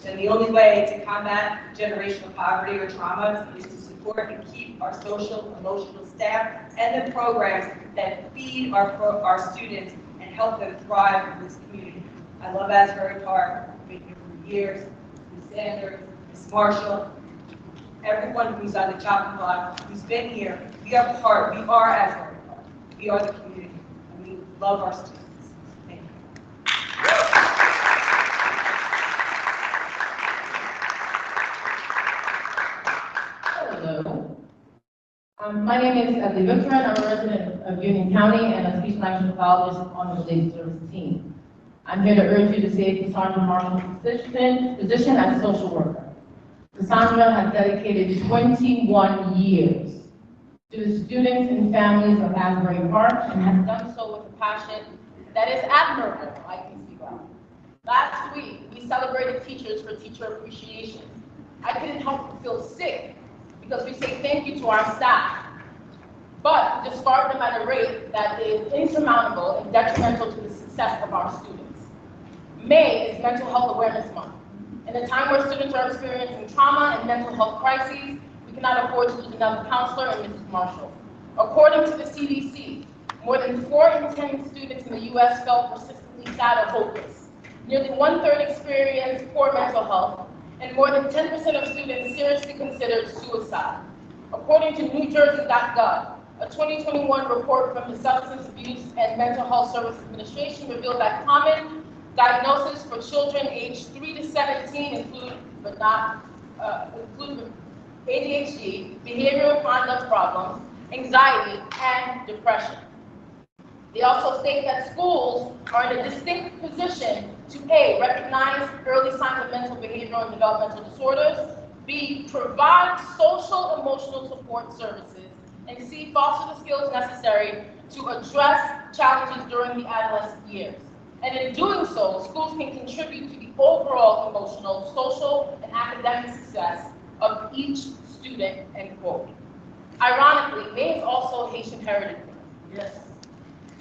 [SPEAKER 21] And the only way to combat generational poverty or trauma is to support and keep our social, emotional staff and the programs that feed our students and help them thrive in this community. I love Asbury Park. I've been here for years. Ms. Sanders, Ms. Marshall, everyone who's on the chopping block, who's been here, we are Asbury Park. We are the community, and we love our students. Thank you.
[SPEAKER 12] Hello. My name is Adley Victor, and I'm a resident of Union County and a speech language pathologist on the related service team. I'm here to urge you to save Cassandra Marshall's position as a social worker. Cassandra has dedicated 21 years to the students and families of Asbury Park and has done so with a passion that is admirable, I can speak of. Last week, we celebrated teachers for Teacher Appreciation. I couldn't help but feel sick because we say thank you to our staff, but we discard them at a rate that is insurmountable and detrimental to the success of our students. May is Mental Health Awareness Month. In a time where students are experiencing trauma and mental health crises, we cannot afford to lose another counselor in Mrs. Marshall. According to the CDC, more than 4 in 10 students in the U.S. felt persistently sad or hopeless. Nearly 1/3 experienced poor mental health, and more than 10% of students seriously considered suicide. According to NewJersey.gov, a 2021 report from the Substance Abuse and Mental Health Services Administration revealed that common diagnoses for children aged 3 to 17 include ADHD, behavioral conduct problems, anxiety, and depression. They also state that schools are in a distinct position to A, recognize early signs of mental, behavioral, and developmental disorders, B, provide social emotional support services, and C, foster the skills necessary to address challenges during the adolescent years. And in doing so, schools can contribute to the overall emotional, social, and academic success of each student, end quote. Ironically, May is also Haitian Heritage Month. Yes.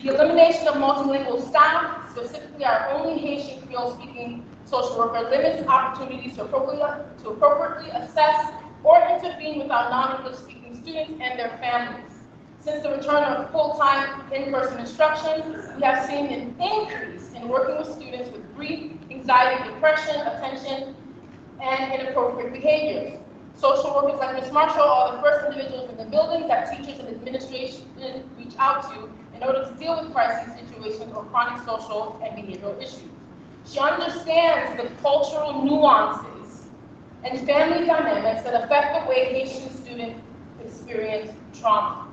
[SPEAKER 12] The elimination of multilingual staff, specifically our only Haitian Creole-speaking social worker, limits opportunities to appropriately assess or intervene with our non-English speaking students and their families. Since the return of full-time in-person instruction, we have seen an increase in working with students with grief, anxiety, depression, attention, and inappropriate behaviors. Social workers like Ms. Marshall are the first individuals in the building that teachers and administration reach out to in order to deal with crisis situations or chronic social and behavioral issues. She understands the cultural nuances and family dynamics that affect the way Haitian students experience trauma.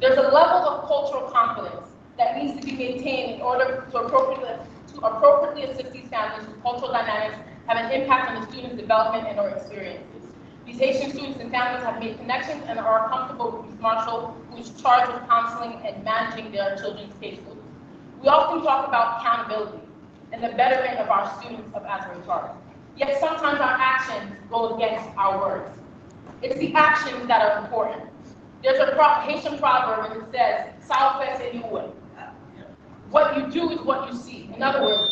[SPEAKER 12] There's a level of cultural confidence that needs to be maintained in order to appropriately assist these families whose cultural dynamics have an impact on the students' development and/or experiences.
[SPEAKER 1] These Haitian students and families have made connections and are comfortable with Ms. Marshall, who is charged with counseling and managing their children's caseloads. We often talk about accountability and the betterment of our students of Asbury Park. Yet sometimes our actions go against our words. It's the actions that are important. There's a Haitian proverb and it says, "Sao fait c'est nous." What you do is what you see. In other words,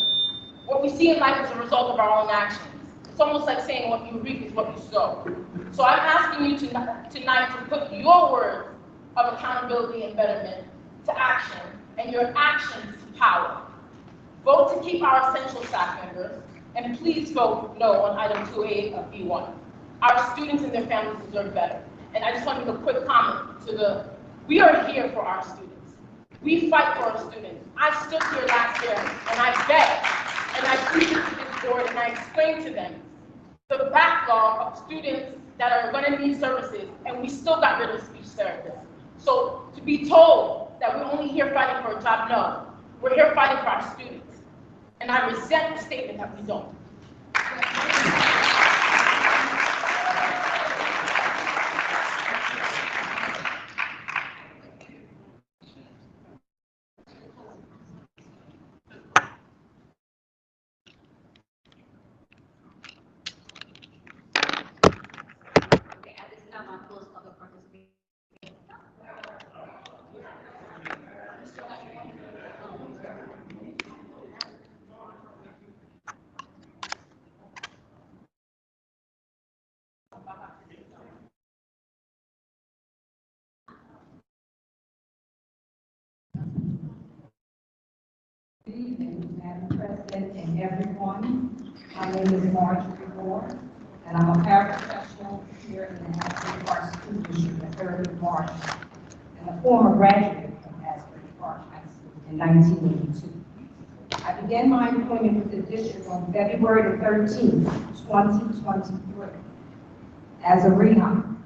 [SPEAKER 1] what we see in life is a result of our own actions. It's almost like saying what you reap is what you sow. So I'm asking you tonight to put your words of accountability and betterment to action and your actions to power. Vote to keep our essential staff members, and please vote no on item 2A of B1. Our students and their families deserve better. And I just want to make a quick comment we are here for our students. We fight for our students. I stood here last year and I begged and I pleaded to this board and I explained to them the backlog of students that are going to need services, and we still got rid of speech therapists. So to be told that we're only here fighting for a job, no. We're here fighting for our students. And I resent the statement that we don't.
[SPEAKER 2] Good evening, Madam President and everyone. My name is Marjorie Moore, and I'm a paraprofessional here in the Asbury Park School District, the 3rd of March, and a former graduate from Asbury Park High School in 1982. I began my employment with the district on February the 13th, 2023, as a rehab.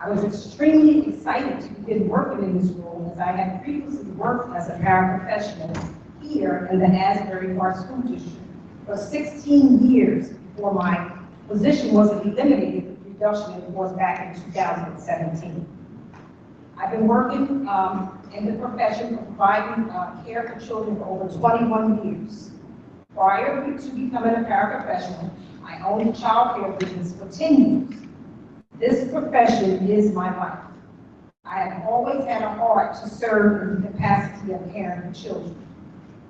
[SPEAKER 2] I was extremely excited to begin working in this role as I had previously worked as a paraprofessional here in the Asbury Park School District for 16 years before my position was eliminated with reduction in force back in 2017. I've been working in the profession of providing care for children for over 21 years. Prior to becoming a paraprofessional, I owned a child care business for 10 years. This profession is my life. I have always had a heart to serve in the capacity of caring for children.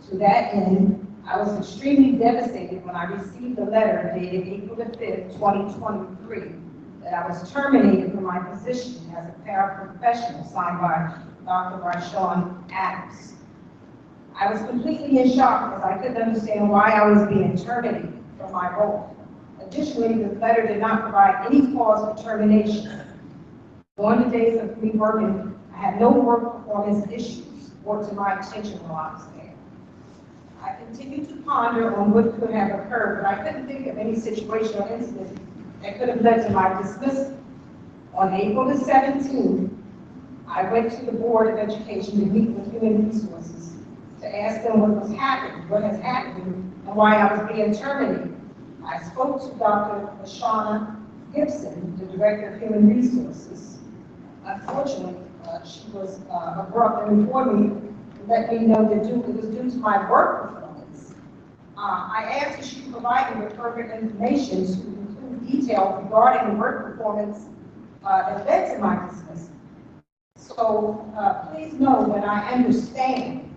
[SPEAKER 2] To that end, I was extremely devastated when I received a letter dated April the 5th, 2023, that I was terminated from my position as a paraprofessional signed by Dr. Marshawn Adams. I was completely in shock as I couldn't understand why I was being terminated from my role. Additionally, the letter did not provide any cause for termination. During the days of me working, I had no work performance issues brought to my attention while I was there. I continued to ponder on what could have occurred, but I couldn't think of any situation or incident that could have led to my dismissal. On April the 17th, I went to the Board of Education to meet with Human Resources to ask them what has happened, and why I was being terminated. I spoke to Dr. Lashana Gibson, the Director of Human Resources. Unfortunately, she was abrupt and informed me, let me know that it was due to my work performance. I asked if she could provide me with further information to include details regarding the work performance that led to my dismissal. So please know that I understand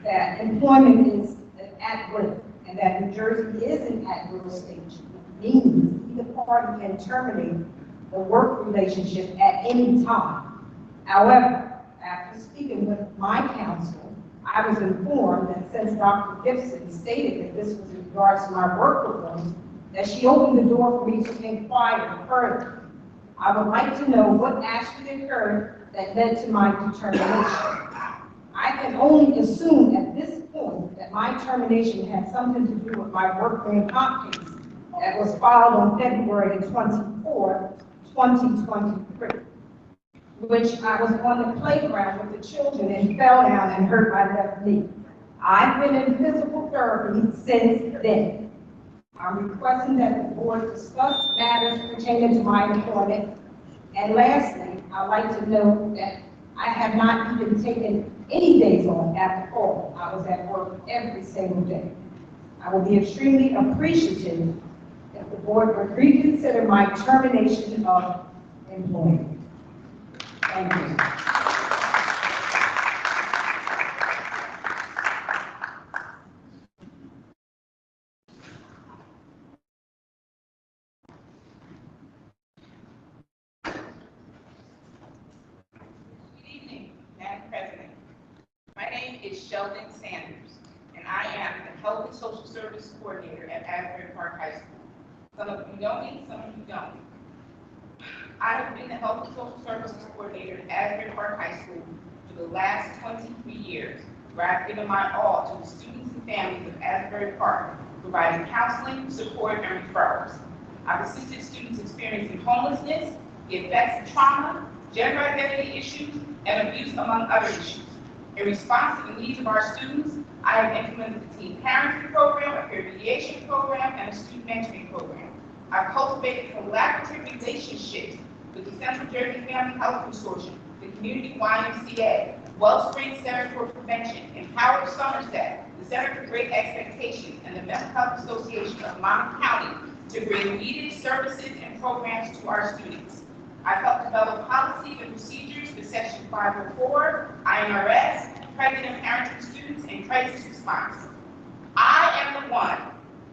[SPEAKER 2] that employment is at will, and that New Jersey is an at-will state, meaning either party can terminate the work relationship at any time. However, after speaking with my counsel, I was informed that since Dr. Gibson stated that this was in regards to my work performance, that she opened the door for me to inquire further. I would like to know what actually occurred that led to my determination. I can only assume at this point that my termination had something to do with my workman comp case that was filed on February 24, 2023, which I was on the playground with the children and fell down and hurt my left knee. I've been in physical therapy since then. I'm requesting that the board discuss matters pertaining to my employment. And lastly, I'd like to note that I have not even taken any days off after all. I was at work every single day. I will be extremely appreciative if the board would reconsider my termination of employment. Thank you.
[SPEAKER 5] Madam President, my name is Sheldon Sanders, and I am the Health and Social Service Coordinator at Asbury Park High School. Some of you know me, some of you don't. I have been the Health and Social Services Coordinator at Asbury Park High School for the last 23 years, where I've given my all to the students and families of Asbury Park, providing counseling, support, and referrals. I've assisted students experiencing homelessness, the effects of trauma, gender identity issues, and abuse, among other issues. In response to the needs of our students, I have implemented the teen parenting program, a peer mediation program, and a student mentoring program. I've cultivated collaborative relationships with the Central Jersey Family Health Consortium, the Community YMCA, Wellspring Center for Prevention, Empower Somerset, the Center for Great Expectations, and the Mental Health Association of Monmouth County to bring needed services and programs to our students. I've helped develop policies and procedures for Section 504, IMRS, pregnant and parenting students, and crisis response. I am the one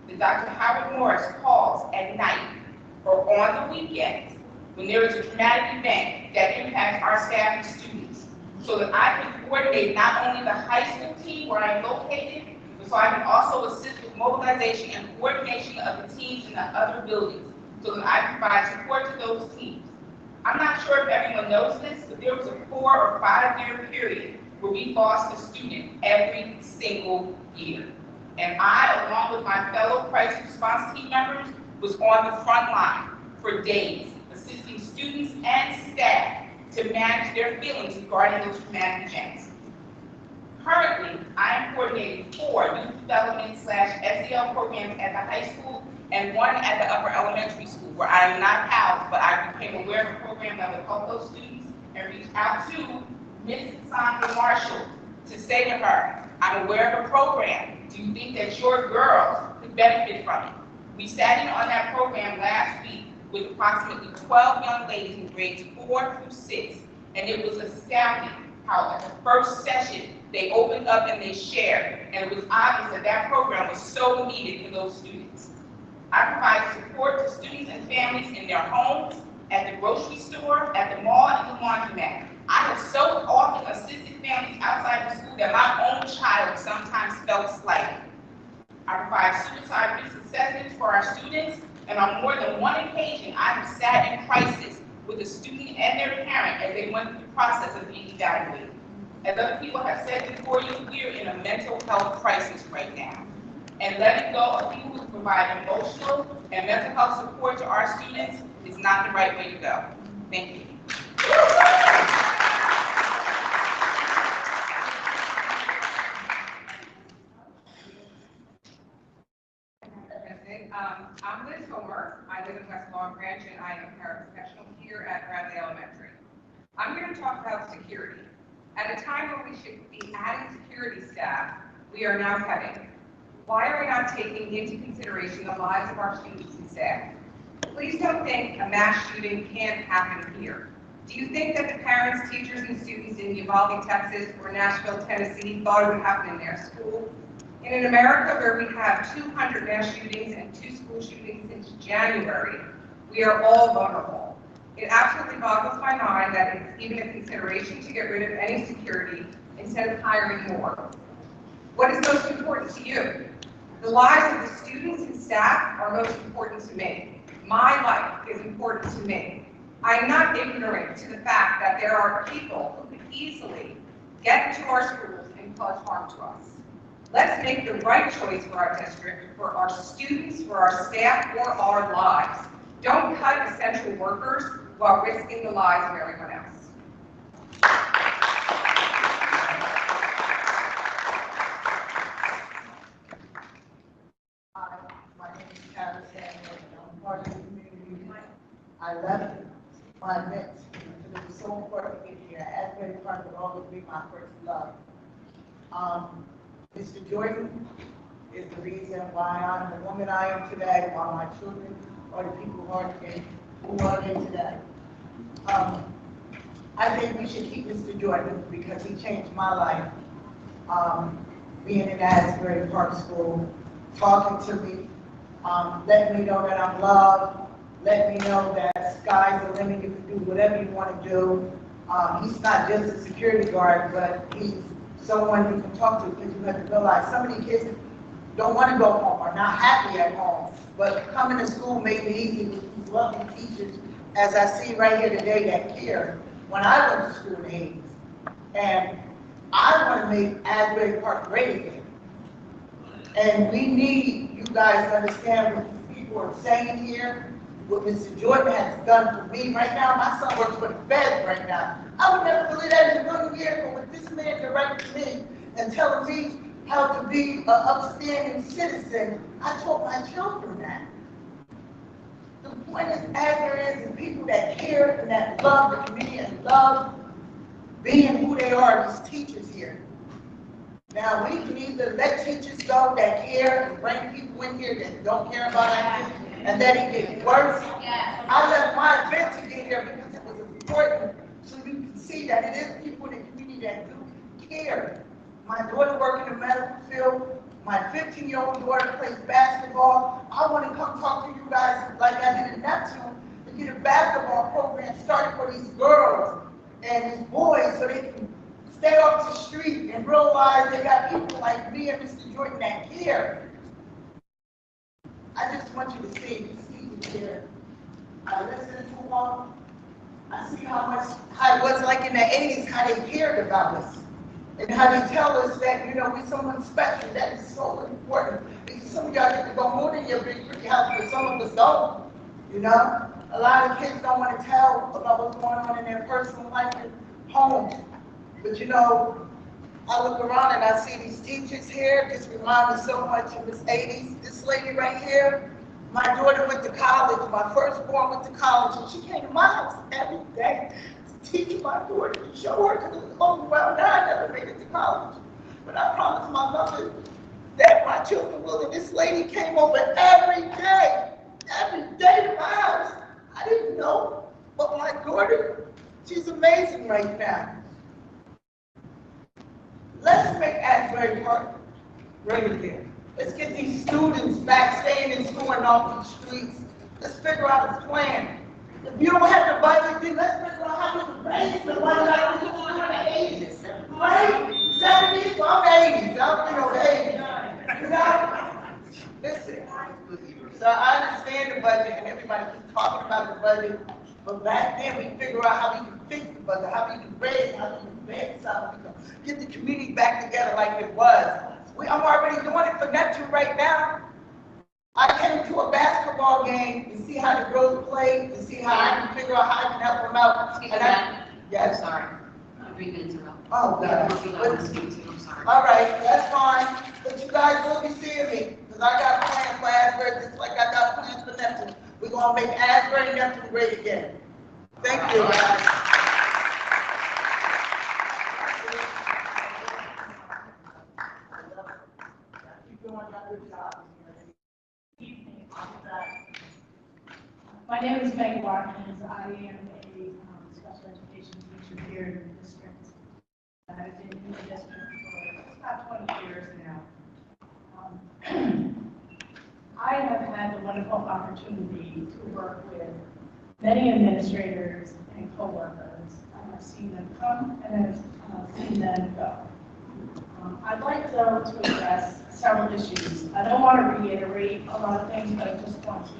[SPEAKER 5] that Dr. Howard Morris calls at night or on the weekends when there is a traumatic event that impacts our staff and students, so that I can coordinate not only the high school team where I am located, but so I can also assist with mobilization and coordination of the teams in the other buildings, so that I provide support to those teams. I'm not sure if everyone knows this, but there was a 4 or 5 year period where we lost a student every single year. And I, along with my fellow crisis response team members, was on the front line for days, assisting students and staff to manage their feelings regarding those traumatic events. Currently, I am coordinating 4 youth development / SEL programs at the high school and 1 at the upper elementary school, where I am not housed, but I became aware of a program that would help those students and reached out to Ms. Sandra Marshall to say to her, I'm aware of a program. Do you think that your girls could benefit from it? We sat in on that program last week with approximately 12 young ladies in grades 4 through 6, and it was astounding how at the first session they opened up and they shared, and it was obvious that that program was so needed for those students. I provide support to students and families in their homes, at the grocery store, at the mall, and the laundromat. I have so often assisted families outside the school that my own child sometimes felt slighted. I provide suicide risk assessments for our students, and on more than one occasion, I have sat in crisis with a student and their parent as they went through the process of being evaluated. As other people have said before you, we are in a mental health crisis right now. And letting go of people who provide emotional and mental health support to our students is not the right way to go. Thank you.
[SPEAKER 22] I'm Liz Homer. I live in West Long Branch, and I am a paraprofessional here at Bradley Elementary. I'm here to talk about security. At a time when we should be adding security staff, we are now cutting. Why are we not taking into consideration the lives of our students and staff? Please don't think a mass shooting can't happen here. Do you think that the parents, teachers, and students in Uvalde, Texas, or Nashville, Tennessee thought it would happen in their school? In an America where we have 200 mass shootings and 2 school shootings since January, we are all vulnerable. It absolutely boggles my mind that it's even a consideration to get rid of any security instead of hiring more. What is most important to you? The lives of the students and staff are most important to me. My life is important to me. I am not ignorant to the fact that there are people who could easily get into our schools and cause harm to us. Let's make the right choice for our district, for our students, for our staff, for our lives. Don't cut essential workers while risking the lives of everyone else.
[SPEAKER 13] My name is Karen
[SPEAKER 19] I left my events, and it was so important to get here. Asbury Park will always be my first love. Mr. Jordan is the reason why I'm the woman I am today, why my children are the people who are here today. I think we should keep Mr. Jordan because he changed my life. Being in Asbury Park School, talking to me, letting me know that I'm loved, letting me know that sky's the limit, you can do whatever you want to do. He's not just a security guard, but he's someone you can talk to because you have to realize some of these kids don't want to go home, are not happy at home, but coming to school made it easy with these lovely teachers, as I see right here today, that care. When I went to school in the 80s, and I want to make Asbury Park great again. And we need you guys to understand what these people are saying here, what Mr. Jordan has done for me right now. My son works for the Fed right now. I would never believe that in a million years, but with this man directing me and telling me how to be an upstanding citizen, I taught my children that. The point is, Asbury is the people that care and that love the community and love being who they are, these teachers here. Now, we can either let teachers go that care and bring people in here that don't care about anything, and then it gets worse. I left my event to get here because it was important, so you can see that it is people in the community that do care. My daughter works in the medical field. My 15-year-old daughter plays basketball. I want to come talk to you guys like I did in Neptune to get a basketball program started for these girls and these boys so they can stay off the street and realize they got people like me and Mr. Jordan that care. I just want you to see these here. I listen to them. I see how it was like in the 80s, how they cared about us. And how they tell us that, you know, we're someone special. That is so important. Because some of y'all get to go more than your big pretty house, but some of us don't. You know? A lot of kids don't want to tell about what's going on in their personal life at home. But you know, I look around and I see these teachers here. This reminds me so much of Miss 80s. This lady right here, my daughter went to college. My firstborn went to college, and she came to my house every day to teach my daughter, to show her, because it was overwhelmed. I never made it to college. But I promised my mother that my children will. And this lady came over every day to my house. I didn't know, but my daughter, she's amazing right now. Let's make Asbury Park great again. Let's get these students back staying in school and off the streets. Let's figure out a plan. If you don't have the budget, then let's figure out how to raise the money like we used to do in the 80s. Right? 70s, so I'm 80s. I'm, you know, 80s. You know? Listen. So I understand the budget, and everybody keeps talking about the budget. But back then, we figure out how we can fix the budget, how we can raise, how we can raise something, get the community back together like it was. I'm already doing it for Neptune right now. I came to a basketball game to see how the girls play, to see how I can figure out how I can help them out. Yes.
[SPEAKER 3] I'm sorry. I'm being interrupted.
[SPEAKER 19] Oh, God.
[SPEAKER 3] I'm sorry.
[SPEAKER 19] All right, that's fine. But you guys will be seeing me, because I got plans for Asbury, just like I got plans for Neptune. We're going to make Asbury and Neptune great again. Thank you, guys.
[SPEAKER 11] My name is Meg Watkins. I am a special education teacher here in the district. I've been in the district for about 20 years now. I have had the wonderful opportunity to work with many administrators and coworkers. I have seen them come and I've seen them go. I'd like to address several issues. I don't want to reiterate a lot of things, but I just want to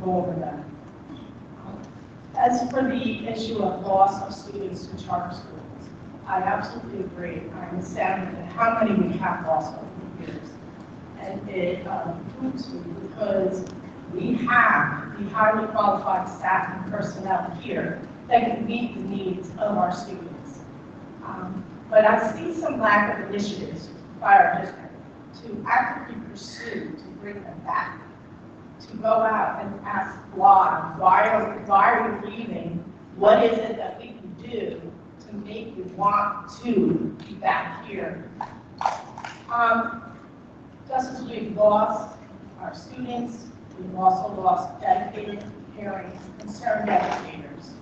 [SPEAKER 11] go over them. As for the issue of loss of students to charter schools, I absolutely agree. I'm astounded at how many we have lost over the years. And it proves me because we have the highly qualified staff and personnel here that can meet the needs of our students. But I see some lack of initiatives by our district to actively pursue to bring them back.
[SPEAKER 13] to go out and ask why are you leaving? What is it that we can do to make you want to be back here? Just as we've lost our students, we've also lost dedicated, caring, concerned educators.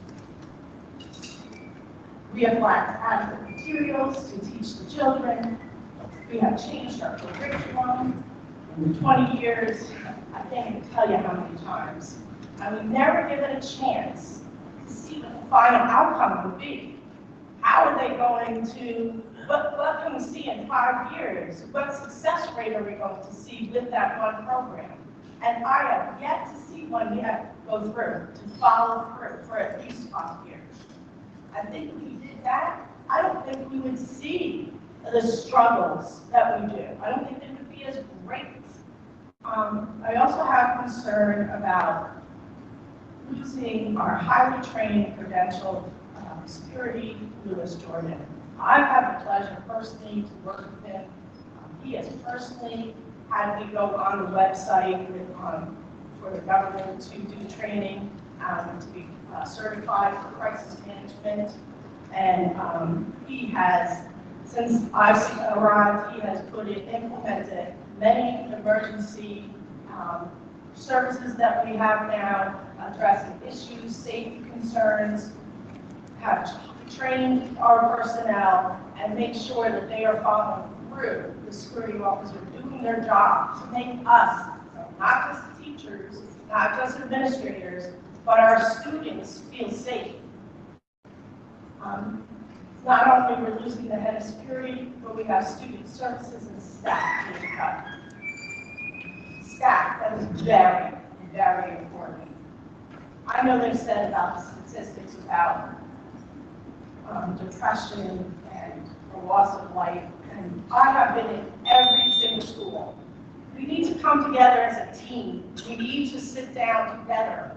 [SPEAKER 13] We have lacked adequate materials to teach the children. We have changed our curriculum in 20 years. I can't even tell you how many times. And we never give it a chance to see what the final outcome will be. How are they going to, what can we see in 5 years? What success rate are we going to see with that one program? And I have yet to see one yet go through, to follow through for at least 5 years. I think if we did that, I don't think we would see the struggles that we do. I don't think they would be as great. I also have concern about losing our highly trained, credentialed security, Louis Jordan. I've had the pleasure personally to work with him. He has personally had me go on the website for the government to do training, to be certified for crisis management. And he has, since I've arrived, he has implemented many emergency services that we have now, addressing issues, safety concerns, have trained our personnel, and make sure that they are following through, the security officer doing their job to make us, not just teachers, not just administrators, but our students feel safe. Not only we're losing the head of security, but we have student services and staff being cut. Staff, that is very, very important. I know they've said about the statistics about depression and the loss of life, and I have been in every single school. We need to come together as a team. We need to sit down together,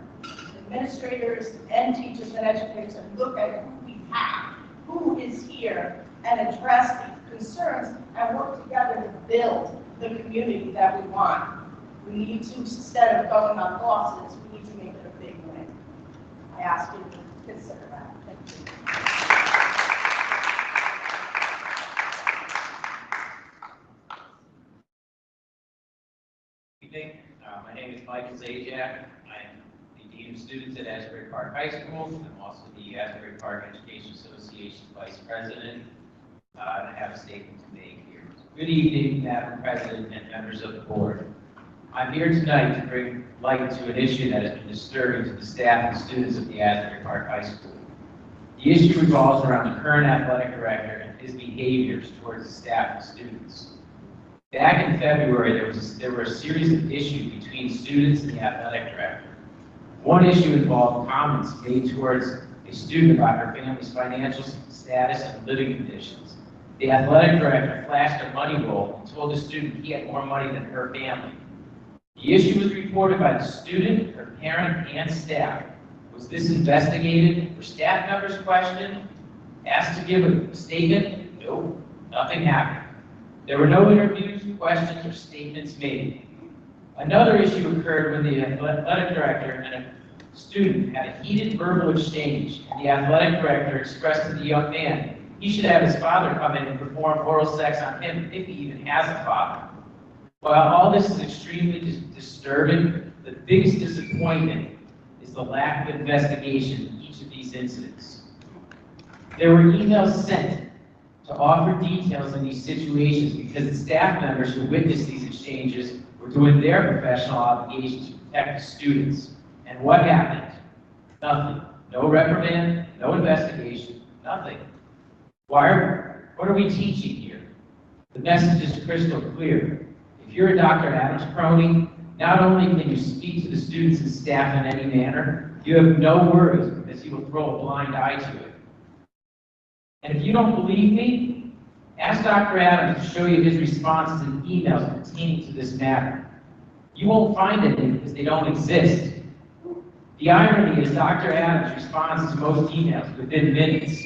[SPEAKER 13] administrators and teachers and educators, and look at who we have, who is here, and address the concerns and work together to build the community that we want. We need to, instead of going on losses, we need to make it a big win. I ask you to consider that. Thank you.
[SPEAKER 4] Evening. My name is Michael Zajac. I'm the Dean of Students at Asbury Park High School. I'm also the Asbury Park Education Association Vice President. And I have a statement to make here. Good evening, Madam President and members of the board. I'm here tonight to bring light to an issue that has been disturbing to the staff and students of the Asbury Park High School. The issue revolves around the current athletic director and his behaviors towards the staff and students. Back in February, there were a series of issues between students and the athletic director. One issue involved comments made towards a student about her family's financial status and living conditions. The athletic director flashed a money roll and told the student he had more money than her family. The issue was reported by the student, her parent, and staff. Was this investigated? Were staff members questioned? Asked to give a statement? No, nothing happened. There were no interviews, questions, or statements made. Another issue occurred when the athletic director and a student had a heated verbal exchange, and the athletic director expressed to the young man he should have his father come in and perform oral sex on him if he even has a father. While all this is extremely disturbing, the biggest disappointment is the lack of investigation in each of these incidents. There were emails sent to offer details in these situations because the staff members who witnessed these exchanges were doing their professional obligation to protect the students. And what happened? Nothing. No reprimand, no investigation, nothing. What are we teaching here? The message is crystal clear. If you're a Dr. Adams crony, not only can you speak to the students and staff in any manner, you have no worries because you will throw a blind eye to it. And if you don't believe me, ask Dr. Adams to show you his responses and emails pertaining to this matter. You won't find any because they don't exist. The irony is Dr. Adams responds to most emails within minutes.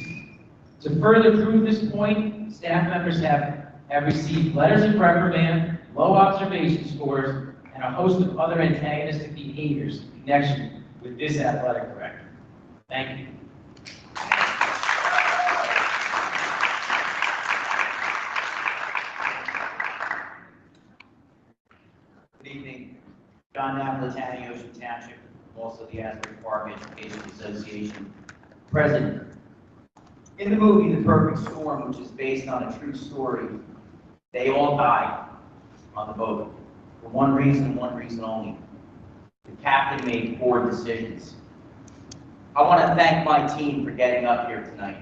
[SPEAKER 4] To further prove this point, staff members have received letters of reprimand, low observation scores, and a host of other antagonistic behaviors in connection with this athletic director. Thank you.
[SPEAKER 8] Good evening. John Napolitani, Ocean Township, also the Asbury Park Education Association president. In the movie The Perfect Storm, which is based on a true story, they all died on the boat for one reason and one reason only. The captain made poor decisions. I want to thank my team for getting up here tonight,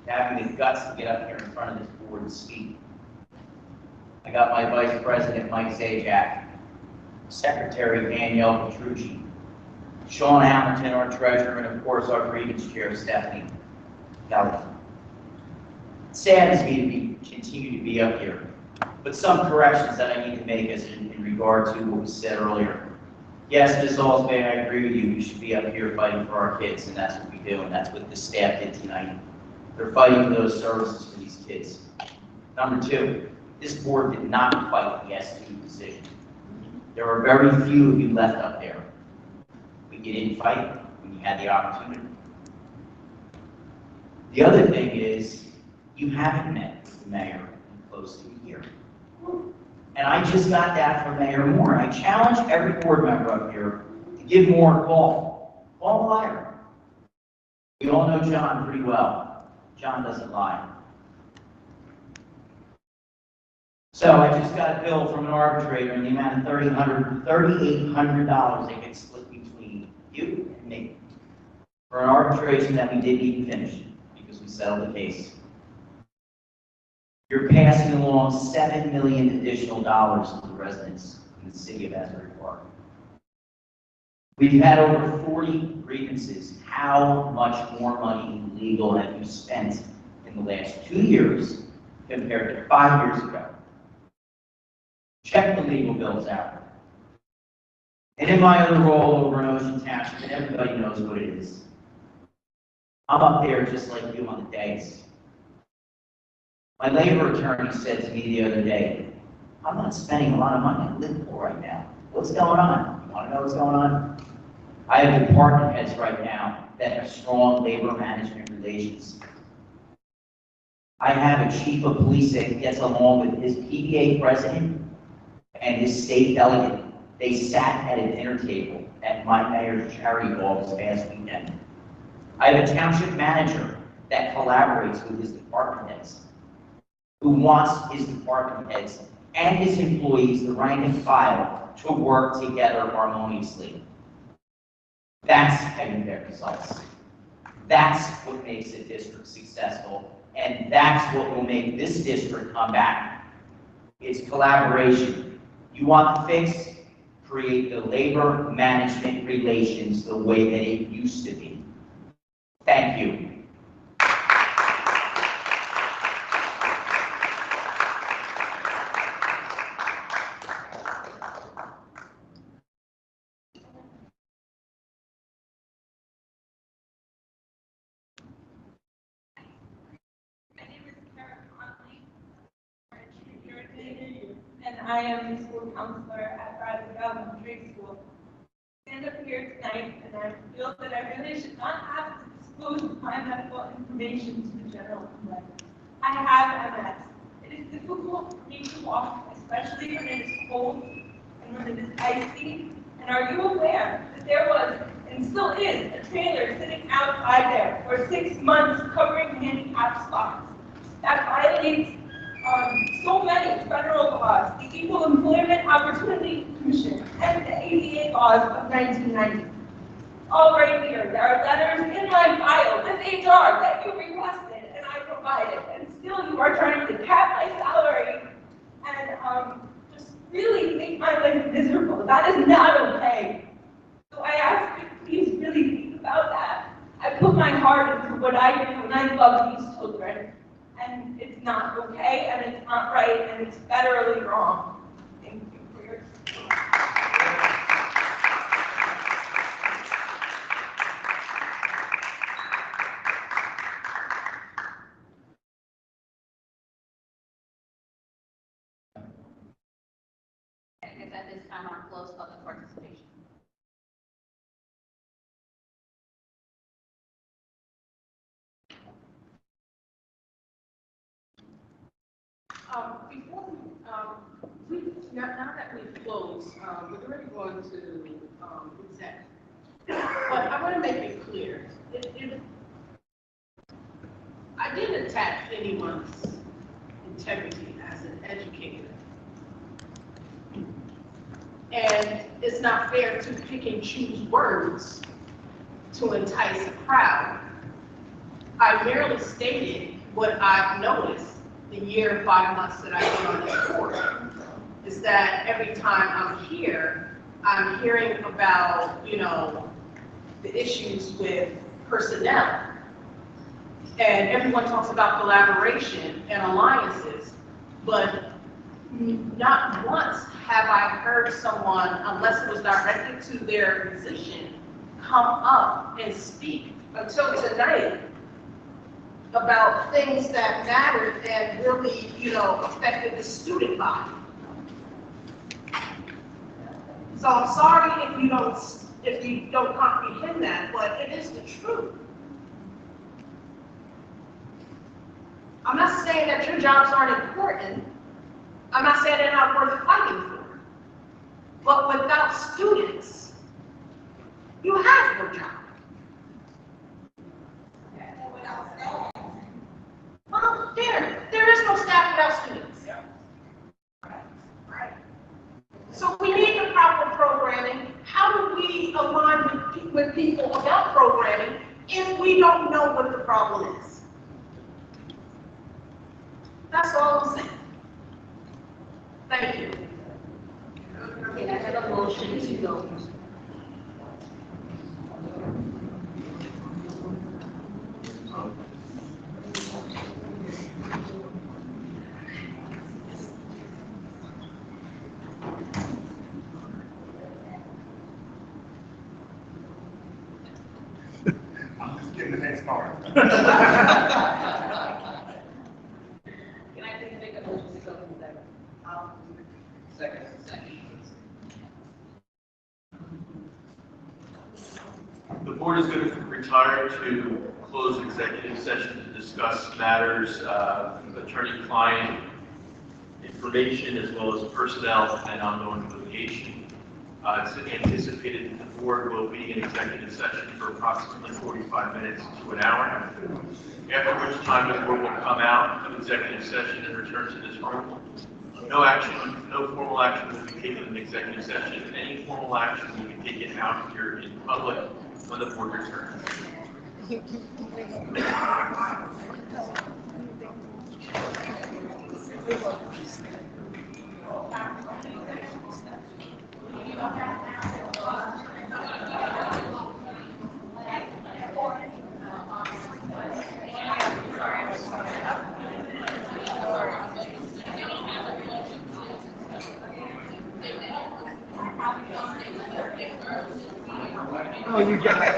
[SPEAKER 8] having the guts to get up here in front of this board and speak. I got my Vice President, Mike Zajac, Secretary Danielle Petrucci, Sean Hamilton, our treasurer, and of course our grievance chair, Stephanie Kelly. It saddens me to continue to be up here, but some corrections that I need to make is in regard to what was said earlier. Yes, Ms. Osby, I agree with you. We should be up here fighting for our kids, and that's what we do, and that's what the staff did tonight. They're fighting for those services for these kids. Number two, this board did not fight the S2 decision. There were very few of you left up there. You didn't fight when you had the opportunity. The other thing is, you haven't met with the mayor in close to a year. And I just got that from Mayor Moore. I challenge every board member up here to give Moore a call. Call him a liar. We all know John pretty well. John doesn't lie. So I just got a bill from an arbitrator in the amount of $3,800 that gets split between you and me for an arbitration that we didn't even finish because we settled the case. You're passing along $7 million additional dollars to the residents in the city of Asbury Park. We've had over 40 grievances. How much more money in legal have you spent in the last 2 years compared to 5 years ago? Check the legal bills out. And in my other role over in Ocean Township, and everybody knows what it is, I'm up there just like you on the days. My labor attorney said to me the other day, I'm not spending a lot of money on legal right now. What's going on? You want to know what's going on? I have department heads right now that have strong labor management relations. I have a chief of police that gets along with his PBA president and his state delegate. They sat at a dinner table at my mayor's charity ball this past weekend. I have a township manager that collaborates with his department heads, who wants his department heads and his employees, the rank and file, to work together harmoniously. That's how you get results. That's what makes a district successful, and that's what will make this district come back. It's collaboration. You want the fix? Create the labor management relations the way that it used to be. Thank you.
[SPEAKER 11] And I am the school counselor at Bradley Elementary School. I stand up here tonight and I feel that I really should not have to disclose my medical information to the general public. I have MS. It is difficult for me to walk, especially when it is cold and when it is icy. And are you aware that there was, and still is, a trailer sitting outside there for 6 months covering handicap spots? That violates so many federal laws, the Equal Employment Opportunity Commission, and the ADA laws of 1990. All right here, there are letters in my file with HR that you requested and I provided, and still you are trying to cap my salary and just really make my life miserable. That is not okay. So I ask you to please really think about that. I put my heart into what I do and I love these children. And it's not okay, and it's not right, and it's federally wrong. Thank you for your support.
[SPEAKER 3] I guess at this time, I'll close public participation.
[SPEAKER 1] Before now that we've closed, we're already going to exec. But I want to make it clear, I didn't attack anyone's integrity as an educator. And it's not fair to pick and choose words to entice a crowd. I merely stated what I've noticed the year and 5 months that I've been on this board, is that every time I'm here, I'm hearing about, the issues with personnel. And everyone talks about collaboration and alliances, but not once have I heard someone, unless it was directed to their position, come up and speak until tonight about things that mattered and really, affected the student body. So I'm sorry if you don't comprehend that, but it is the truth. I'm not saying that your jobs aren't important. I'm not saying they're not worth fighting for. But without students, you have no job. Well, there is no staff without students. Right. So we need the proper programming. How do we align with people about programming if we don't know what the problem is? That's all I'm saying. Thank you.
[SPEAKER 3] Okay, I have a motion to go.
[SPEAKER 9] I'm just getting the next part.
[SPEAKER 1] Can I please make a motion to go from there?
[SPEAKER 4] Second.
[SPEAKER 9] The board is going to retire to close executive session to discuss matters of attorney-client information as well as personnel and ongoing litigation. It's anticipated that the board will be in executive session for approximately 45 minutes to an hour, after which time the board will come out of executive session and return to this room. No formal action will be taken in executive session. Any formal action will be taken out here in public when the board returns. Oh, you got it.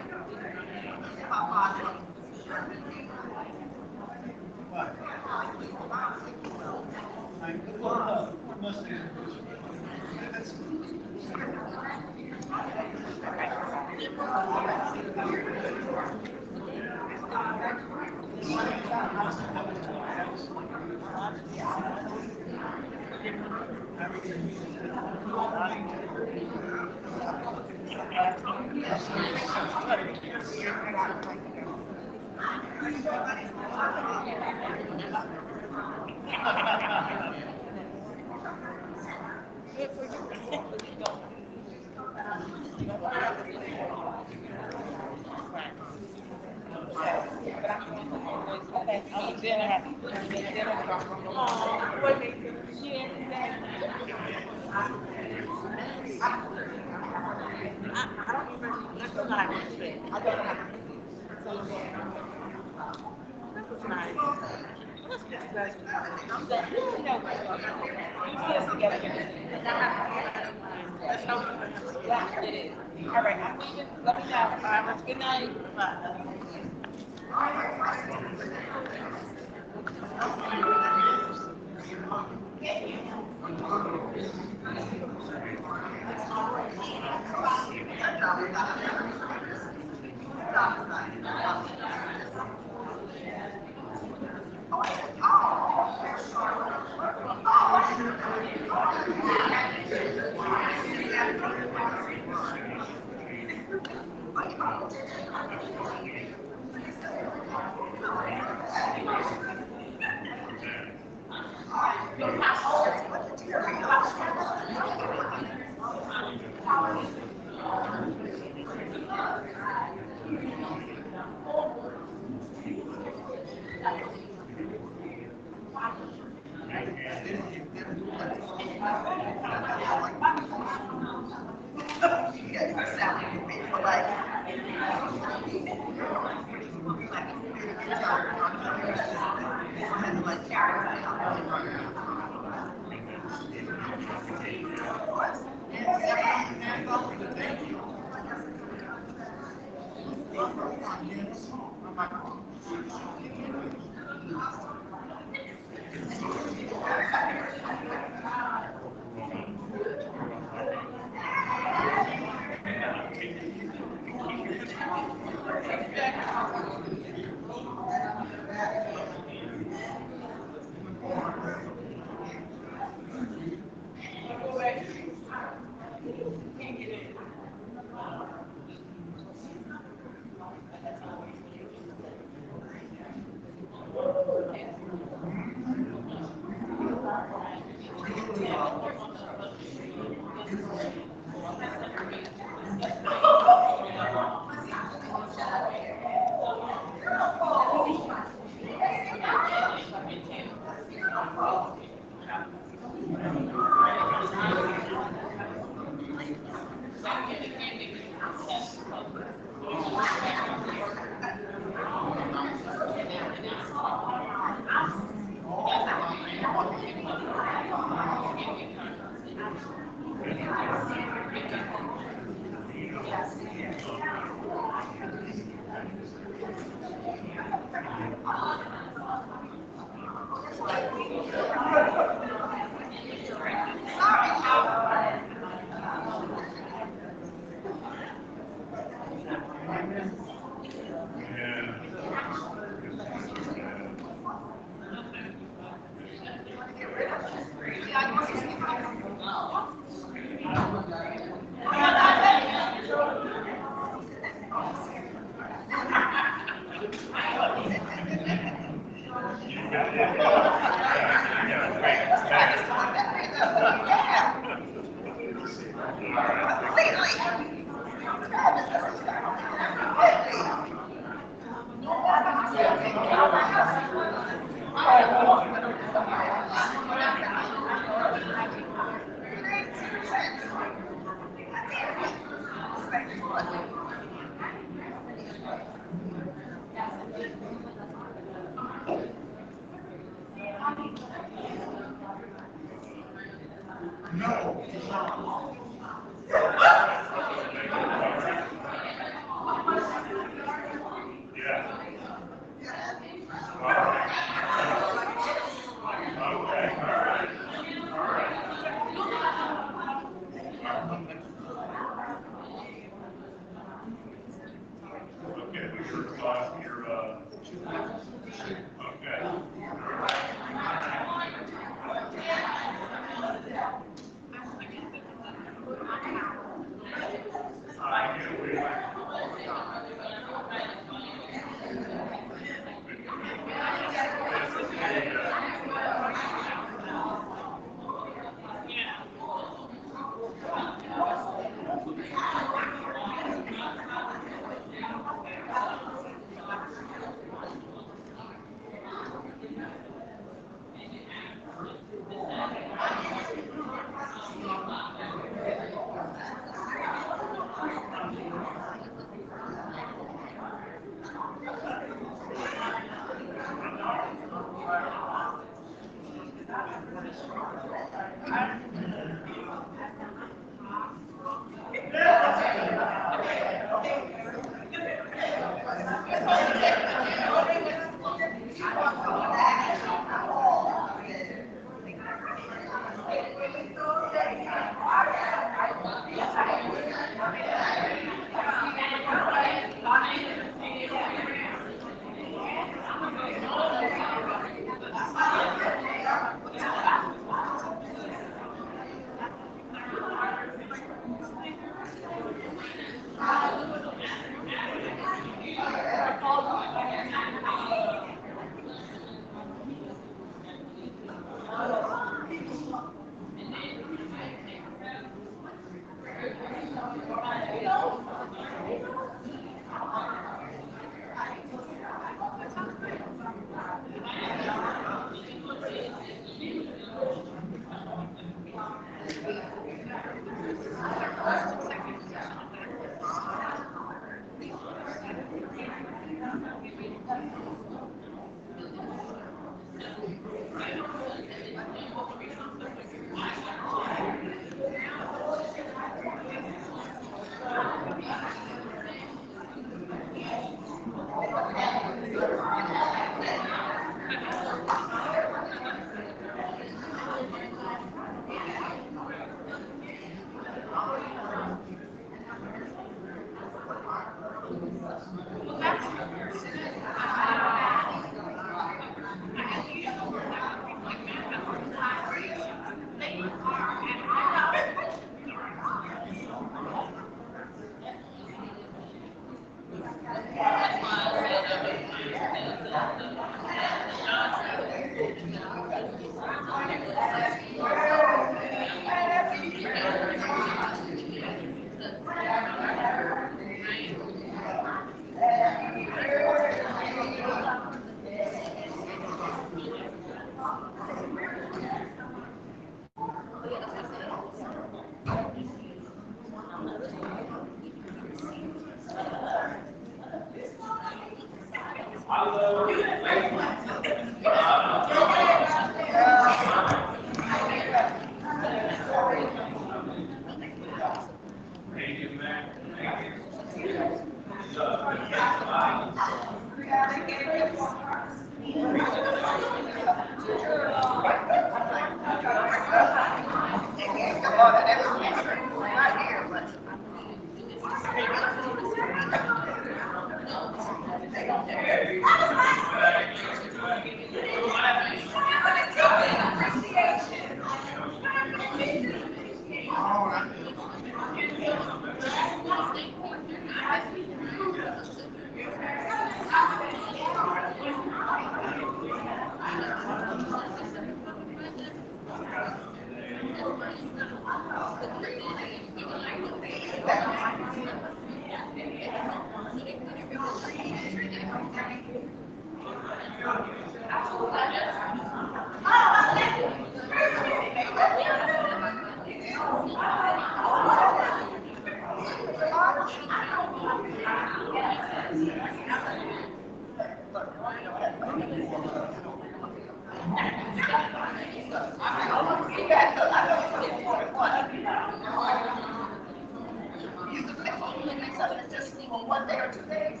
[SPEAKER 19] One day or 2 days.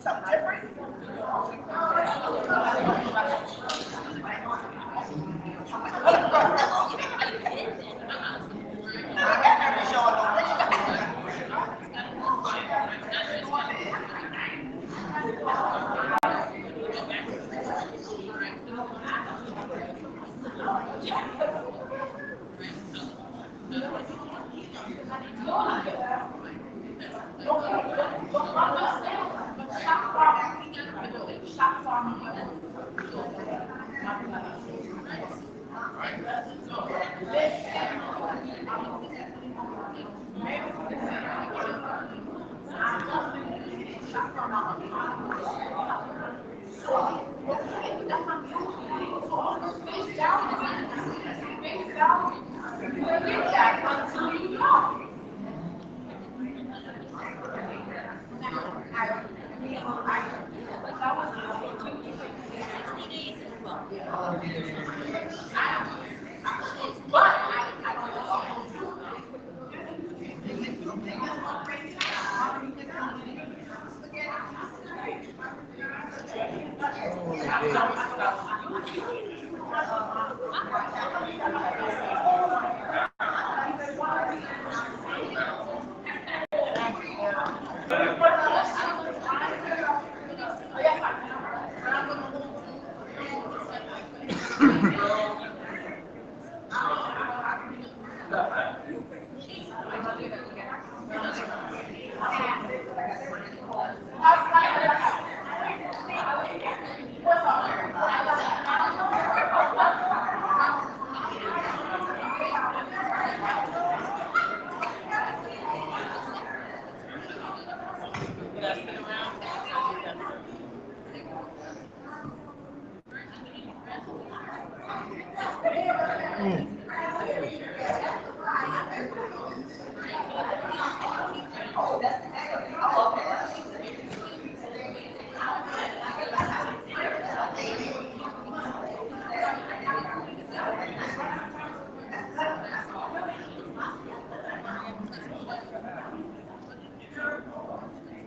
[SPEAKER 19] Something different.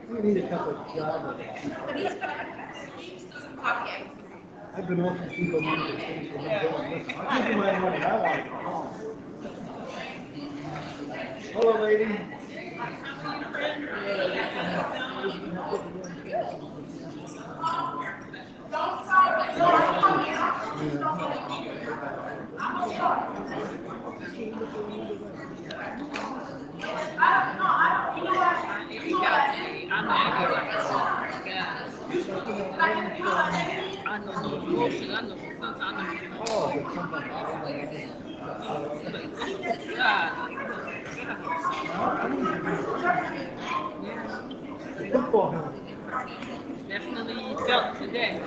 [SPEAKER 7] We need a couple of jobs. I've been offered people money to change the listen, I'll give you my money, I want to go home. Hello, lady. Oh, but sometimes. Football helmet.
[SPEAKER 1] Definitely felt today.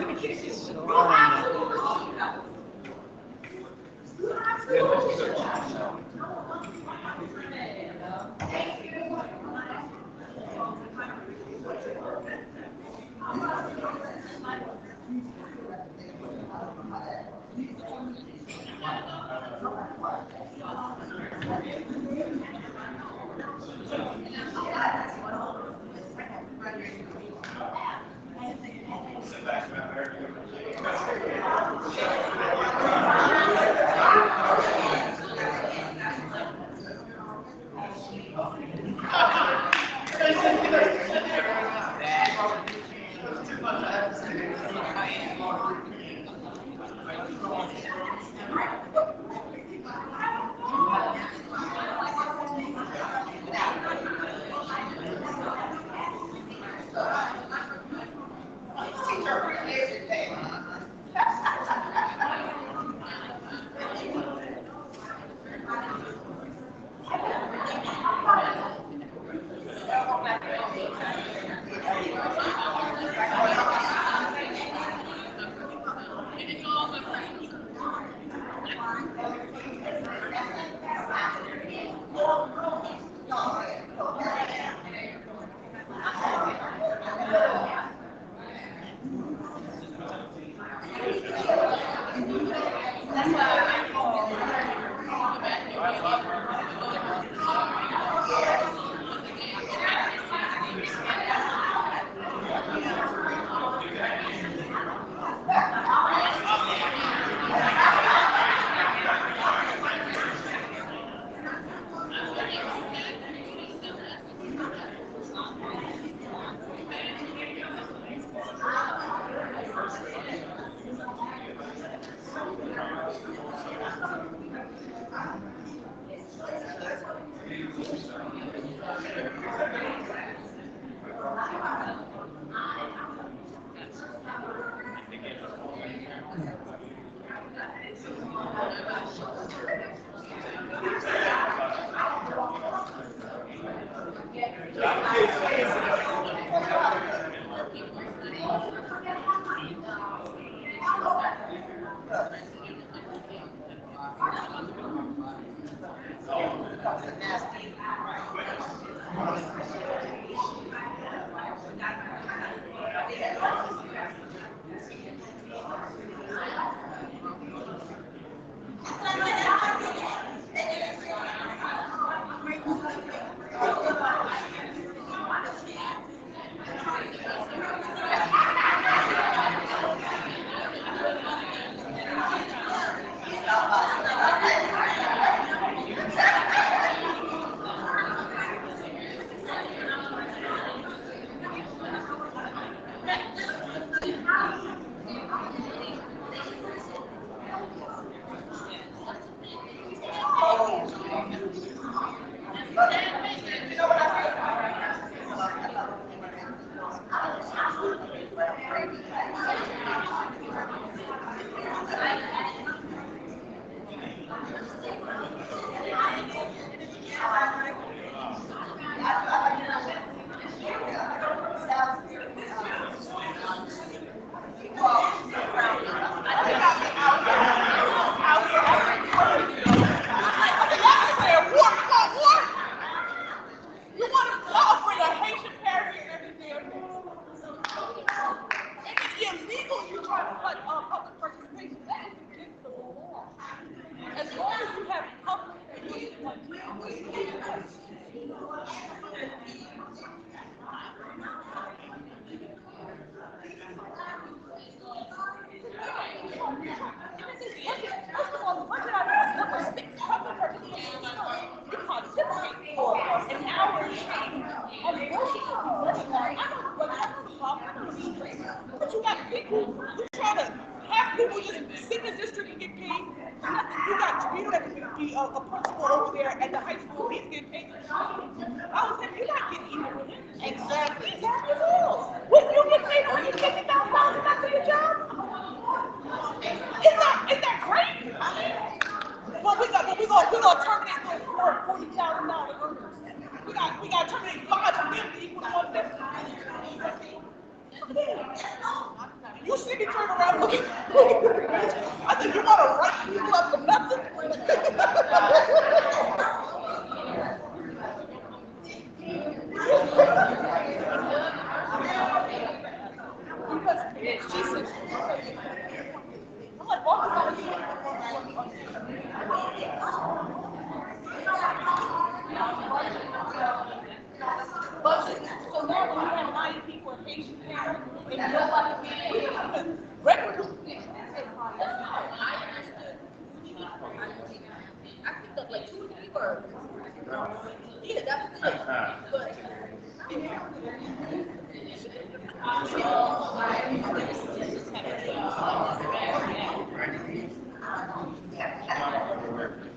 [SPEAKER 13] But you got people, you trying to have people just sit in the district and get paid. You got people that can be a principal over there at the high school, he's getting paid. I was saying, you're not getting even with him. Exactly. He's happy as hell. When you get paid $50,000 back to your job, it's not gonna terminate those $40,000 earners. We got to terminate 5 of them to equal 150. You see me turn around looking. I think you want to write people up for nothing. Because she said, I'm like, so now when you have 90 people in patient care, and nobody, regular. I picked up like 2 or 3 words. Yeah, that's good.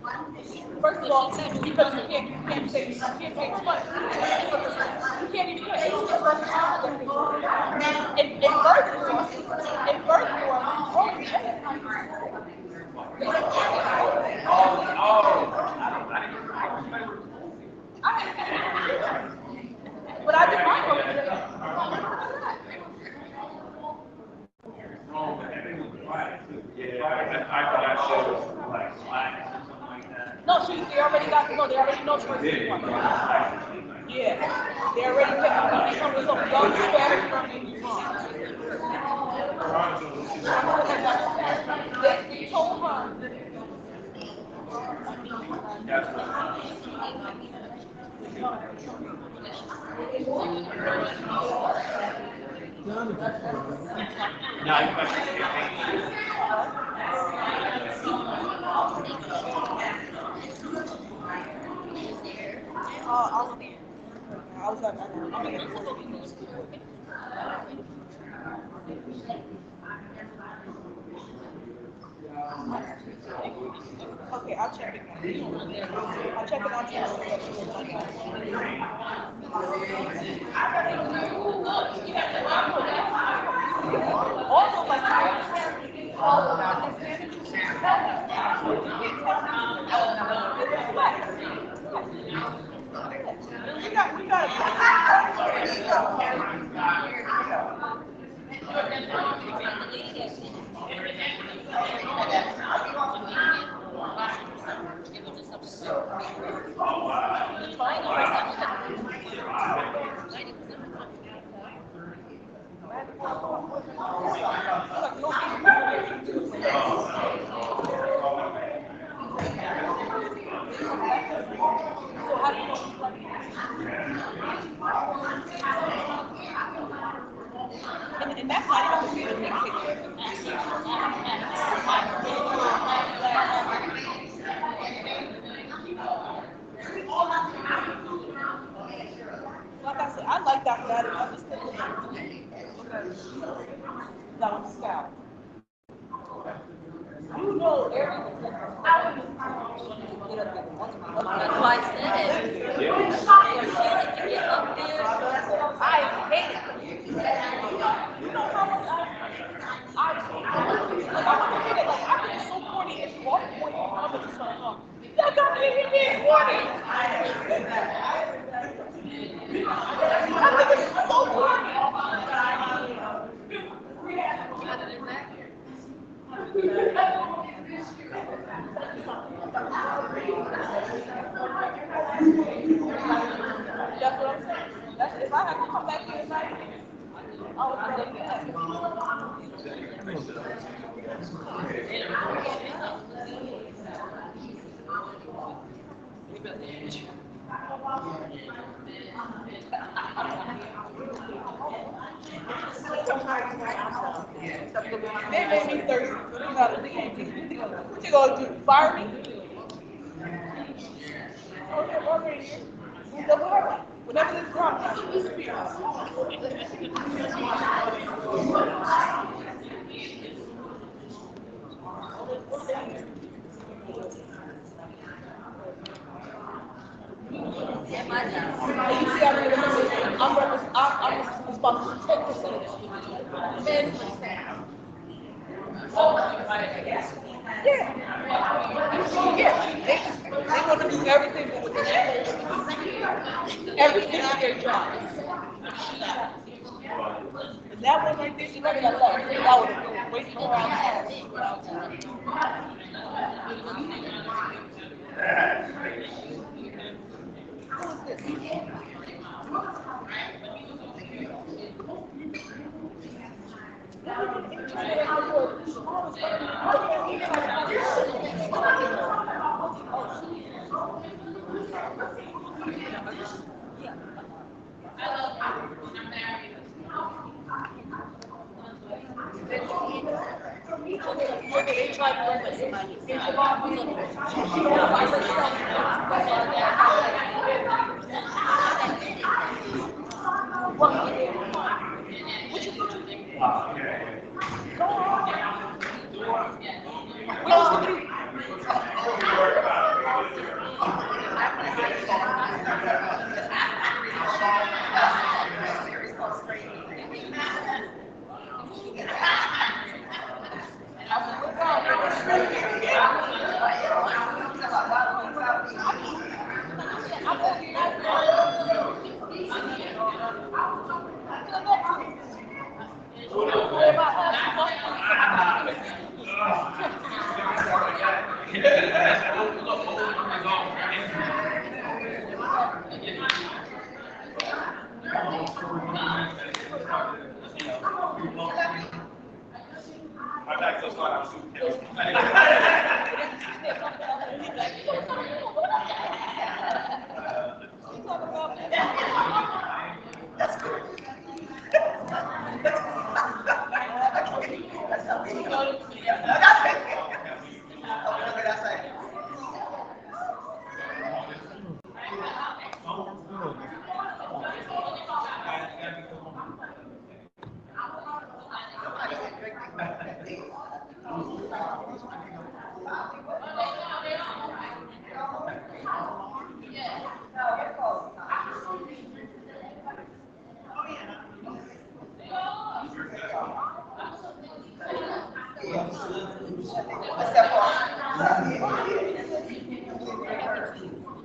[SPEAKER 13] But first of all, because you can't say too much. You can't even say too much. In but I did my no, they already know she was yeah, they already picked some young Spanish girl named They told her. I was at okay, I'll check it out. I'll check it out also, like, we got and that's not even the like I said, I like that better. I just think down south. You know everything. That's why I said it. I hate it. You know how much I get so corny and walk away from others and start talking. That got me being corny. I think it's so corny. That's what I'm saying. If I have to come back here tonight, I would rather do that. They made me thirsty, so they gotta leave. What you gonna do? Fire me? Okay, we're already here. Whenever this drops, it disappears. I'm responsible for 10% of the students. 10%. Yeah. Yeah. They want to do everything but what they're supposed to do. Everything's their job. And that one right there, she never got left. That would have been wasting around time. Who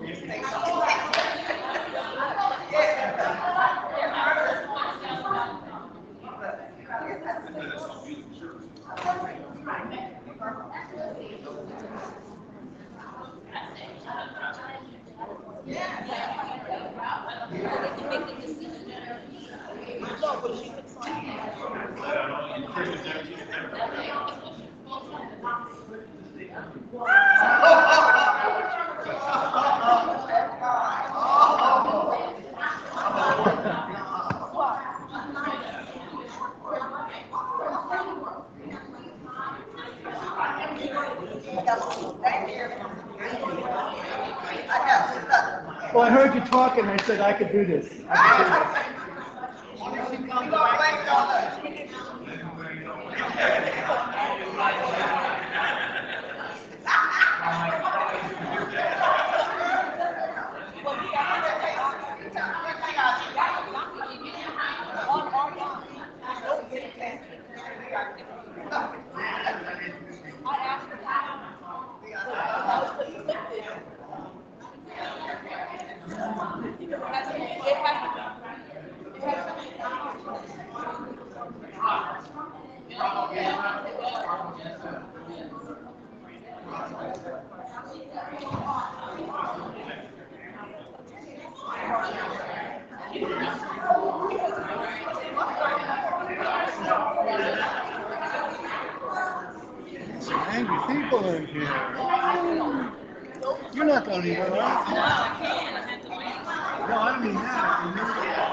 [SPEAKER 13] is this?
[SPEAKER 7] Well, I heard you talking, I said I could do this. I could do this. Some angry people in here. You're not going anywhere, right? No, I don't mean that.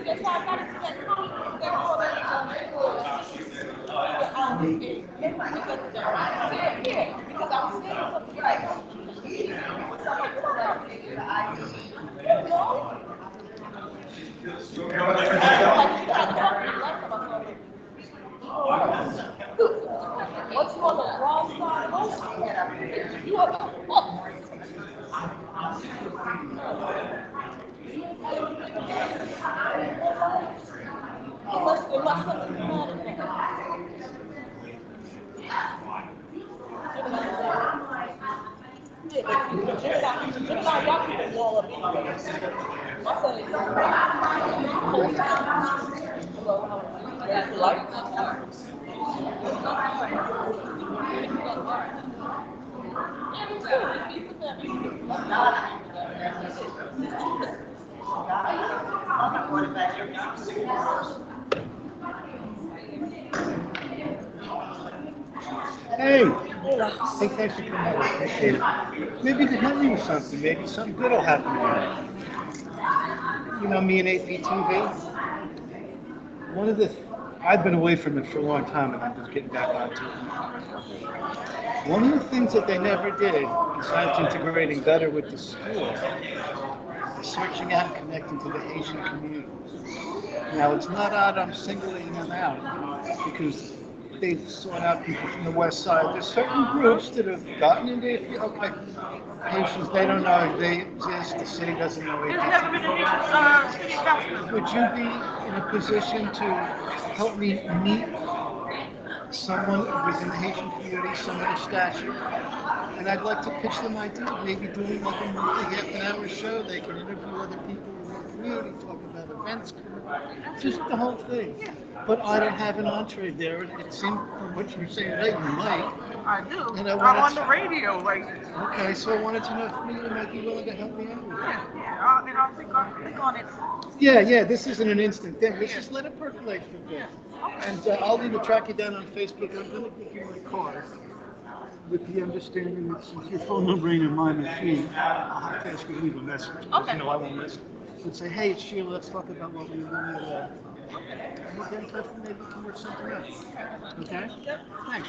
[SPEAKER 13] That's why I got to spend time. Therefore, yeah, because I was saying something like, what's on the wrong side of us? You are the fuck. Unless something's mad in there. Yeah, but Gemini, y'all people wall up anyway. My son is hello, how are you? Like,
[SPEAKER 7] Hey, hey, thanks for coming over. Appreciate it. Maybe to help you with something. Maybe something good will happen to you. You know me and APTV? I've been away from it for a long time and I'm just getting back onto it. One of the things that they never did, besides integrating better with the school, is searching out and connecting to the Haitian community. Now, it's not odd I'm singling them out because they've sought out people from the West Side. There's certain groups that have gotten into it. Okay, Haitians, they don't know they exist. The city doesn't know it.
[SPEAKER 13] there's never been a city councilman.
[SPEAKER 7] Would you be in a position to help me meet someone within the Haitian community, someone of stature? And I'd like to pitch them idea of maybe doing like a monthly half-an-hour show. They can interview other people in the community, talk about events, just the whole thing. But I don't have an entree there. It seemed from what you were saying, right, you might.
[SPEAKER 13] I do.
[SPEAKER 7] And
[SPEAKER 13] I'm on the radio right now.
[SPEAKER 7] Okay, so I wanted to know if maybe you might be willing to help me out with it.
[SPEAKER 13] Yeah, I'll click on it.
[SPEAKER 7] Yeah, this isn't an instant thing. Let's just let it percolate for a bit. And I'll either track you down on Facebook. I'm going to give you my card with the understanding that since your phone number ain't in my machine, I'll have to ask you to leave a message.
[SPEAKER 13] Okay.
[SPEAKER 7] You know, I won't miss it. But say, hey, it's Sheila, let's talk about what we really and we'll get in touch and maybe we can work something out. Okay? Thanks.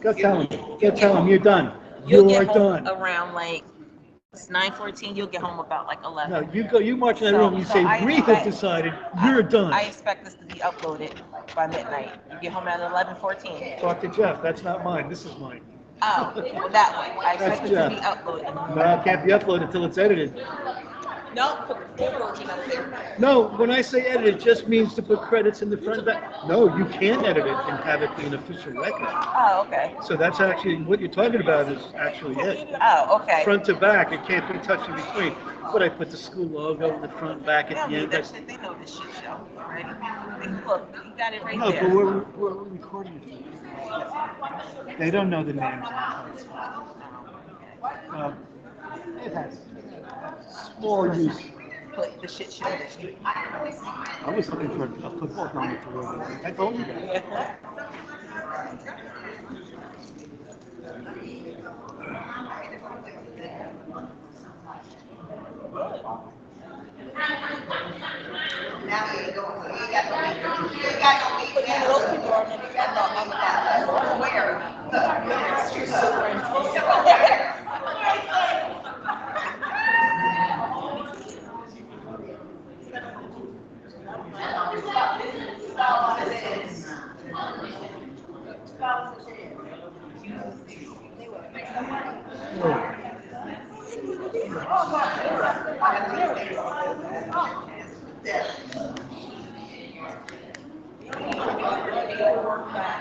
[SPEAKER 7] Go tell him. Go tell him you're done.
[SPEAKER 6] You'll
[SPEAKER 7] You are
[SPEAKER 6] get home
[SPEAKER 7] done.
[SPEAKER 6] around like, it's 9:14, you'll get home about like 11.
[SPEAKER 7] No, you go. You march in that room. You
[SPEAKER 6] So
[SPEAKER 7] say,
[SPEAKER 6] I
[SPEAKER 7] "We have
[SPEAKER 6] expect-
[SPEAKER 7] decided you're done."
[SPEAKER 6] I expect this to be uploaded by midnight. You get home at 11:14.
[SPEAKER 7] Talk to Jeff. That's not mine. This is mine.
[SPEAKER 6] Oh, that way. I expect it to be
[SPEAKER 7] Jeff.
[SPEAKER 6] uploaded.
[SPEAKER 7] No, it can't be uploaded until it's edited.
[SPEAKER 6] No, put the full version up there.
[SPEAKER 7] No, when I say edit, it just means to put credits in the front and back. No, you can't edit it and have it be an official record.
[SPEAKER 6] Oh, okay.
[SPEAKER 7] So that's actually, what you're talking about is actually it.
[SPEAKER 6] Oh, okay.
[SPEAKER 7] Front to back, it can't be touched in between. But I put the school logo in the front and back
[SPEAKER 6] They
[SPEAKER 7] at
[SPEAKER 6] don't
[SPEAKER 7] the
[SPEAKER 6] need
[SPEAKER 7] end.
[SPEAKER 6] that shit. They know this shit show already. Look, you got it right
[SPEAKER 7] No,
[SPEAKER 6] there.
[SPEAKER 7] but we're recording it. They don't know the names. It has small use.
[SPEAKER 6] Put the shit show there.
[SPEAKER 7] I was looking for a football helmet for Rover. I told you that.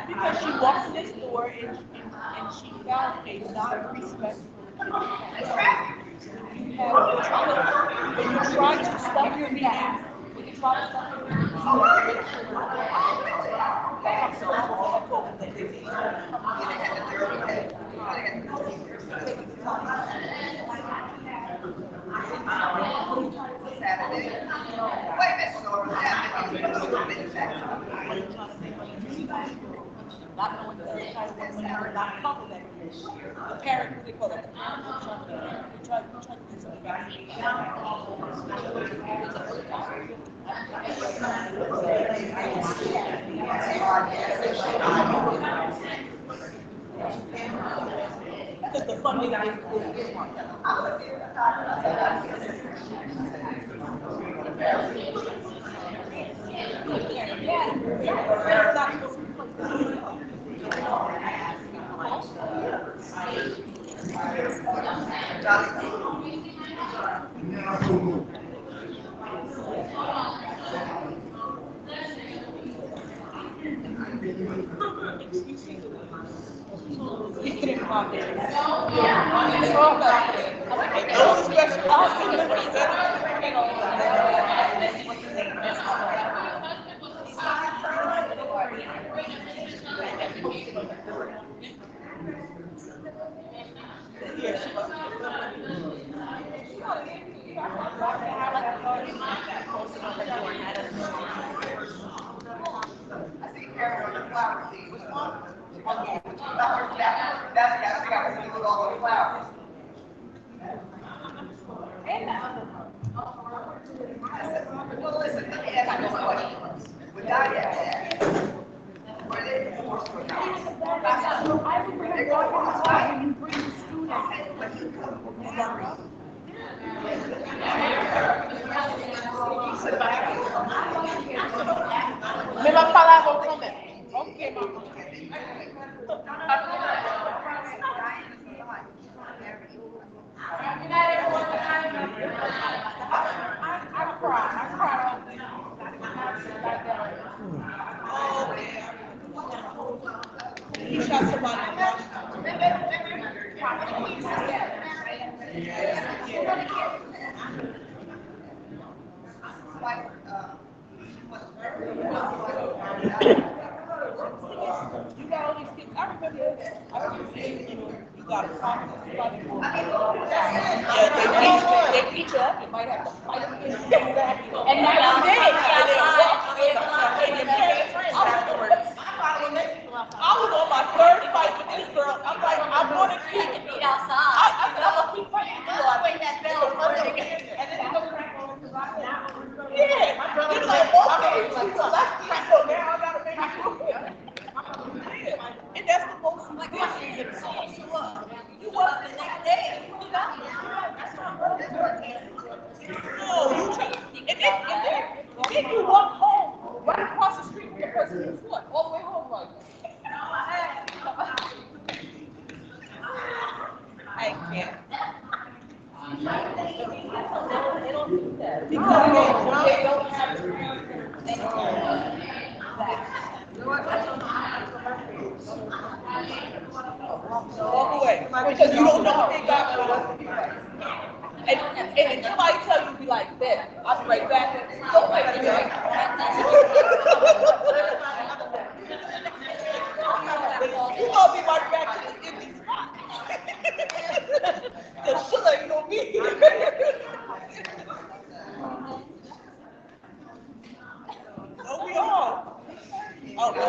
[SPEAKER 13] Because she walked next door and she found a non-respectful. You have, when you try to stuff your back, when you try to stuff your back, you have to make not knowing that the child was not complimenting this. The parent, what they call it, we try to do something about it. The funding I
[SPEAKER 6] Me va a falar, vou comer. Ok, mamãe.
[SPEAKER 13] You shot somebody. You got all these kids. I remember you got to talk to somebody. Yeah, they beat you up. You might have to fight them. And now you did. I was on my third fight with this girl. I'm like, I want to keep it outside. I said, I'm gonna keep fighting this girl. And then you go crack on the side. Yeah. He's like, okay, so now I gotta make it. And that's the most ridiculous thing. You wasn't the next day. No, you just, and then you walk home right across the street from the person who fought all the way home like I can't. They don't do that. Because they don't have walk away. Because you don't know what they got for us. And until I tell you, be like, bet, I'll be right back. Don't play with me. You gonna be right back to the empty spot. The shit ain't gonna be here. Don't we all? Oh, no.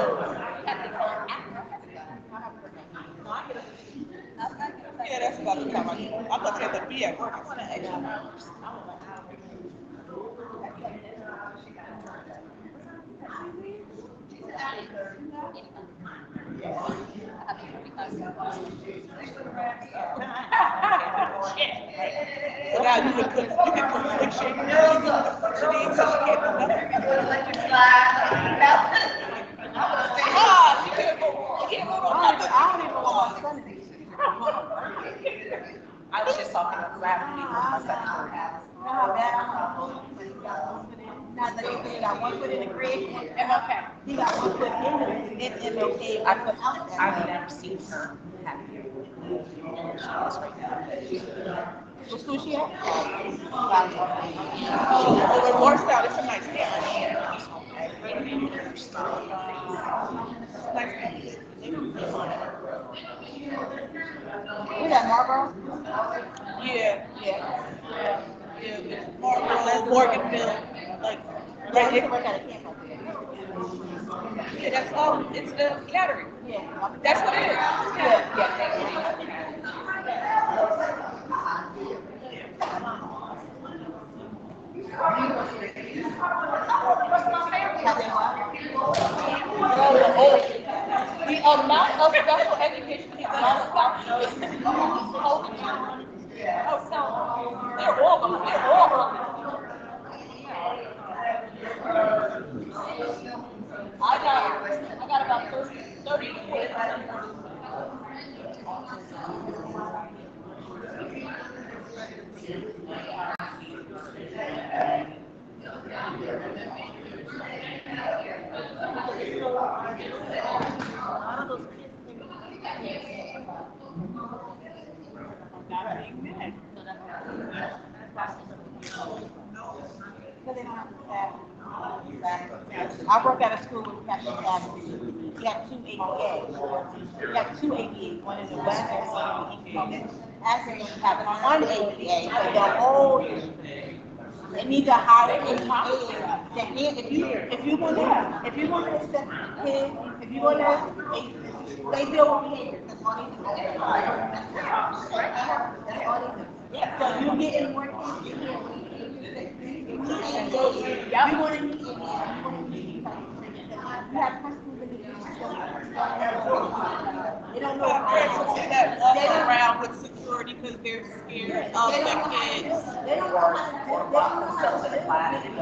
[SPEAKER 13] Yeah, that's about the time I'm gonna take the beer. I want to extra hours. So now you can put friction. Ah, you can't go I don't even know what my son is. I was just talking about gravity. You know how bad not that he got one foot in the grave and MLK. He got one foot in MLK. I've never seen her happy. And she is right now. What school she at? Over Morristown. It's a nice town. Who's that, Marlboro? Yeah. Marlboro, Morganville, like they work at a camp up there. Yeah, that's it's the catering. Yeah, that's what it is. Yeah. The amount of special education people are about to do. They're all I got about 30 I work at a school where we got Asbury. We got two ABAs. We got two ABAs, one in the west and one in the east. Asbury has one ABA for the whole district. They need to hire a teacher. If you want to accept kids, if you want to, they deal with behavior. That's all they do. That's all they do. Yeah. So you get any more kids, you want to meet. You have principals in the district. They don't know. They don't around with security.
[SPEAKER 17] because they're scared of the kids.
[SPEAKER 16] They don't know how to do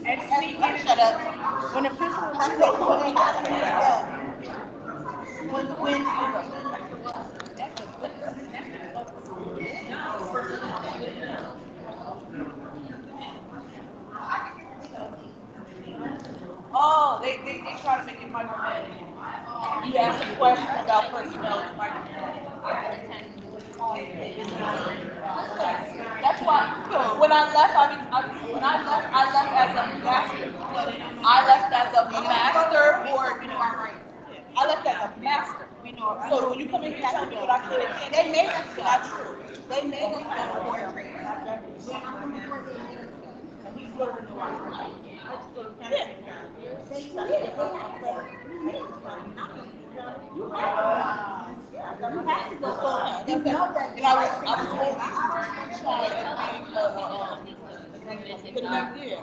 [SPEAKER 17] And shut up. When the principal when oh, they try to make it micromanaging. You ask a question about personnel, it's micromanaging. That's why, when I left, I left as a master. I left as a master or, I left as a master. So when you come in here telling me what I could and can't, they made us not true. They made us go for it.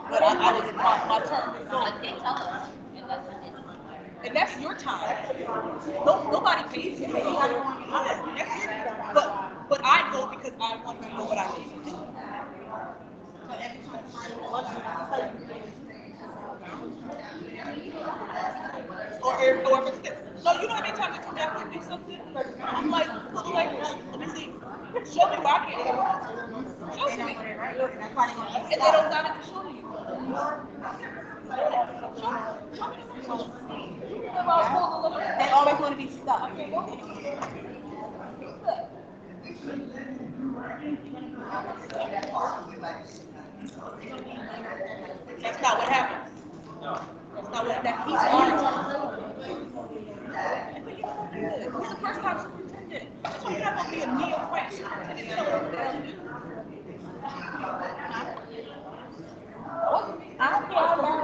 [SPEAKER 17] But I was my term is going. And that's your time. Nobody pays you. But I go because I want to know what I need to do. Or if it's, no, you know how many times they come back and do something? I'm like, let me see. Show me why I can't. Show me. And they don't got it to show you. They always want to be stuck. That's not what happens. That's not what that he's lying. He's a first-time superintendent. So you're not going to be a neophyte superintendent. You know what the hell to do. I'm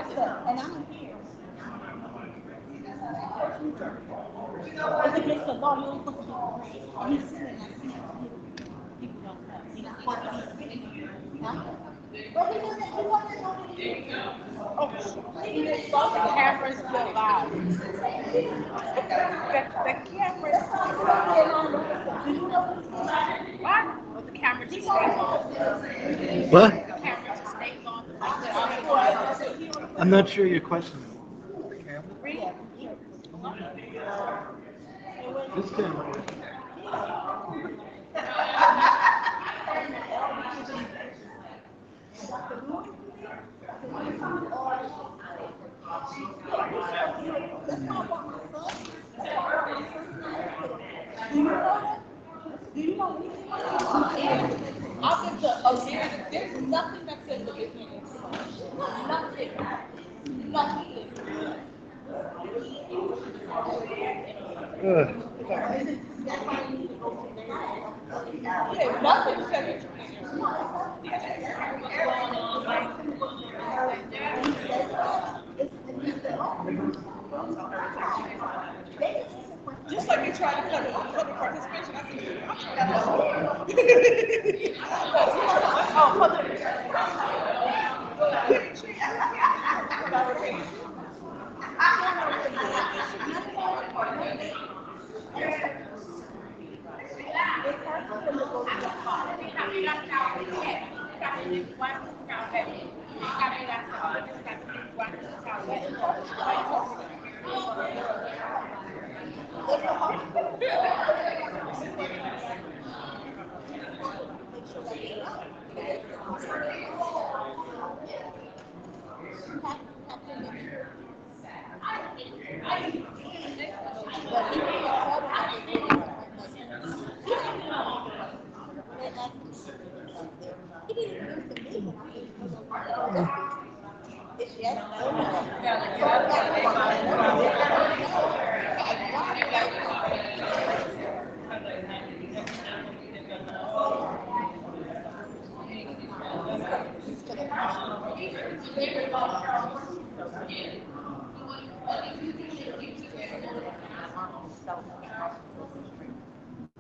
[SPEAKER 17] here, and I'm here. If it makes a law, you're supposed to be and he's sitting there. People don't know. He's supposed to be sitting there. But he wasn't doing it. Oh, all the cameras go live. The cameras. What? Oh, the cameras stay on.
[SPEAKER 7] What?
[SPEAKER 17] The cameras stay on.
[SPEAKER 7] I'm not sure your question. This camera.
[SPEAKER 17] There's nothing that says that they can't answer. Nothing. Nothing. Yeah, nothing says that you can't just like they tried to cut public participation, I said, oh, public.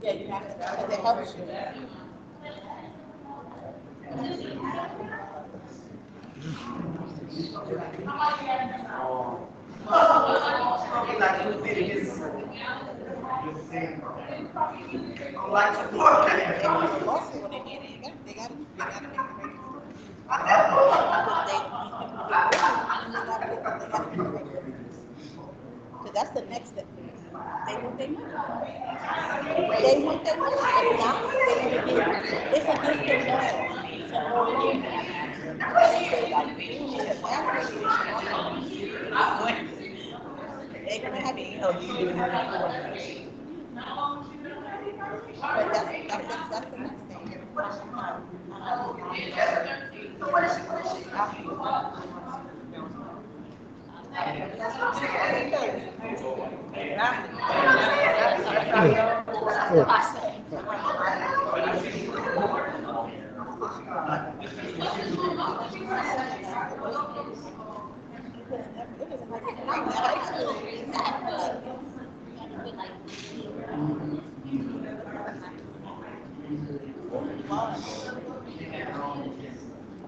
[SPEAKER 17] Yeah, you have to, because it helps you.
[SPEAKER 10] Because that's the next step. They want their money. They want their money. If not, they want to get, it's against the law. So, they say, like, you need a bathroom. They can have it. But that's the next thing.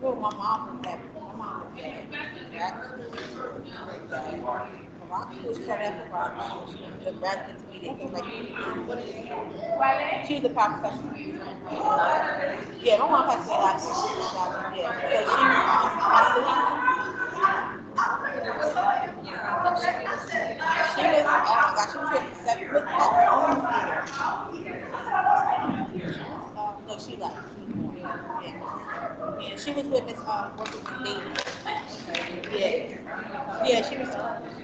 [SPEAKER 10] Well, my mom was that. My mom was that. Rock was coming after rock. The residents meeting. Like, she was a pop professional. Yeah, my mom passed away last year. Yeah. So she was, oh my gosh, she was with her own no, she left. Yeah, she was with Miss working with David. Yeah. Yeah, she was,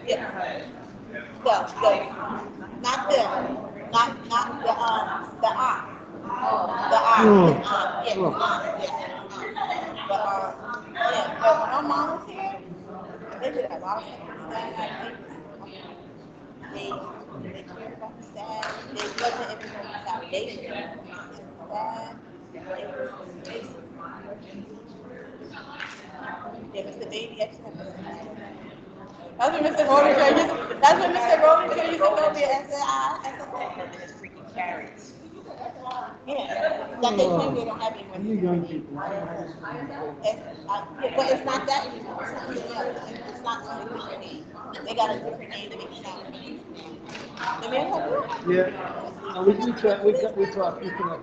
[SPEAKER 10] yeah. No, not them. Not the aunt. The aunt. Yeah, the aunt. Yeah. But yeah, but when my mom was here, they did a lot of stuff with staff. They cared about the staff. They wasn't even on the foundation. Staff. Yeah, Mr. Baby actually. That's what Mr. Rodinger used. That's what Mr. Rodinger used to tell me as freaking carrots. Yeah, that they claim they don't have anyone.
[SPEAKER 7] You young people.
[SPEAKER 10] But it's not that anymore. It's not a different name. They got a different name to make it sound. The man
[SPEAKER 7] Yeah. We talk. We connect.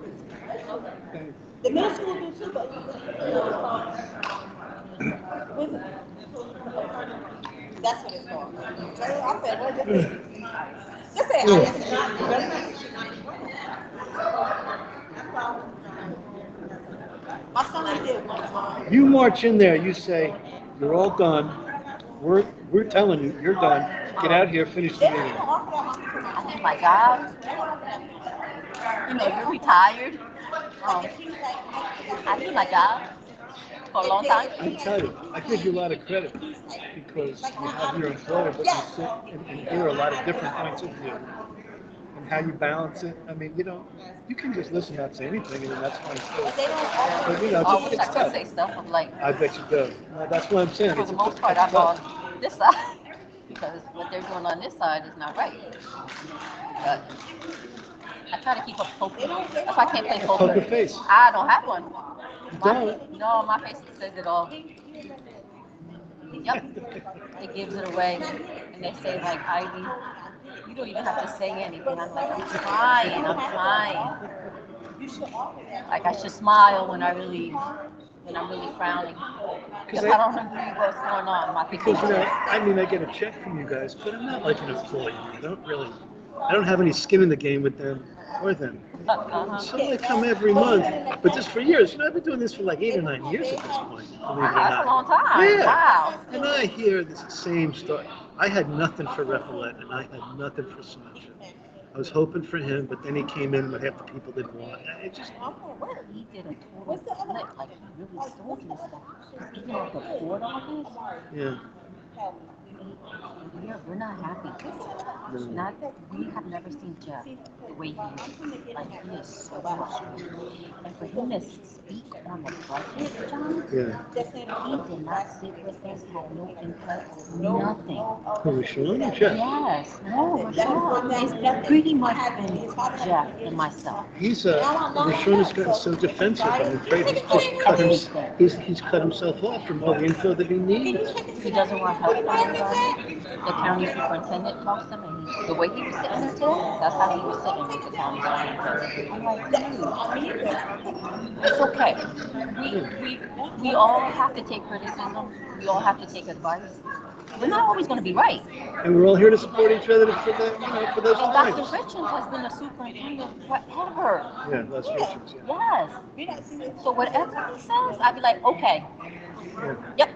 [SPEAKER 7] Thanks.
[SPEAKER 10] The middle school do too, but that's what it's called. I said, what is it? Just say my son I did one time.
[SPEAKER 7] You march in there. You say, "You're all done. We're telling you, you're done. Get out here. Finish the meeting."
[SPEAKER 6] Oh my God. You know, you're retired. I do my job for a long time.
[SPEAKER 7] I tell you, I give you a lot of credit because you have your employer, but you sit and hear a lot of different points of view and how you balance it. I mean, you can just listen, not say anything, and then that's fine too. But
[SPEAKER 6] I wish I could say stuff. I'm like,
[SPEAKER 7] I bet you do. No, that's what I'm saying.
[SPEAKER 6] For the most part, I'm on this side because what they're doing on this side is not right. But I try to keep a poker. That's why I can't play poker.
[SPEAKER 7] Poker face.
[SPEAKER 6] I don't have one.
[SPEAKER 7] No,
[SPEAKER 6] my face says it all. Yep. It gives it away. And they say, like, Ivy, you don't even have to say anything. I'm like, I'm trying. Like, I should smile when I'm really frowning. Because I don't agree with what's going on. My
[SPEAKER 7] because, I mean, I get a check from you guys, but I'm not like an employee. I don't have any skin in the game with them or them. So I come every month, but just for years. I've been doing this for like 8 or 9 years at this point.
[SPEAKER 6] That's a long time.
[SPEAKER 7] Yeah.
[SPEAKER 6] Wow.
[SPEAKER 7] And I hear this same story. I had nothing for Recollet, and I had nothing for Sinatra. I was hoping for him, but then he came in with half the people didn't want. It just.
[SPEAKER 6] He did a total flip, like he really sold his stuff. He did like a board office.
[SPEAKER 7] Yeah.
[SPEAKER 6] We're not happy. We have never seen Jeff the way he is. Like, he is so sweet. And for him to speak on the budget, John, he did not sit with us, had no input, nothing.
[SPEAKER 7] Who was Sean or Jeff?
[SPEAKER 6] Yes, no, Sean. It's pretty much been Jeff and myself.
[SPEAKER 7] Rashawn has gotten so defensive. I'm afraid he's cut himself off from all the info that he needs.
[SPEAKER 6] He doesn't want help from anybody. The county superintendent talks to him, and the way he was sitting there today, that's how he was sitting with the county superintendent. I'm like, dude, it's okay. We all have to take criticism. We all have to take advice. We're not always going to be right.
[SPEAKER 7] And we're all here to support each other for the, for those
[SPEAKER 6] And
[SPEAKER 7] times.
[SPEAKER 6] Dr. Richards has been a superintendent forever.
[SPEAKER 7] Yeah, that's Richards. Yeah.
[SPEAKER 6] Yes. So whatever he says, I'd be like, okay.
[SPEAKER 7] Yeah.
[SPEAKER 6] Yep.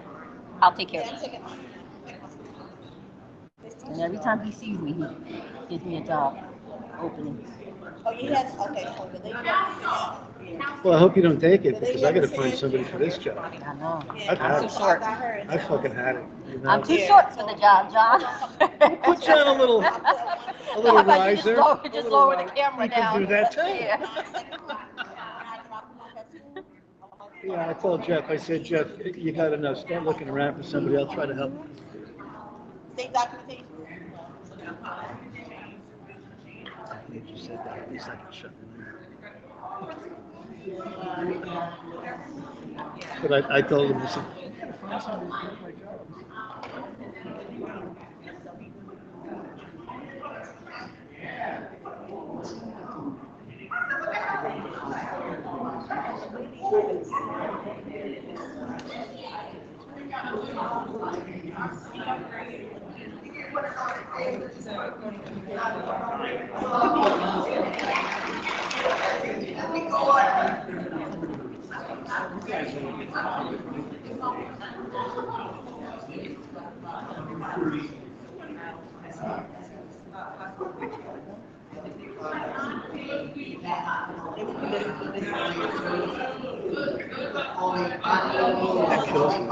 [SPEAKER 6] I'll take care of it. And every time he sees me, he gives me a job opening.
[SPEAKER 10] Oh, you had, okay, so the lady
[SPEAKER 7] Well, I hope you don't take it because I got to find somebody for this job.
[SPEAKER 6] I know.
[SPEAKER 7] I've
[SPEAKER 6] I'm
[SPEAKER 7] had
[SPEAKER 6] too
[SPEAKER 7] it.
[SPEAKER 6] short.
[SPEAKER 7] I fucking had it. You know?
[SPEAKER 6] I'm too short for the job, John.
[SPEAKER 7] Put you on a little
[SPEAKER 6] How about
[SPEAKER 7] riser.
[SPEAKER 6] you just lower the camera
[SPEAKER 7] You can
[SPEAKER 6] down?
[SPEAKER 7] do that too.
[SPEAKER 6] Yeah.
[SPEAKER 7] Yeah, I told Jeff, I said, Jeff, you got to know, start looking around for somebody. I'll try to help.
[SPEAKER 10] state documentation.
[SPEAKER 7] You just said that. At least I can shut it. But I told him, I said, you got to find somebody to take my job. That kills me.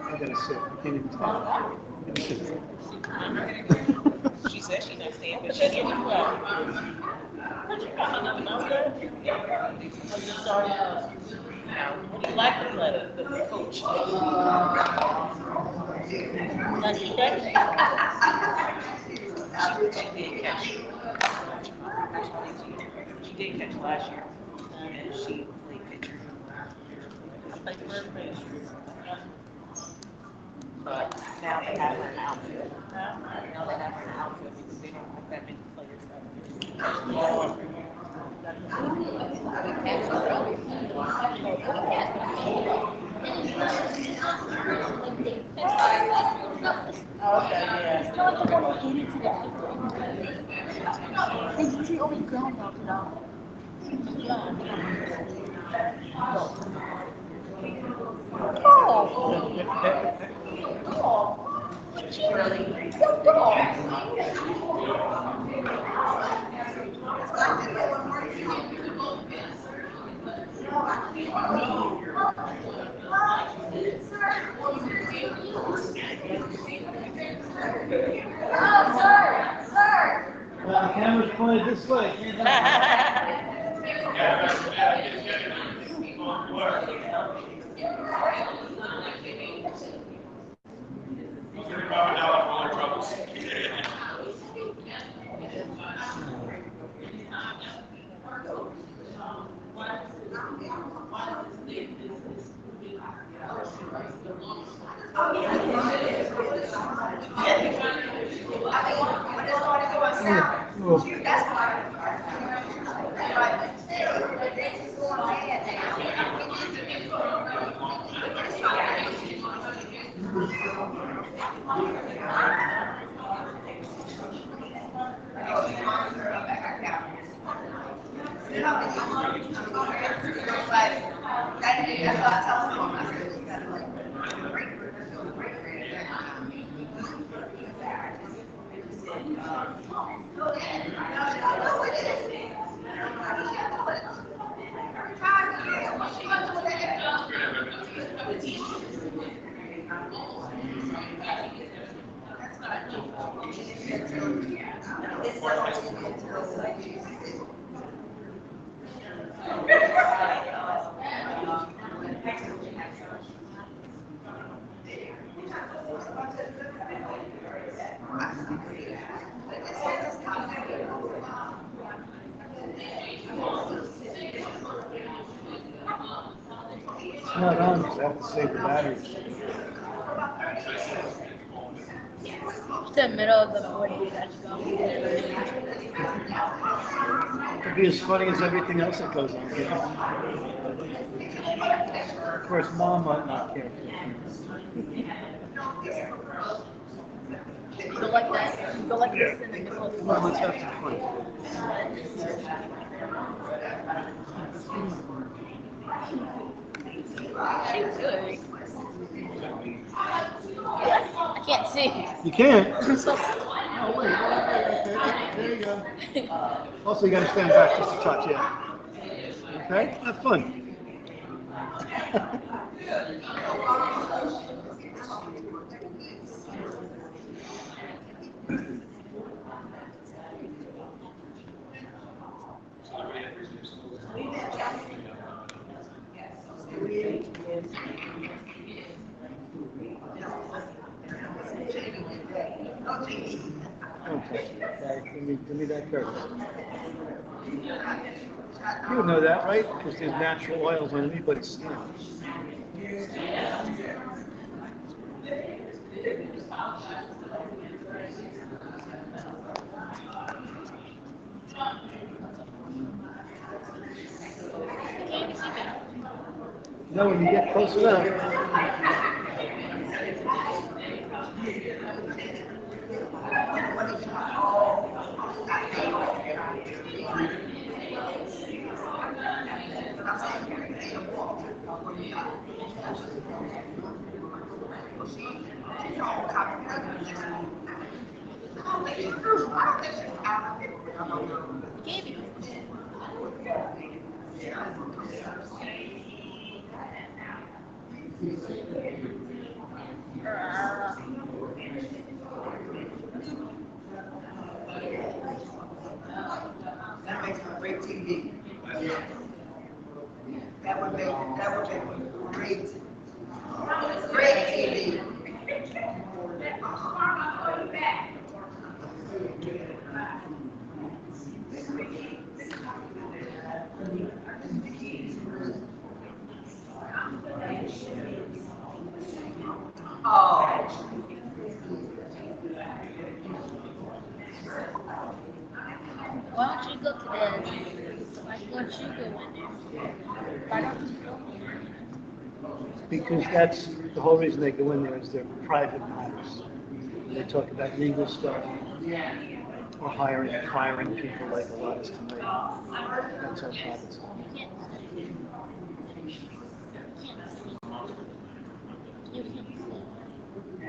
[SPEAKER 7] I gotta sit. I can't even stand. I gotta sit.
[SPEAKER 17] She said she's not staying, but she's in the club. But you got another number? Oh, you started us. What do you like to play? The coach. Like she catch? She did catch. She did catch last year. And she played pitcher. She played first base. But now they have her in outfield. Now they have her in outfield because they don't have that many players that
[SPEAKER 7] Well, the camera's pointed this way. It's not on, because I have to save the batteries.
[SPEAKER 6] It's the middle of the board. That's going.
[SPEAKER 7] It could be as funny as everything else that goes on here. Of course, Mom might not care.
[SPEAKER 6] Go like that. Go like this in the middle of the
[SPEAKER 7] Well,
[SPEAKER 6] board.
[SPEAKER 7] let's have some fun.
[SPEAKER 6] She's good. I can't see.
[SPEAKER 7] You can't?
[SPEAKER 6] I'm so
[SPEAKER 7] Oh, wait. Okay. There you go. Also, you got to stand back just a touch, yeah. Okay? Have fun. Okay, give me that curve. You would know that, right? Because there's natural oils on anybody's skin. No, when you get close enough.
[SPEAKER 10] That makes for great TV. That would make great TV.
[SPEAKER 6] Why don't you go to the? Why don't you go in there? Why don't you go in there?
[SPEAKER 7] Because that's the whole reason they go in there is their private matters. They talk about legal stuff or firing people like a lot is committed. That's our private stuff.
[SPEAKER 6] You can't see.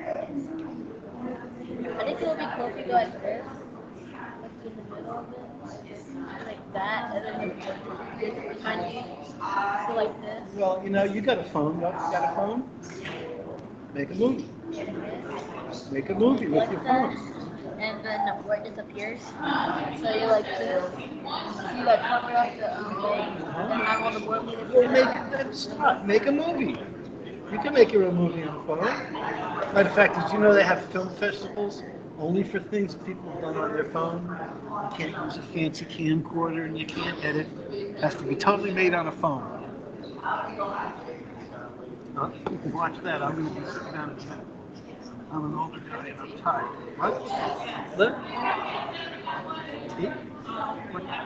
[SPEAKER 6] I think it would be cool if you go like this, like in the middle of it, like that, and then this behind you, so like this.
[SPEAKER 7] Well, you know, you got a phone. You got a phone? Make a movie. Make a movie with your phone.
[SPEAKER 6] And then where it disappears. So you like this, you like cover up the thing, and have all the board meetings.
[SPEAKER 7] Well, stop. Make a movie. You can make your own movie on the phone. Matter of fact, did you know they have film festivals only for things people have done on their phone? You can't use a fancy camcorder and you can't edit. It has to be totally made on a phone. You can watch that. I'm going to be sitting down at 10. I'm an older guy and I'm tired. What? Look. Tea?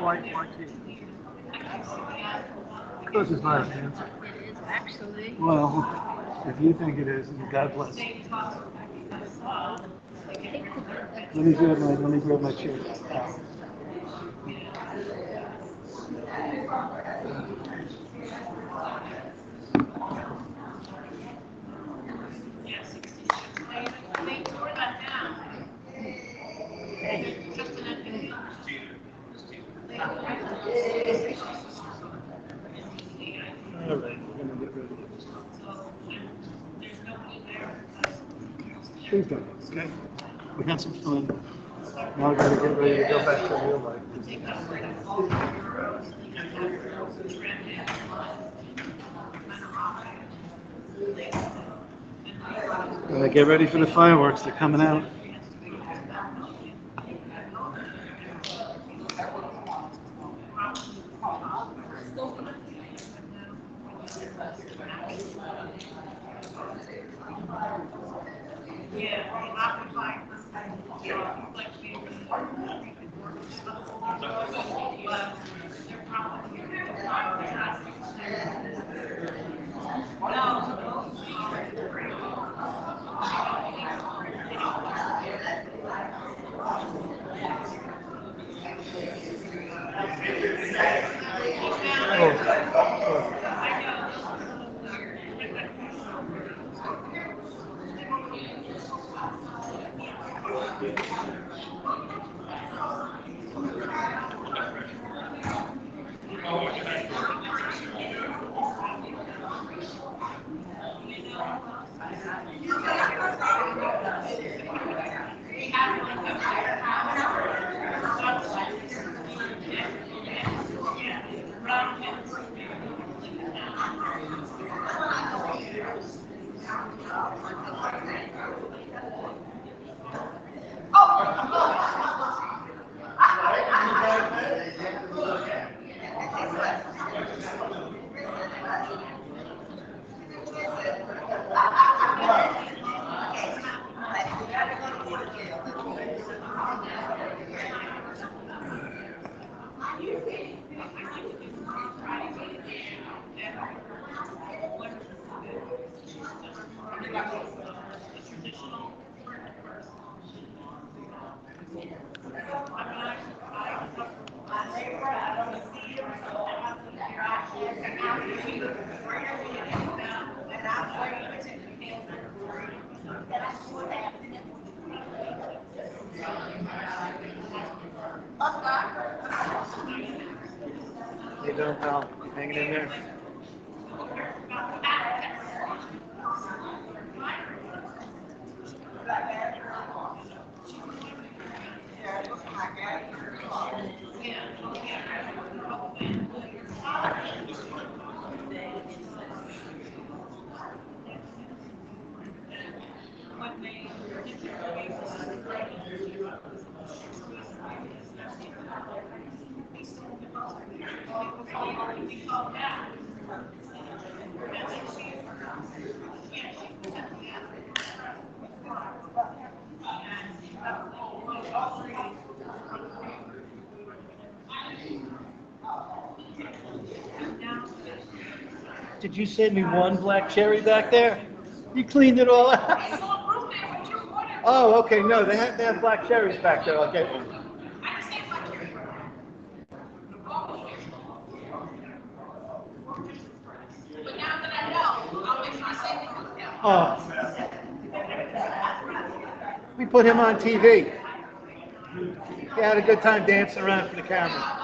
[SPEAKER 7] Why tea? Because it's not a fancy.
[SPEAKER 6] It is actually.
[SPEAKER 7] Well, if you think it is, then God bless you. Let me grab my chair. All right, we're going to get ready. Please don't, okay? We had some fun. Now we gotta get ready to go back to real life. Get ready for the fireworks. They're coming out. You doing, pal? Hanging in there? Did you send me one black cherry back there? You cleaned it all out. Oh, okay. No, they have black cherries back there. I'll get one. Oh. We put him on TV. He had a good time dancing around for the camera.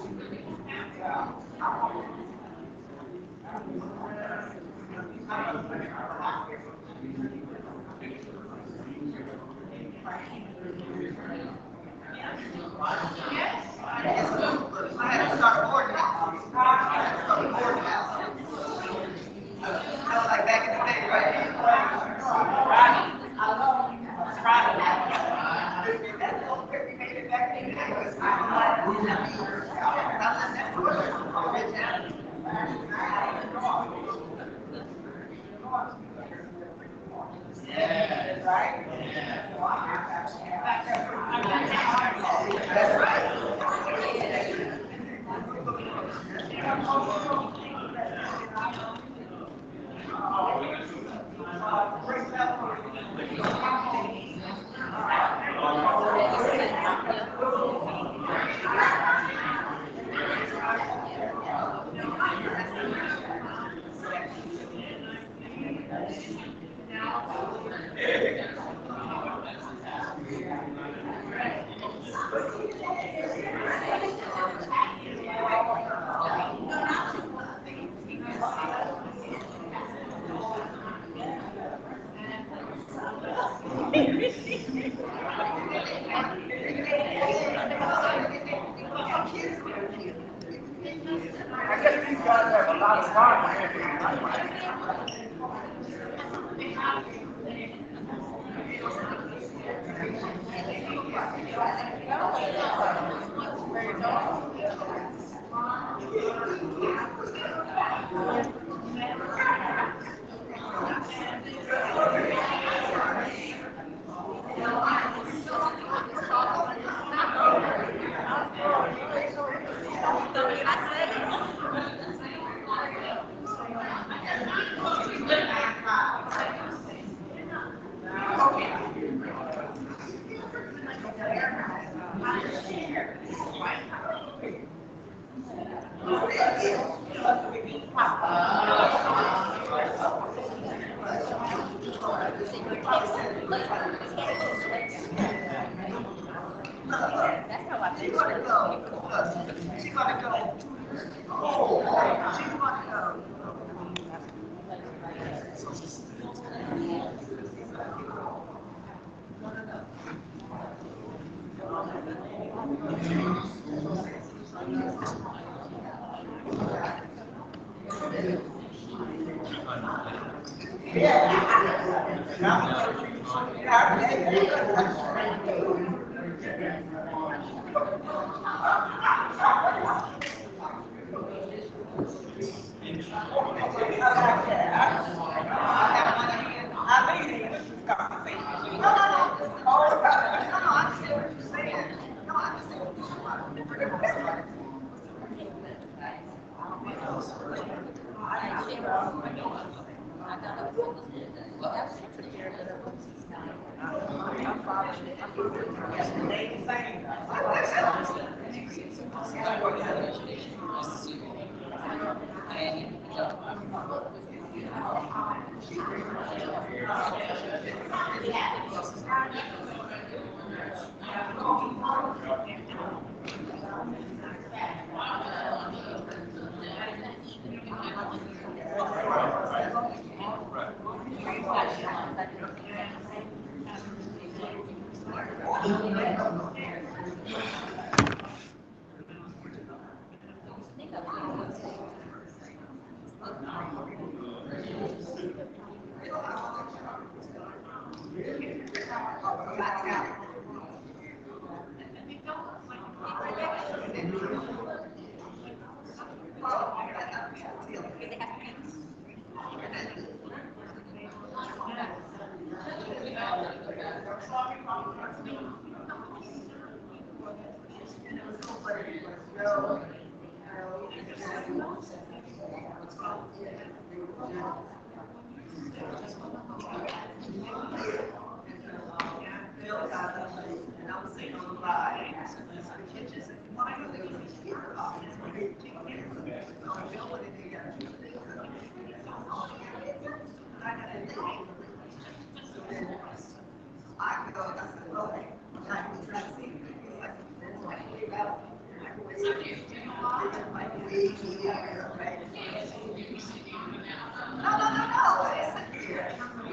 [SPEAKER 13] I had to start boarding houses. I was like back in the day, right? Right. I love you. Right. That's what we made it back in the day. Was I was yeah. Right? That's right. I guess these guys have a lot of fun.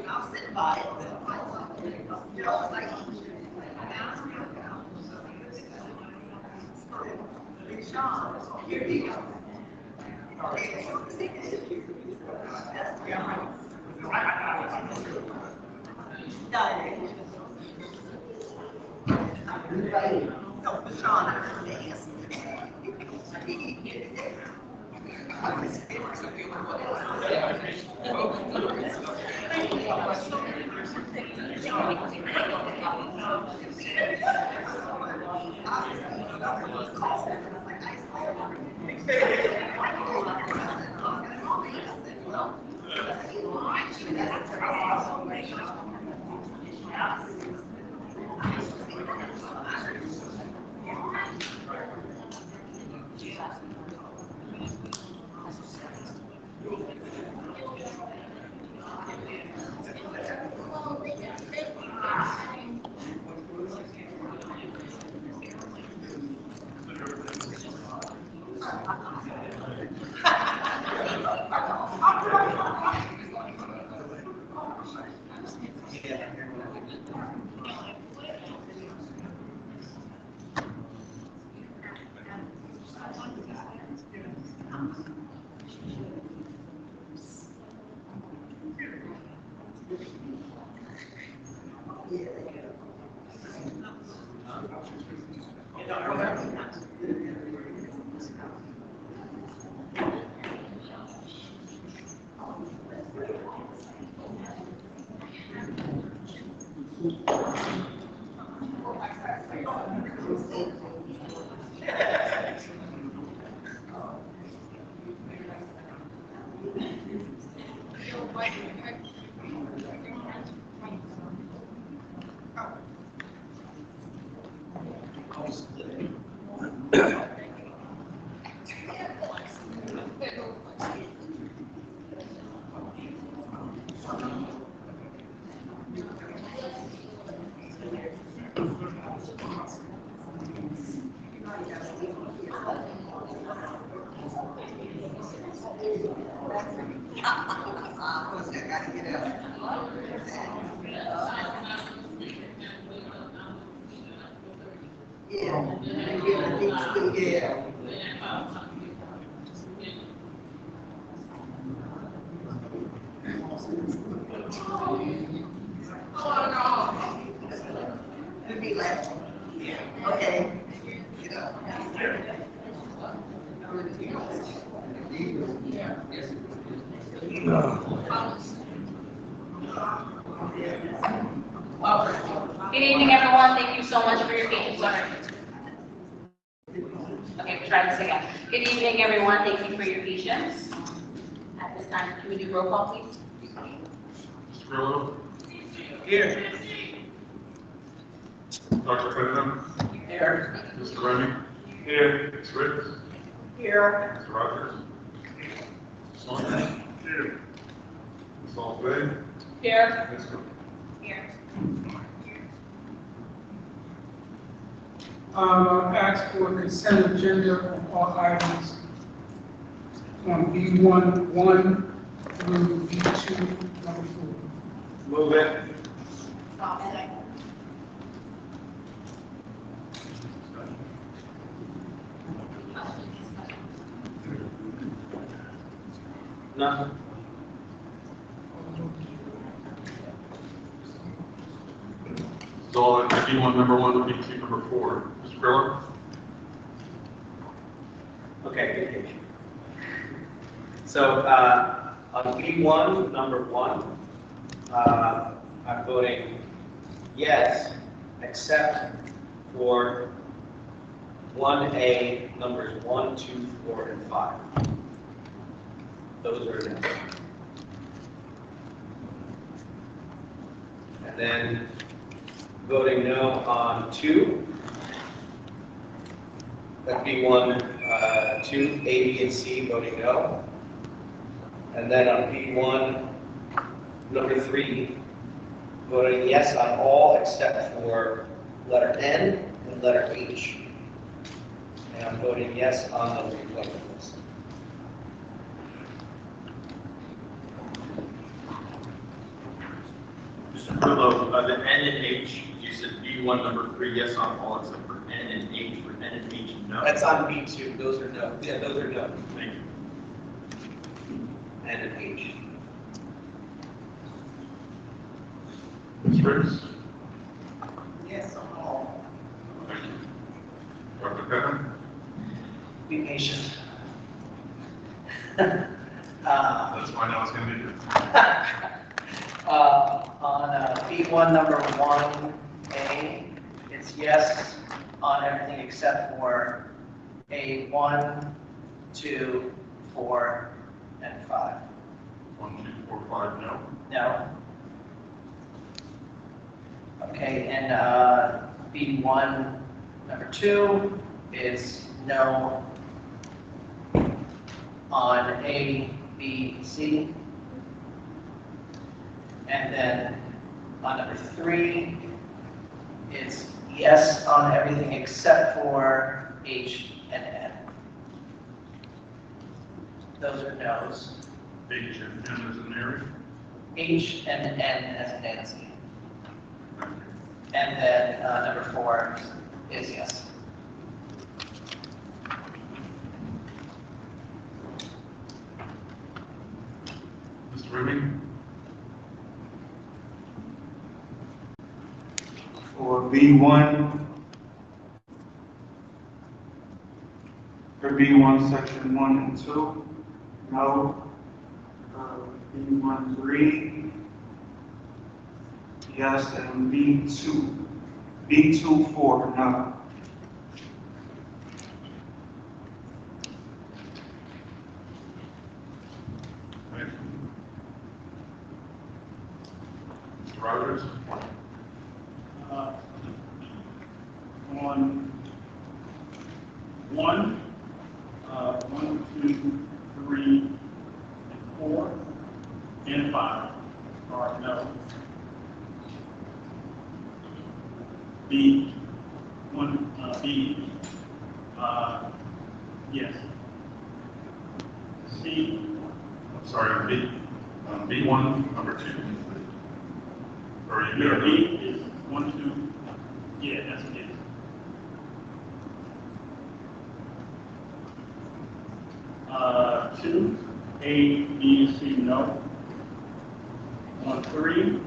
[SPEAKER 10] I'll sit by it. You know, like, Sean, here you go. No, Sean, Okay.
[SPEAKER 3] Good evening, everyone. Thank you so much for your patience. Sorry. Okay, we'll try this again. Good evening, everyone. Thank you for your patience. At this time, can we do roll call, please?
[SPEAKER 9] Mr. Grillo?
[SPEAKER 3] Here.
[SPEAKER 9] Dr. Pennington?
[SPEAKER 3] Here.
[SPEAKER 9] Mr. Remy? Here. Ms. Ricks?
[SPEAKER 3] Here.
[SPEAKER 9] Mr. Rogers? Ms. Swan? Here. Ms. Alves?
[SPEAKER 3] Here.
[SPEAKER 9] Ms. Cook?
[SPEAKER 3] Here.
[SPEAKER 13] Ask for consent agenda on all items on B1, 1 through B2, number 4.
[SPEAKER 9] Move it.
[SPEAKER 4] None.
[SPEAKER 9] So on B1, number 1 to B2, number 4. Mr. Grillo?
[SPEAKER 4] Okay, good catch. So, on B1, number 1, I'm voting yes, except for 1A, numbers 1, 2, 4, and 5. Those are no. And then voting no on 2. That'd be 1, 2, A, B, and C, voting no. And then on B1, number 3, voting yes on all except for letter N and letter H.
[SPEAKER 14] and I'm voting yes on those reappointment lists.
[SPEAKER 9] Mr. Grillo, the N and H, you said B1 number 3, yes on all except for N and H, for N and H, no.
[SPEAKER 14] That's on B2, those are no, yeah, those are no.
[SPEAKER 9] Thank you.
[SPEAKER 14] N and H.
[SPEAKER 9] Ms. Ricks?
[SPEAKER 19] Yes, on all.
[SPEAKER 9] Thank you. Dr. Pepin?
[SPEAKER 8] Be patient.
[SPEAKER 9] That's why now it's going to be good.
[SPEAKER 8] On B1 number 1A, it's yes on everything except for A1, 2, 4, and 5.
[SPEAKER 9] 1, 2, 4, 5, no.
[SPEAKER 8] No. Okay, and B1 number 2 is no on A, B, C. And then on number 3, it's yes on everything except for H and N. Those are no's.
[SPEAKER 9] H and N as in Mary?
[SPEAKER 8] H and N as in Nancy. And then number 4 is yes.
[SPEAKER 9] Mr. Rubin?
[SPEAKER 7] For B1, section 1 and 2, no. B1, 3, yes, and B2, 4, no.
[SPEAKER 9] Mr. Rogers?
[SPEAKER 15] On 1, 1, 2, 3, and 4, and 5 are no. B, yes. C,
[SPEAKER 9] I'm sorry, B1, number 2. Or you
[SPEAKER 15] yeah,
[SPEAKER 9] there?
[SPEAKER 15] B is 1, 2, yeah, that's it. Two, A, B, and C, no. On 3,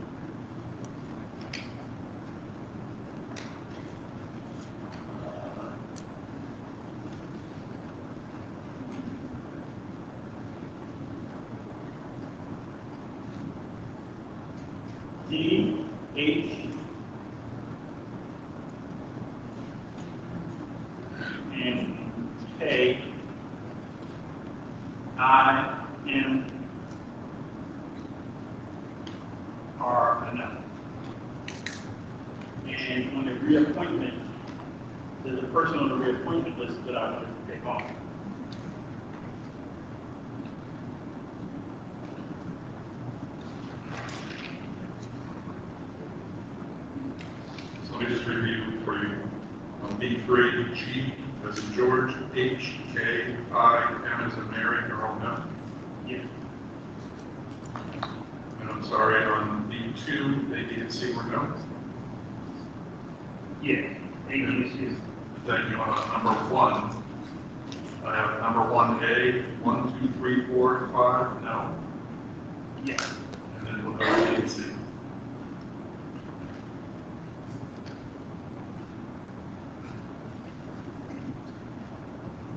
[SPEAKER 15] D, H, and K, I, M, are a no. And on the reappointment, there's a person on the reappointment list that I want to take off.
[SPEAKER 9] So let me just review for you. On B3, G as in George, H, K, I, M as in Mary, are all no.
[SPEAKER 15] Yeah.
[SPEAKER 9] And I'm sorry, on B2, A, B, and C were no.
[SPEAKER 15] Yeah. A, B, and C.
[SPEAKER 9] Thank you. On number 1, I have number 1A, 1, 2, 3, 4, 5, no.
[SPEAKER 15] Yeah.
[SPEAKER 9] And then we'll go to B and C.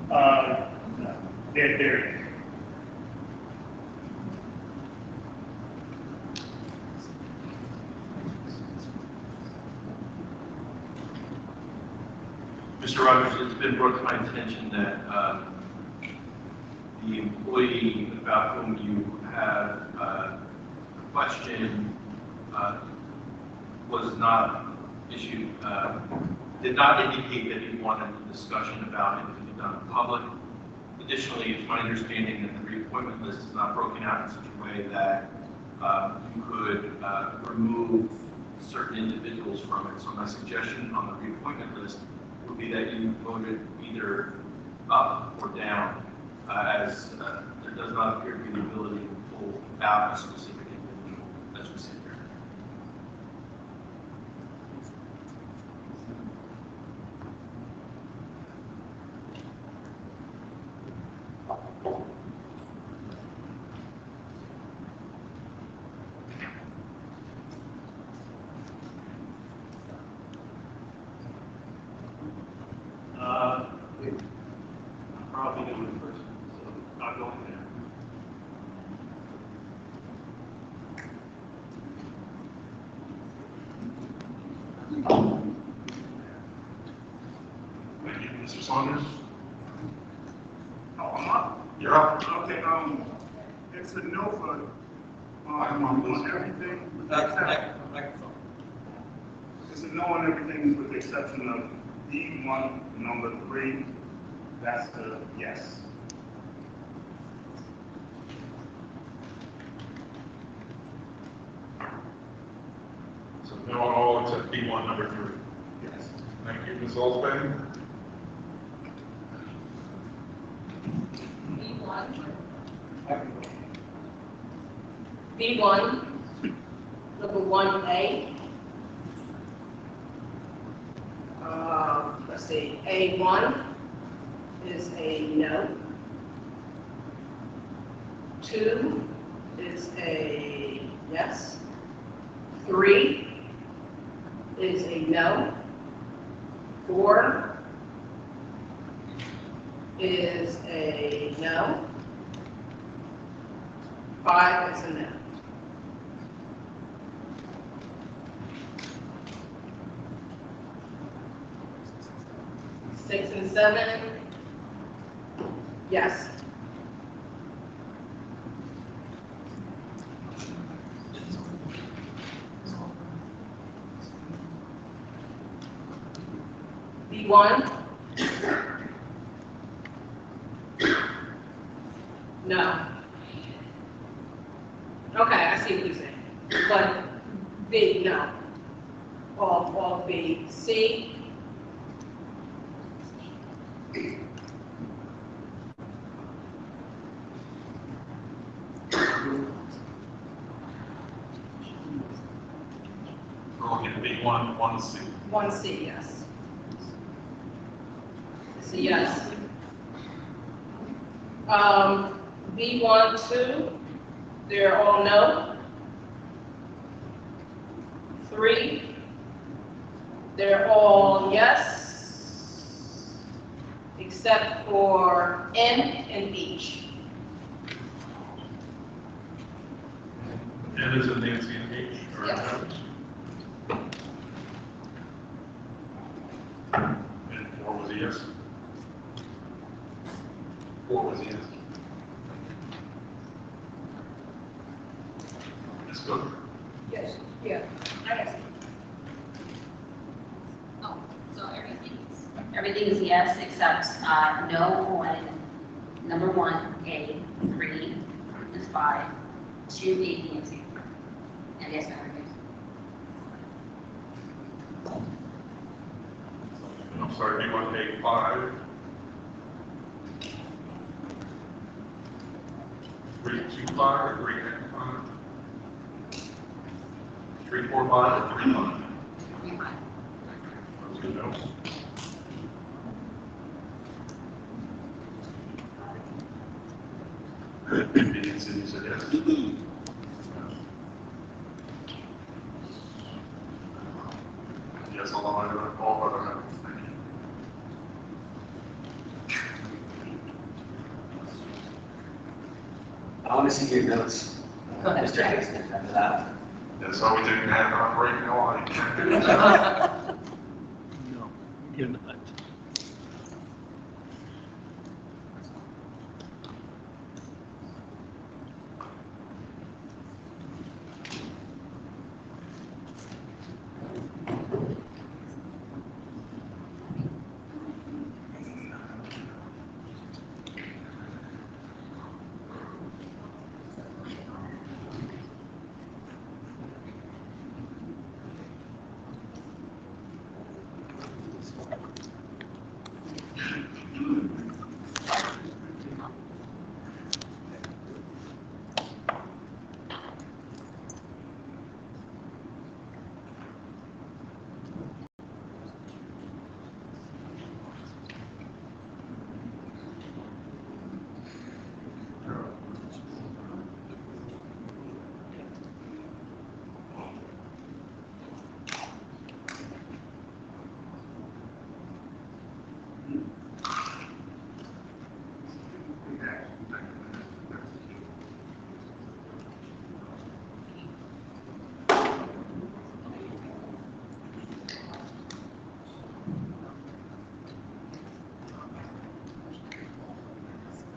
[SPEAKER 15] No. There it is.
[SPEAKER 9] Mr. Rogers, it's been brought to my attention that the employee about whom you have a question was not issued, did not indicate that he wanted a discussion about it to be done in public. Additionally, it's my understanding that the reappointment list is not broken out in such a way that you could remove certain individuals from it. So my suggestion on the reappointment list would be that you voted either up or down, as there does not appear to be the ability to pull out a specific individual as we sit here.
[SPEAKER 15] I'm probably the only person, so I'll go in there.
[SPEAKER 18] Thank you, Mr. Saunders.
[SPEAKER 15] Oh, I'm up?
[SPEAKER 18] You're up.
[SPEAKER 15] Okay, it's a no vote on everything with the exception. It's a no on everything with the exception of D1, number 3. That's the yes.
[SPEAKER 18] So no on all except B1, number 3.
[SPEAKER 15] Yes.
[SPEAKER 18] Thank you, Ms. Oldsby.
[SPEAKER 1] B1, number 1A. Let's see, A1 is a no. 2 is a yes. 3 is a no. 4 is a no. 5 is a no. Six and 7, yes. B1? No. Okay, I see what you're saying. But B, no. All B. C?
[SPEAKER 18] We're looking at B1, 1C.
[SPEAKER 1] 1C, yes. It's a yes. B1, 2, they're all no. 3, they're all yes, except for N and H.
[SPEAKER 18] N is in Nancy and H, or
[SPEAKER 1] Yes.
[SPEAKER 18] And 4 was a yes. 4 was a yes. Let's go.
[SPEAKER 1] Yes, yeah, I guess.
[SPEAKER 3] Oh, so everything's yes except, no on number 1A, 3 is 5, 2, 8, B, and C. And yes, everything.
[SPEAKER 18] I'm sorry, B1, A5. 3, 2, 5, or 3, 5? 3, 4, 5, or 3, 5?
[SPEAKER 3] 3, 5.
[SPEAKER 18] Those are no's. B and C said yes. Yes, I'll allow you to all other members. Thank you.
[SPEAKER 14] I want to see your notes, Mr. Hickson, after that.
[SPEAKER 18] That's how we take an half hour break now.
[SPEAKER 7] No, you're not.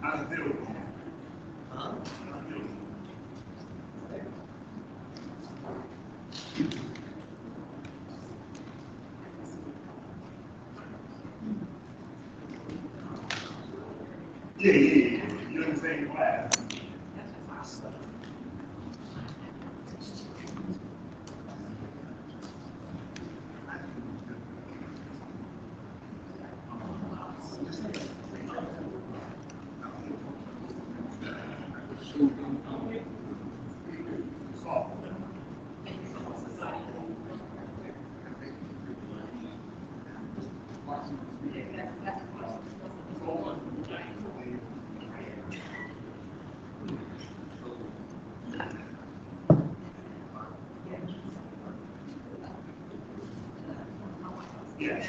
[SPEAKER 15] I do.
[SPEAKER 8] Huh?
[SPEAKER 15] I do. Yeah. You're in the same class. Yes.